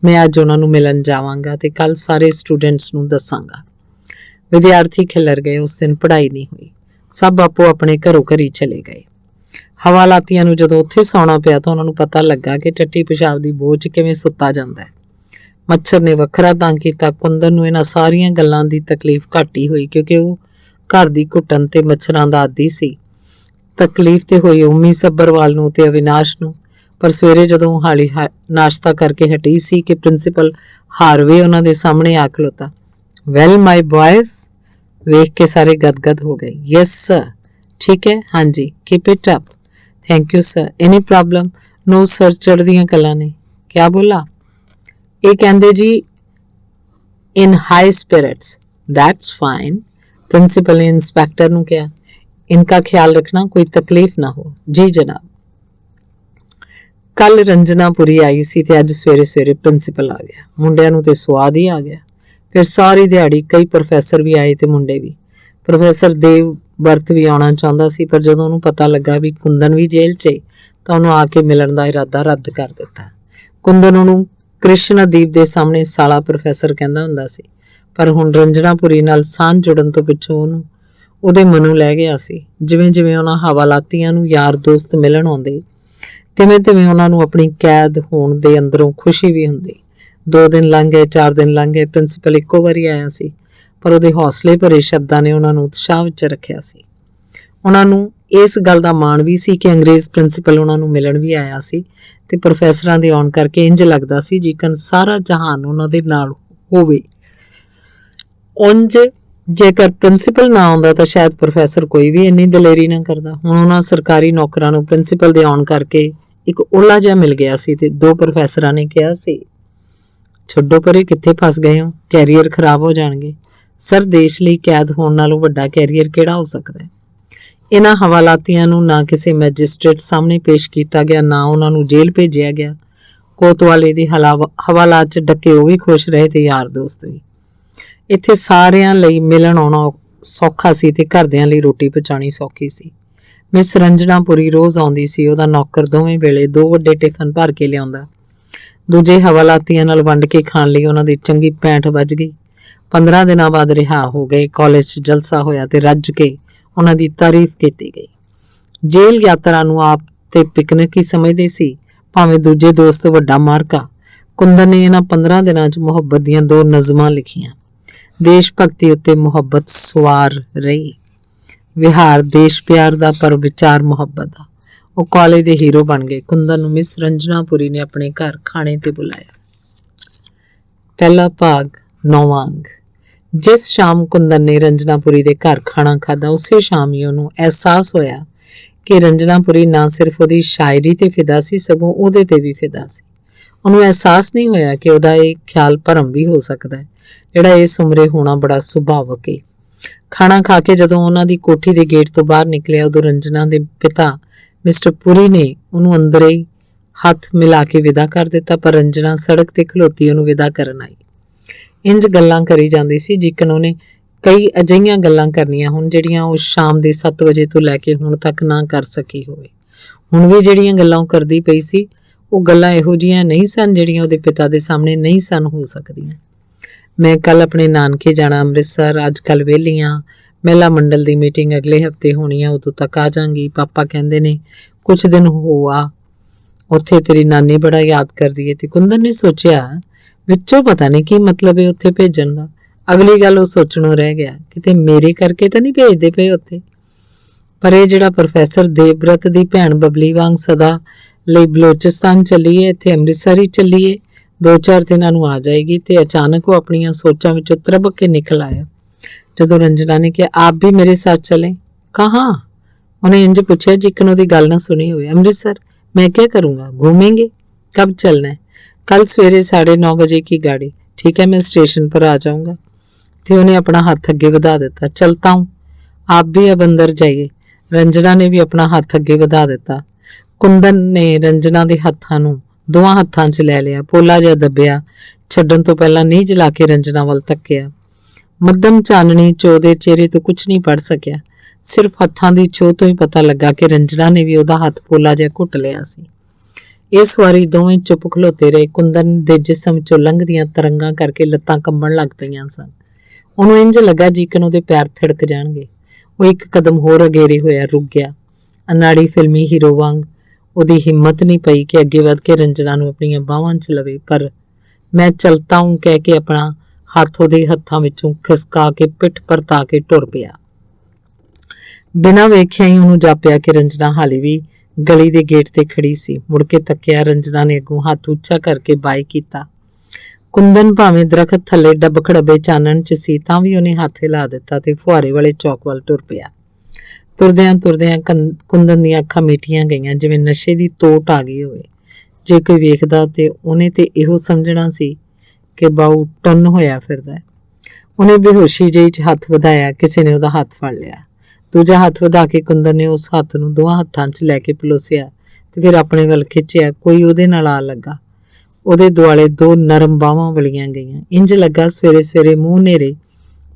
ਮੈਂ ਅੱਜ ਉਹਨਾਂ ਨੂੰ ਮਿਲਣ ਜਾਵਾਂਗਾ ਤੇ ਕੱਲ ਸਾਰੇ ਸਟੂਡੈਂਟਸ ਨੂੰ ਦੱਸਾਂਗਾ। ਵਿਦਿਆਰਥੀ ਖਿਲਰ ਗਏ। ਉਸ ਦਿਨ ਪੜ੍ਹਾਈ ਨਹੀਂ ਹੋਈ। ਸਭ ਆਪੋ ਆਪਣੇ ਘਰੋਂ ਘਰੀ ਚਲੇ ਗਏ। ਹਵਾਲਾਤੀਆਂ ਨੂੰ ਜਦੋਂ ਉੱਥੇ ਸੌਣਾ ਪਿਆ ਤਾਂ ਉਹਨਾਂ ਨੂੰ ਪਤਾ ਲੱਗਾ ਕਿ ਟੱਟੀ ਪਿਸ਼ਾਬ ਦੀ ਬੋਝ ਕਿਵੇਂ ਸੁੱਤਾ ਜਾਂਦਾ ਹੈ। ਮੱਛਰ ਨੇ ਵੱਖਰਾ ਤੰਗ ਕੀਤਾ। ਕੁੰਦਨ ਨੂੰ ਇਹਨਾਂ ਸਾਰੀਆਂ ਗੱਲਾਂ ਦੀ ਤਕਲੀਫ ਘੱਟ ਹੀ ਹੋਈ ਕਿਉਂਕਿ ਉਹ ਘਰ ਦੀ ਘੁੱਟਣ ਤੇ ਮੱਛਰਾਂ ਦਾ ਆਦੀ ਸੀ। ਤਕਲੀਫ ਤੇ ਹੋਈ ਉਮੀ ਸੱਬਰਵਾਲ ਨੂੰ ਤੇ ਅਵਿਨਾਸ਼ ਨੂੰ। ਪਰ ਸਵੇਰੇ ਜਦੋਂ ਹਾਲੀ ਨਾਸ਼ਤਾ ਕਰਕੇ ਹਟੀ ਸੀ ਕਿ ਪ੍ਰਿੰਸੀਪਲ ਹਾਰਵੇ ਉਹਨਾਂ ਦੇ ਸਾਹਮਣੇ ਆ ਖਲੋਤਾ। ਵੈਲ ਮਾਈ ਬॉयਜ਼, ਵੇਖ ਕੇ ਸਾਰੇ ਗਦਗਦ ਹੋ ਗਏ। ਯੈਸ ਸਰ, ਠੀਕ ਹੈ, ਹਾਂਜੀ, keep it up, thank you sir, any problem? No sir, ਚੜ੍ਹਦੀਆਂ ਕਲਾਂ ਨੇ। ਕਿਆ ਬੋਲਾ? ਇਹ ਕਹਿੰਦੇ ਜੀ in high spirits. That's fine. Principal ने इंस्पेक्टर ਨੂੰ ਕਿਹਾ, इनका ख्याल रखना, कोई तकलीफ ना हो। जी जनाब। ਕੱਲ ਰੰਜਨਾਪੁਰੀ ਆਈ ਸੀ ਤੇ ਅੱਜ ਸਵੇਰੇ ਸਵੇਰੇ ਪ੍ਰਿੰਸੀਪਲ ਆ ਗਿਆ। ਮੁੰਡਿਆਂ ਨੂੰ ਤੇ ਸਵਾਦ ਹੀ ਆ ਗਿਆ। ਫਿਰ ਸਾਰੀ ਦਿਹਾੜੀ ਕਈ ਪ੍ਰੋਫੈਸਰ ਵੀ ਆਏ ਤੇ ਮੁੰਡੇ ਵੀ। ਪ੍ਰੋਫੈਸਰ ਦੇਵ ਵਰਤ ਵੀ ਆਉਣਾ ਚਾਹੁੰਦਾ ਸੀ ਪਰ ਜਦੋਂ ਉਹਨੂੰ ਪਤਾ ਲੱਗਾ ਵੀ ਕੁੰਦਨ ਵੀ ਜੇਲ੍ਹ 'ਚ ਤਾਂ ਉਹਨੂੰ ਆ ਕੇ ਮਿਲਣ ਦਾ ਇਰਾਦਾ ਰੱਦ ਕਰ ਦਿੱਤਾ। ਕੁੰਦਨ ਉਹਨੂੰ ਕ੍ਰਿਸ਼ਨਾਦੀਪ ਦੇ ਸਾਹਮਣੇ ਸਾਲਾ ਪ੍ਰੋਫੈਸਰ ਕਹਿੰਦਾ ਹੁੰਦਾ ਸੀ ਪਰ ਹੁਣ ਰੰਜਨਾਪੁਰੀ ਨਾਲ ਸਾਂਝ ਜੁੜਨ ਤੋਂ ਪਿੱਛੋਂ ਉਹਨੂੰ ਉਹਦੇ ਮਨੋਂ ਲੈ ਗਿਆ ਸੀ। ਜਿਵੇਂ ਜਿਵੇਂ ਉਹਨਾਂ ਹਵਾਲਾਤੀਆਂ ਨੂੰ ਯਾਰ ਦੋਸਤ ਮਿਲਣ ਆਉਂਦੇ ਤਿਵੇਂ ਤਿਵੇਂ ਉਹਨਾਂ ਨੂੰ ਆਪਣੀ ਕੈਦ ਹੋਣ ਦੇ ਅੰਦਰੋਂ ਖੁਸ਼ੀ ਵੀ ਹੁੰਦੀ। 2 ਦਿਨ ਲੰਘ ਗਏ, 4 ਦਿਨ ਲੰਘ ਗਏ। ਪ੍ਰਿੰਸੀਪਲ ਇੱਕੋ ਵਾਰੀ ਆਇਆ ਸੀ ਪਰ ਉਹਦੇ ਹੌਸਲੇ ਭਰੇ ਸ਼ਬਦਾਂ ਨੇ ਉਹਨਾਂ ਨੂੰ ਉਤਸ਼ਾਹ ਵਿੱਚ ਰੱਖਿਆ ਸੀ। ਉਹਨਾਂ ਨੂੰ ਇਸ ਗੱਲ ਦਾ ਮਾਣ ਵੀ ਸੀ ਕਿ ਅੰਗਰੇਜ਼ ਪ੍ਰਿੰਸੀਪਲ ਉਹਨਾਂ ਨੂੰ ਮਿਲਣ ਵੀ ਆਇਆ ਸੀ ਤੇ ਪ੍ਰੋਫੈਸਰਾਂ ਦੇ ਆਉਣ ਕਰਕੇ ਇੰਜ ਲੱਗਦਾ ਸੀ ਜਿਕਨ ਸਾਰਾ ਜਹਾਨ ਉਹਨਾਂ ਦੇ ਨਾਲ ਹੋਵੇ। ਉਂਝ ਜੇਕਰ ਪ੍ਰਿੰਸੀਪਲ ਨਾ ਆਉਂਦਾ ਤਾਂ ਸ਼ਾਇਦ ਪ੍ਰੋਫੈਸਰ ਕੋਈ ਵੀ ਇੰਨੀ ਦਲੇਰੀ ਨਾ ਕਰਦਾ। ਹੁਣ ਉਹਨਾਂ ਸਰਕਾਰੀ ਨੌਕਰਾਂ ਨੂੰ ਪ੍ਰਿੰਸੀਪਲ ਦੇ ਆਉਣ ਕਰਕੇ ਇੱਕ ਓਲਾ ਜਿਹਾ ਮਿਲ ਗਿਆ ਸੀ ਤੇ 2 ਪ੍ਰੋਫੈਸਰਾਂ ਨੇ ਕਿਹਾ ਸੀ, ਛੱਡੋ ਪਰੇ, ਕਿੱਥੇ ਫਸ ਗਏ ਹੋ, ਕੈਰੀਅਰ ਖਰਾਬ ਹੋ ਜਾਣਗੇ। ਸਰ, ਦੇਸ਼ ਲਈ ਕੈਦ ਹੋਣ ਨਾਲੋਂ ਵੱਡਾ ਕੈਰੀਅਰ ਕਿਹੜਾ ਹੋ ਸਕਦਾ ਹੈ? ਇਹਨਾਂ ਹਵਾਲਾਤੀਆਂ ਨੂੰ ਨਾ ਕਿਸੇ ਮੈਜਿਸਟ੍ਰੇਟ ਸਾਹਮਣੇ ਪੇਸ਼ ਕੀਤਾ ਗਿਆ, ਨਾ ਉਹਨਾਂ ਨੂੰ ਜੇਲ੍ਹ ਭੇਜਿਆ ਗਿਆ। ਕੋਤਵਾਲੀ ਦੀ ਹਵਾਲਾਤ 'ਚ ਡੱਕੇ ਉਹ ਵੀ ਖੁਸ਼ ਰਹੇ ਤੇ ਯਾਰ ਦੋਸਤ ਵੀ। ਇੱਥੇ ਸਾਰਿਆਂ ਲਈ ਮਿਲਣ ਆਉਣਾ ਸੌਖਾ ਸੀ ਤੇ ਘਰਦਿਆਂ ਲਈ ਰੋਟੀ ਪਹੁੰਚਾਉਣੀ ਸੌਖੀ ਸੀ। ਮਿਸ ਰੰਜਨਾਪੁਰੀ ਰੋਜ਼ ਆਉਂਦੀ ਸੀ। ਉਹਦਾ ਨੌਕਰ ਦੋਵੇਂ ਵੇਲੇ 2 ਵੱਡੇ ਟਿਫਨ ਭਰ ਕੇ ਲਿਆਉਂਦਾ। ਦੂਜੇ ਹਵਾਲਾਤੀਆਂ ਨਾਲ ਵੰਡ ਕੇ ਖਾਣ ਲਈ ਉਹਨਾਂ ਦੀ ਚੰਗੀ ਪੈਂਠ ਵੱਜ ਗਈ। 15 ਦਿਨਾਂ ਬਾਅਦ ਰਿਹਾ ਹੋ ਗਏ। ਕਾਲਜ 'ਚ ਜਲਸਾ ਹੋਇਆ ਤੇ ਰੱਜ ਕੇ ਉਹਨਾਂ ਦੀ ਤਾਰੀਫ ਕੀਤੀ ਗਈ। ਜੇਲ੍ਹ ਯਾਤਰਾ ਨੂੰ ਆਪ ਤੇ ਪਿਕਨਿਕ ਹੀ ਸਮਝਦੇ ਸੀ, ਭਾਵੇਂ ਦੂਜੇ ਦੋਸਤ ਵੱਡਾ ਮਾਰਕਾ। ਕੁੰਦਨ ਨੇ ਇਹਨਾਂ 15 ਦਿਨਾਂ 'ਚ ਮੁਹੱਬਤ ਦੀਆਂ 2 ਨਜ਼ਮਾਂ ਲਿਖੀਆਂ। ਦੇਸ਼ ਭਗਤੀ ਉੱਤੇ ਮੁਹੱਬਤ ਸਵਾਰ ਰਹੀ। ਵਿਹਾਰ ਦੇਸ਼ ਪਿਆਰ ਦਾ ਪਰ ਵਿਚਾਰ ਮੁਹੱਬਤ ਦਾ। ਉਹ ਕਾਲਜ ਦੇ ਹੀਰੋ ਬਣ ਗਏ। ਕੁੰਦਨ ਨੂੰ ਮਿਸ ਰੰਜਨਾਪੁਰੀ ਨੇ ਆਪਣੇ ਘਰ ਖਾਣੇ ਤੇ ਬੁਲਾਇਆ। ਪਹਿਲਾ ਭਾਗ 9ਵਾਂ ਅੰਗ। ਜਿਸ ਸ਼ਾਮ ਕੁੰਦਨ ਨੇ ਰੰਜਨਾਪੁਰੀ ਦੇ ਘਰ ਖਾਣਾ ਖਾਧਾ ਉਸੇ ਸ਼ਾਮ ਹੀ ਉਹਨੂੰ ਅਹਿਸਾਸ ਹੋਇਆ ਕਿ ਰੰਜਨਾਪੁਰੀ ਨਾ ਸਿਰਫ ਉਹਦੀ ਸ਼ਾਇਰੀ ਤੇ ਫਿਦਾ ਸੀ ਸਗੋਂ ਉਹਦੇ ਤੇ ਵੀ ਫਿਦਾ ਸੀ। ਉਹਨੂੰ ਅਹਿਸਾਸ ਨਹੀਂ ਹੋਇਆ ਕਿ ਉਹਦਾ ਇਹ ਖਿਆਲ ਭਰਮ ਵੀ ਹੋ ਸਕਦਾ ਹੈ ਜਿਹੜਾ ਇਸ ਉਮਰੇ ਹੋਣਾ ਬੜਾ ਸੁਭਾਵਕ ਹੈ। ਖਾਣਾ ਖਾ ਕੇ ਜਦੋਂ ਉਹਨਾਂ ਦੀ ਕੋਠੀ ਦੇ ਗੇਟ ਤੋਂ ਬਾਹਰ ਨਿਕਲਿਆ ਉਦੋਂ ਰੰਜਨਾ ਦੇ ਪਿਤਾ ਮਿਸਟਰ ਪੁਰੀ ਨੇ ਉਹਨੂੰ ਅੰਦਰ ਹੀ ਹੱਥ ਮਿਲਾ ਕੇ ਵਿਦਾ ਕਰ ਦਿੱਤਾ ਪਰ ਰੰਜਨਾ ਸੜਕ ਤੇ ਖਲੋਤੀ ਉਹਨੂੰ ਵਿਦਾ ਕਰਨ ਆਈ। ਇੰਜ ਗੱਲਾਂ ਕਰੀ ਜਾਂਦੀ ਸੀ ਜਿਕਨ ਉਹਨੇ ਕਈ ਅਜਿਹੀਆਂ ਗੱਲਾਂ ਕਰਨੀਆਂ ਹੁਣ ਜਿਹੜੀਆਂ ਉਹ ਸ਼ਾਮ ਦੇ 7 ਵਜੇ ਤੋਂ ਲੈ ਕੇ ਹੁਣ ਤੱਕ ਨਾ ਕਰ ਸਕੀ ਹੋਵੇ। ਹੁਣ ਵੀ ਜਿਹੜੀਆਂ ਗੱਲਾਂ ਉਹ ਕਰਦੀ ਪਈ ਸੀ ਉਹ ਗੱਲਾਂ ਇਹੋ ਜਿਹੀਆਂ ਨਹੀਂ ਸਨ ਜਿਹੜੀਆਂ ਉਹਦੇ ਪਿਤਾ ਦੇ ਸਾਹਮਣੇ ਨਹੀਂ ਸਨ ਹੋ ਸਕਦੀਆਂ। ਮੈਂ ਕੱਲ ਆਪਣੇ ਨਾਨਕੇ ਜਾਣਾ ਅੰਮ੍ਰਿਤਸਰ, ਅੱਜ ਕੱਲ ਵਿਹਲੀਆਂ, ਮਹਿਲਾ ਮੰਡਲ ਦੀ ਮੀਟਿੰਗ ਅਗਲੇ ਹਫਤੇ ਹੋਣੀ ਆ, ਉਦੋਂ ਤੱਕ ਆ ਜਾਵਾਂਗੀ। ਪਾਪਾ ਕਹਿੰਦੇ ਨੇ ਕੁਝ ਦਿਨ ਹੋ ਆ, ਉੱਥੇ ਤੇਰੀ ਨਾਨੀ ਬੜਾ ਯਾਦ ਕਰਦੀ ਹੈ। ਤੇ ਕੁੰਦਨ ਨੇ ਸੋਚਿਆ ਵਿੱਚੋਂ ਪਤਾ ਨਹੀਂ ਕੀ ਮਤਲਬ ਹੈ ਉੱਥੇ ਭੇਜਣ ਦਾ। ਅਗਲੀ ਗੱਲ ਉਹ ਸੋਚਣੋਂ ਰਹਿ ਗਿਆ ਕਿਤੇ ਮੇਰੇ ਕਰਕੇ ਤਾਂ ਨਹੀਂ ਭੇਜਦੇ ਪਏ ਉੱਥੇ। ਪਰ ਇਹ ਜਿਹੜਾ ਪ੍ਰੋਫੈਸਰ ਦੇਵਬ੍ਰਤ ਦੀ ਭੈਣ ਬਬਲੀ ਵਾਂਗ ਸਦਾ ਲਈ ਬਲੋਚਿਸਤਾਨ ਚੱਲੀਏ, ਇੱਥੇ ਅੰਮ੍ਰਿਤਸਰ ਹੀ ਚੱਲੀਏ, 2-4 ਦਿਨਾਂ ਨੂੰ ਆ ਜਾਏਗੀ। ਤੇ ਅਚਾਨਕ ਉਹ ਆਪਣੀਆਂ ਸੋਚਾਂ ਵਿੱਚੋਂ ਤਰਬਕ ਕੇ ਨਿਕਲ ਆਇਆ। ਜਦੋਂ ਰੰਜਨਾ ਨੇ ਕਿਹਾ ਆਪ ਵੀ ਮੇਰੇ ਸਾਥ ਚਲੇ। ਕਹਾਂ? ਉਹਨੇ ਇੰਜ ਪੁੱਛਿਆ ਜਿੱਕਣ ਉਹਦੀ ਗੱਲ ਨਾ ਸੁਣੀ ਹੋਵੇ। ਅੰਮ੍ਰਿਤਸਰ। मैं क्या करूँगा? घूमेंगे। कब चलना है? कल सवेरे 9:30 बजे की गाड़ी। ठीक है, मैं स्टेशन पर आ जाऊँगा। तो उन्हें अपना हाथ अगे बढ़ा दिता। चलता हूँ, आप भी अब अंदर जाइए। रंजना ने भी अपना हाथ अगे बढ़ा दिता। कुंदन ने रंजना के हत्थां नूं दोवां हत्थां 'च लै लिया। पोला जिहा दबिया। छड्डण तो पहलां नींह जला के रंजना वल तक्किया। मध्यम चाननी च ਉਹਦੇ चेहरे तो कुछ नहीं पढ़ सकिया। सिर्फ हत्थां दी छोह तो ही पता लगा कि रंजना ने भी ਉਹਦਾ हथ पोला जिहा घुट लिया सी। इस वारी दोवें चुप खलोते रहे। कुंदन दे जिस्म चों लंघदियां तरंगां करके लत्तां कंबण लग पईयां सन। ਉਹਨੂੰ इंज लगा जिकन ਉਹਦੇ पैर थिड़क जाणगे। ਉਹ ਇੱਕ कदम होर अगेरे होया रुक गया। अनाड़ी फिल्मी हीरो वांग ਉਹਦੀ हिम्मत नहीं पई कि अगे वध के रंजना ਨੂੰ ਆਪਣੀਆਂ ਬਾਹਾਂ 'ਚ ਲਵੇ। पर मैं चलता हूं कह के अपना हथ ਉਹਦੇ ਹੱਥਾਂ ਵਿੱਚੋਂ ਖਿਸਕਾ ਕੇ ਪਿੱਠ ਪਰਤਾ ਕੇ ਟੁਰ ਪਿਆ। ਬਿਨਾਂ ਵੇਖਿਆ ਹੀ ਉਹਨੂੰ ਜਾਪਿਆ ਕਿ ਰੰਜਨਾ ਹਾਲੇ ਵੀ ਗਲੀ ਦੇ ਗੇਟ ਤੇ ਖੜੀ ਸੀ। ਮੁੜ ਕੇ ਤੱਕਿਆ। ਰੰਜਨਾ ਨੇ ਅੱਗੋਂ ਹੱਥ ਉੱਚਾ ਕਰਕੇ ਬਾਏ ਕੀਤਾ। ਕੁੰਦਨ ਭਾਵੇਂ ਦਰਖਤ ਥੱਲੇ ਡੱਬ ਖੜੱਬੇ ਚਾਨਣ 'ਚ ਸੀ ਤਾਂ ਵੀ ਉਹਨੇ ਹੱਥ ਹਿਲਾ ਦਿੱਤਾ ਤੇ ਫੁਹਾਰੇ ਵਾਲੇ ਚੌਕ ਵੱਲ ਟੁਰ ਪਿਆ। ਤੁਰਦਿਆਂ ਤੁਰਦਿਆਂ ਕੁੰਦਨ ਦੀਆਂ ਅੱਖਾਂ ਮੀਟੀਆਂ ਗਈਆਂ ਜਿਵੇਂ ਨਸ਼ੇ ਦੀ ਤੋਟ ਆ ਗਈ ਹੋਵੇ। ਜੇ ਕੋਈ ਵੇਖਦਾ ਤੇ ਉਹਨੇ ਤੇ ਇਹੋ ਸਮਝਣਾ ਸੀ ਕਿ ਬਾਊ ਟੁੰਨ ਹੋਇਆ ਫਿਰਦਾ। ਉਹਨੇ ਬੇਹੋਸ਼ੀ ਜਿਹੀ 'ਚ ਹੱਥ ਵਧਾਇਆ। ਕਿਸੇ ਨੇ ਉਹਦਾ ਹੱਥ ਫੜ ਲਿਆ। ਦੂਜਾ ਹੱਥ ਵਧਾ ਕੇ ਕੁੰਦਨ ਨੇ ਉਸ ਹੱਥ ਨੂੰ ਦੋਵਾਂ ਹੱਥਾਂ 'ਚ ਲੈ ਕੇ ਪਲੋਸਿਆ ਤੇ ਫਿਰ ਆਪਣੇ ਵੱਲ ਖਿੱਚਿਆ। ਕੋਈ ਉਹਦੇ ਨਾਲ ਆ ਲੱਗਾ। ਉਹਦੇ ਦੁਆਲੇ ਦੋ ਨਰਮ ਬਾਹਾਂ ਵਲੀਆਂ ਗਈਆਂ। ਇੰਜ ਲੱਗਾ ਸਵੇਰੇ ਸਵੇਰੇ ਮੂੰਹ ਨੇਰੇ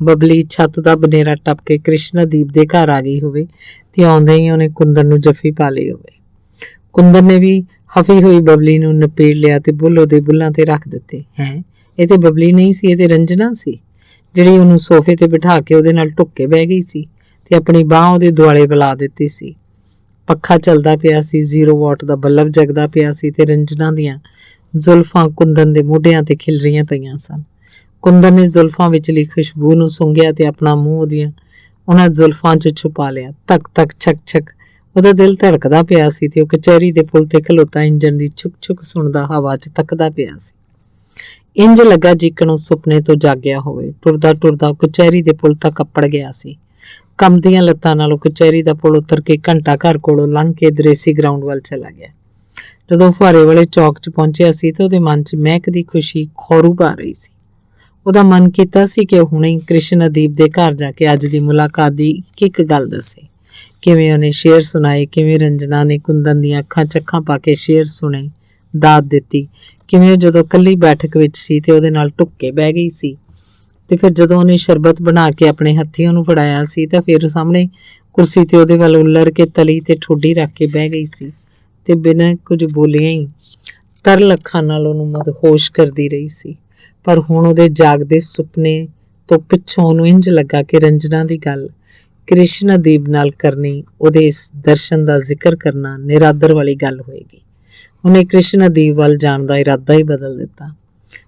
ਬਬਲੀ ਛੱਤ ਦਾ ਬਨੇਰਾ ਟੱਪ ਕੇ ਕ੍ਰਿਸ਼ਨਾਦੀਪ ਦੇ ਘਰ ਆ ਗਈ ਹੋਵੇ ਤੇ ਆਉਂਦੇ ਹੀ ਉਹਨੇ ਕੁੰਦਨ ਨੂੰ ਜੱਫੀ ਪਾ ਲਈ ਹੋਵੇ। ਕੁੰਦਨ ਨੇ ਵੀ ਹਫੀ ਹੋਈ ਬਬਲੀ ਨੂੰ ਨਪੇੜ ਲਿਆ ਤੇ ਬੁੱਲ ਉਹਦੇ ਬੁੱਲਾਂ ਤੇ ਰੱਖ ਦਿੱਤੇ। ਹੈਂ, ਇਹ ਤੇ ਬਬਲੀ ਨਹੀਂ ਸੀ, ਇਹ ਤੇ ਰੰਜਨਾ ਸੀ ਜਿਹੜੀ ਉਹਨੂੰ ਸੋਫੇ ਤੇ ਬਿਠਾ ਕੇ ਉਹਦੇ ਨਾਲ ਢੁੱਕ ਕੇ ਬਹਿ ਗਈ ਸੀ ਤੇ ਆਪਣੀ ਬਾਹ ਉਹਦੇ ਦੁਆਲੇ ਬੁਲਾ ਦਿੱਤੀ ਸੀ। ਪੱਖਾ ਚੱਲਦਾ ਪਿਆ ਸੀ। 0 ਵਾਟ ਦਾ ਬੱਲਬ ਜਗਦਾ ਪਿਆ ਸੀ ਤੇ ਰੰਜਨਾ ਦੀਆਂ ਜ਼ੁਲਫਾਂ ਕੁੰਦਨ ਦੇ ਮੋਢਿਆਂ ਤੇ ਖਿਲ ਰਹੀਆਂ ਪਈਆਂ ਸਨ। ਕੁੰਦਨ ਨੇ ਜ਼ੁਲਫਾਂ ਵਿਚਲੀ ਖੁਸ਼ਬੂ ਨੂੰ ਸੁੰਘਿਆ ਤੇ ਆਪਣਾ ਮੂੰਹ ਉਹਦੀਆਂ ਉਹਨਾਂ ਜ਼ੁਲਫਾਂ 'ਚ ਛੁਪਾ ਲਿਆ। ਤੱਕ ਤੱਕ ਛਕ ਛਕ ਉਹਦਾ ਦਿਲ ਧੜਕਦਾ ਪਿਆ ਸੀ ਤੇ ਉਹ ਕਚਹਿਰੀ ਦੇ ਪੁਲ ਤੇ ਖਲੋਤਾ ਇੰਜਣ ਦੀ ਛੁਕ ਛੁਕ ਸੁਣਦਾ ਹਵਾ 'ਚ ਤੱਕਦਾ ਪਿਆ ਸੀ। ਇੰਜ ਲੱਗਾ ਜਿੱਕਣ ਉਹ ਸੁਪਨੇ ਤੋਂ ਜਾਗਿਆ ਹੋਵੇ। ਟੁਰਦਾ ਟੁਰਦਾ ਉਹ ਕਚਹਿਰੀ ਦੇ ਪੁਲ ਤੱਕ ਅੱਪੜ ਗਿਆ ਸੀ। ਕੰਬਦੀਆਂ ਲੱਤਾਂ ਨਾਲ ਉਹ ਕਚਹਿਰੀ ਦਾ ਪੁਲ ਉਤਰ ਕੇ ਘੰਟਾ ਘਰ ਕੋਲੋਂ ਲੰਘ ਕੇ ਦਰੇਸੀ ਗਰਾਊਂਡ ਵੱਲ ਚਲਾ ਗਿਆ। ਜਦੋਂ ਫੁਹਾਰੇ ਵਾਲੇ ਚੌਕ 'ਚ ਪਹੁੰਚਿਆ ਸੀ ਤਾਂ ਉਹਦੇ ਮਨ 'ਚ ਮਹਿਕਦੀ ਖੁਸ਼ੀ ਖੌਰੂ ਪਾ ਰਹੀ ਸੀ। ਉਹਦਾ ਮਨ ਕੀਤਾ ਸੀ ਕਿ ਉਹ ਹੁਣੇ ਹੀ ਕ੍ਰਿਸ਼ਨਾਦੀਪ ਦੇ ਘਰ ਜਾ ਕੇ ਅੱਜ ਦੀ ਮੁਲਾਕਾਤ ਦੀ ਇੱਕ ਗੱਲ ਦੱਸੇ। ਕਿਵੇਂ ਉਹਨੇ ਸ਼ੇਰ ਸੁਣਾਏ, ਕਿਵੇਂ ਰੰਜਨਾ ਨੇ ਕੁੰਦਨ ਦੀਆਂ ਅੱਖਾਂ 'ਚ ਅੱਖਾਂ ਪਾ ਕੇ ਸ਼ੇਰ ਸੁਣੇ, ਦਾਤ ਦਿੱਤੀ। ਕਿਵੇਂ ਉਹ ਜਦੋਂ ਇਕੱਲੀ ਬੈਠਕ ਵਿੱਚ ਸੀ ਤੇ ਉਹਦੇ ਨਾਲ ਢੁੱਕ ਕੇ ਬਹਿ ਗਈ ਸੀ ਤੇ ਫਿਰ ਜਦੋਂ ਉਹਨੇ ਸ਼ਰਬਤ ਬਣਾ ਕੇ ਆਪਣੇ ਹੱਥੀਂ ਉਹਨੂੰ ਫੜਾਇਆ ਸੀ ਤਾਂ ਫਿਰ ਉਹ ਸਾਹਮਣੇ ਕੁਰਸੀ ਤੇ ਉਹਦੇ ਵੱਲ ਉੱਲਰ ਕੇ ਤਲੀ ਤੇ ਠੋਡੀ ਰੱਖ ਕੇ ਬਹਿ ਗਈ ਸੀ ਤੇ ਬਿਨਾਂ ਕੁਝ ਬੋਲਿਆ ਹੀ ਤਰਲ ਅੱਖਾਂ ਨਾਲ ਉਹਨੂੰ ਮਦਹੋਸ਼ ਕਰਦੀ ਰਹੀ ਸੀ। ਪਰ ਹੁਣ ਉਹਦੇ ਜਾਗਦੇ ਸੁਪਨੇ ਤੋਂ ਪਿੱਛੋਂ ਉਹਨੂੰ ਇੰਜ ਲੱਗਾ ਕਿ ਰੰਜਨਾ ਦੀ ਗੱਲ ਕ੍ਰਿਸ਼ਨਾਦੀਪ ਨਾਲ ਕਰਨੀ, ਉਹਦੇ ਇਸ ਦਰਸ਼ਨ ਦਾ ਜ਼ਿਕਰ ਕਰਨਾ ਨਿਰਾਦਰ ਵਾਲੀ ਗੱਲ ਹੋਏਗੀ। ਉਹਨੇ ਕ੍ਰਿਸ਼ਨਾਦੀਪ ਵੱਲ ਜਾਣ ਦਾ ਇਰਾਦਾ ਹੀ ਬਦਲ ਦਿੱਤਾ।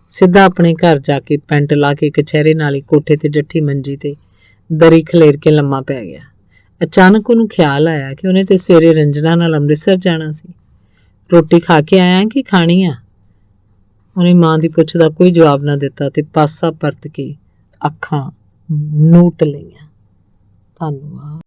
ਸਿੱਧਾ ਆਪਣੇ ਘਰ ਜਾ ਕੇ ਪੈਂਟ ਲਾ ਕੇ ਕਚਹਿਰੇ ਨਾਲ ਹੀ ਕੋਠੇ ਤੇ ਡੱਠੀ ਮੰਜੀ ਤੇ ਦਰੀ ਖਲੇਰ ਕੇ ਲੰਮਾ ਪੈ ਗਿਆ। ਅਚਾਨਕ ਉਹਨੂੰ ਖਿਆਲ ਆਇਆ ਕਿ ਉਹਨੇ ਤੇ ਸਵੇਰੇ ਰੰਜਨਾ ਨਾਲ ਅੰਮ੍ਰਿਤਸਰ ਜਾਣਾ ਸੀ। ਰੋਟੀ ਖਾ ਕੇ ਆਇਆ ਕਿ ਖਾਣੀ ਆ? ਉਹਨੇ ਮਾਂ ਦੀ ਪੁੱਛ ਦਾ ਕੋਈ ਜਵਾਬ ਨਾ ਦਿੱਤਾ ਤੇ ਪਾਸਾ ਪਰਤ ਕੇ ਅੱਖਾਂ ਨੂਟ ਲਈਆਂ। ਧੰਨਵਾਦ।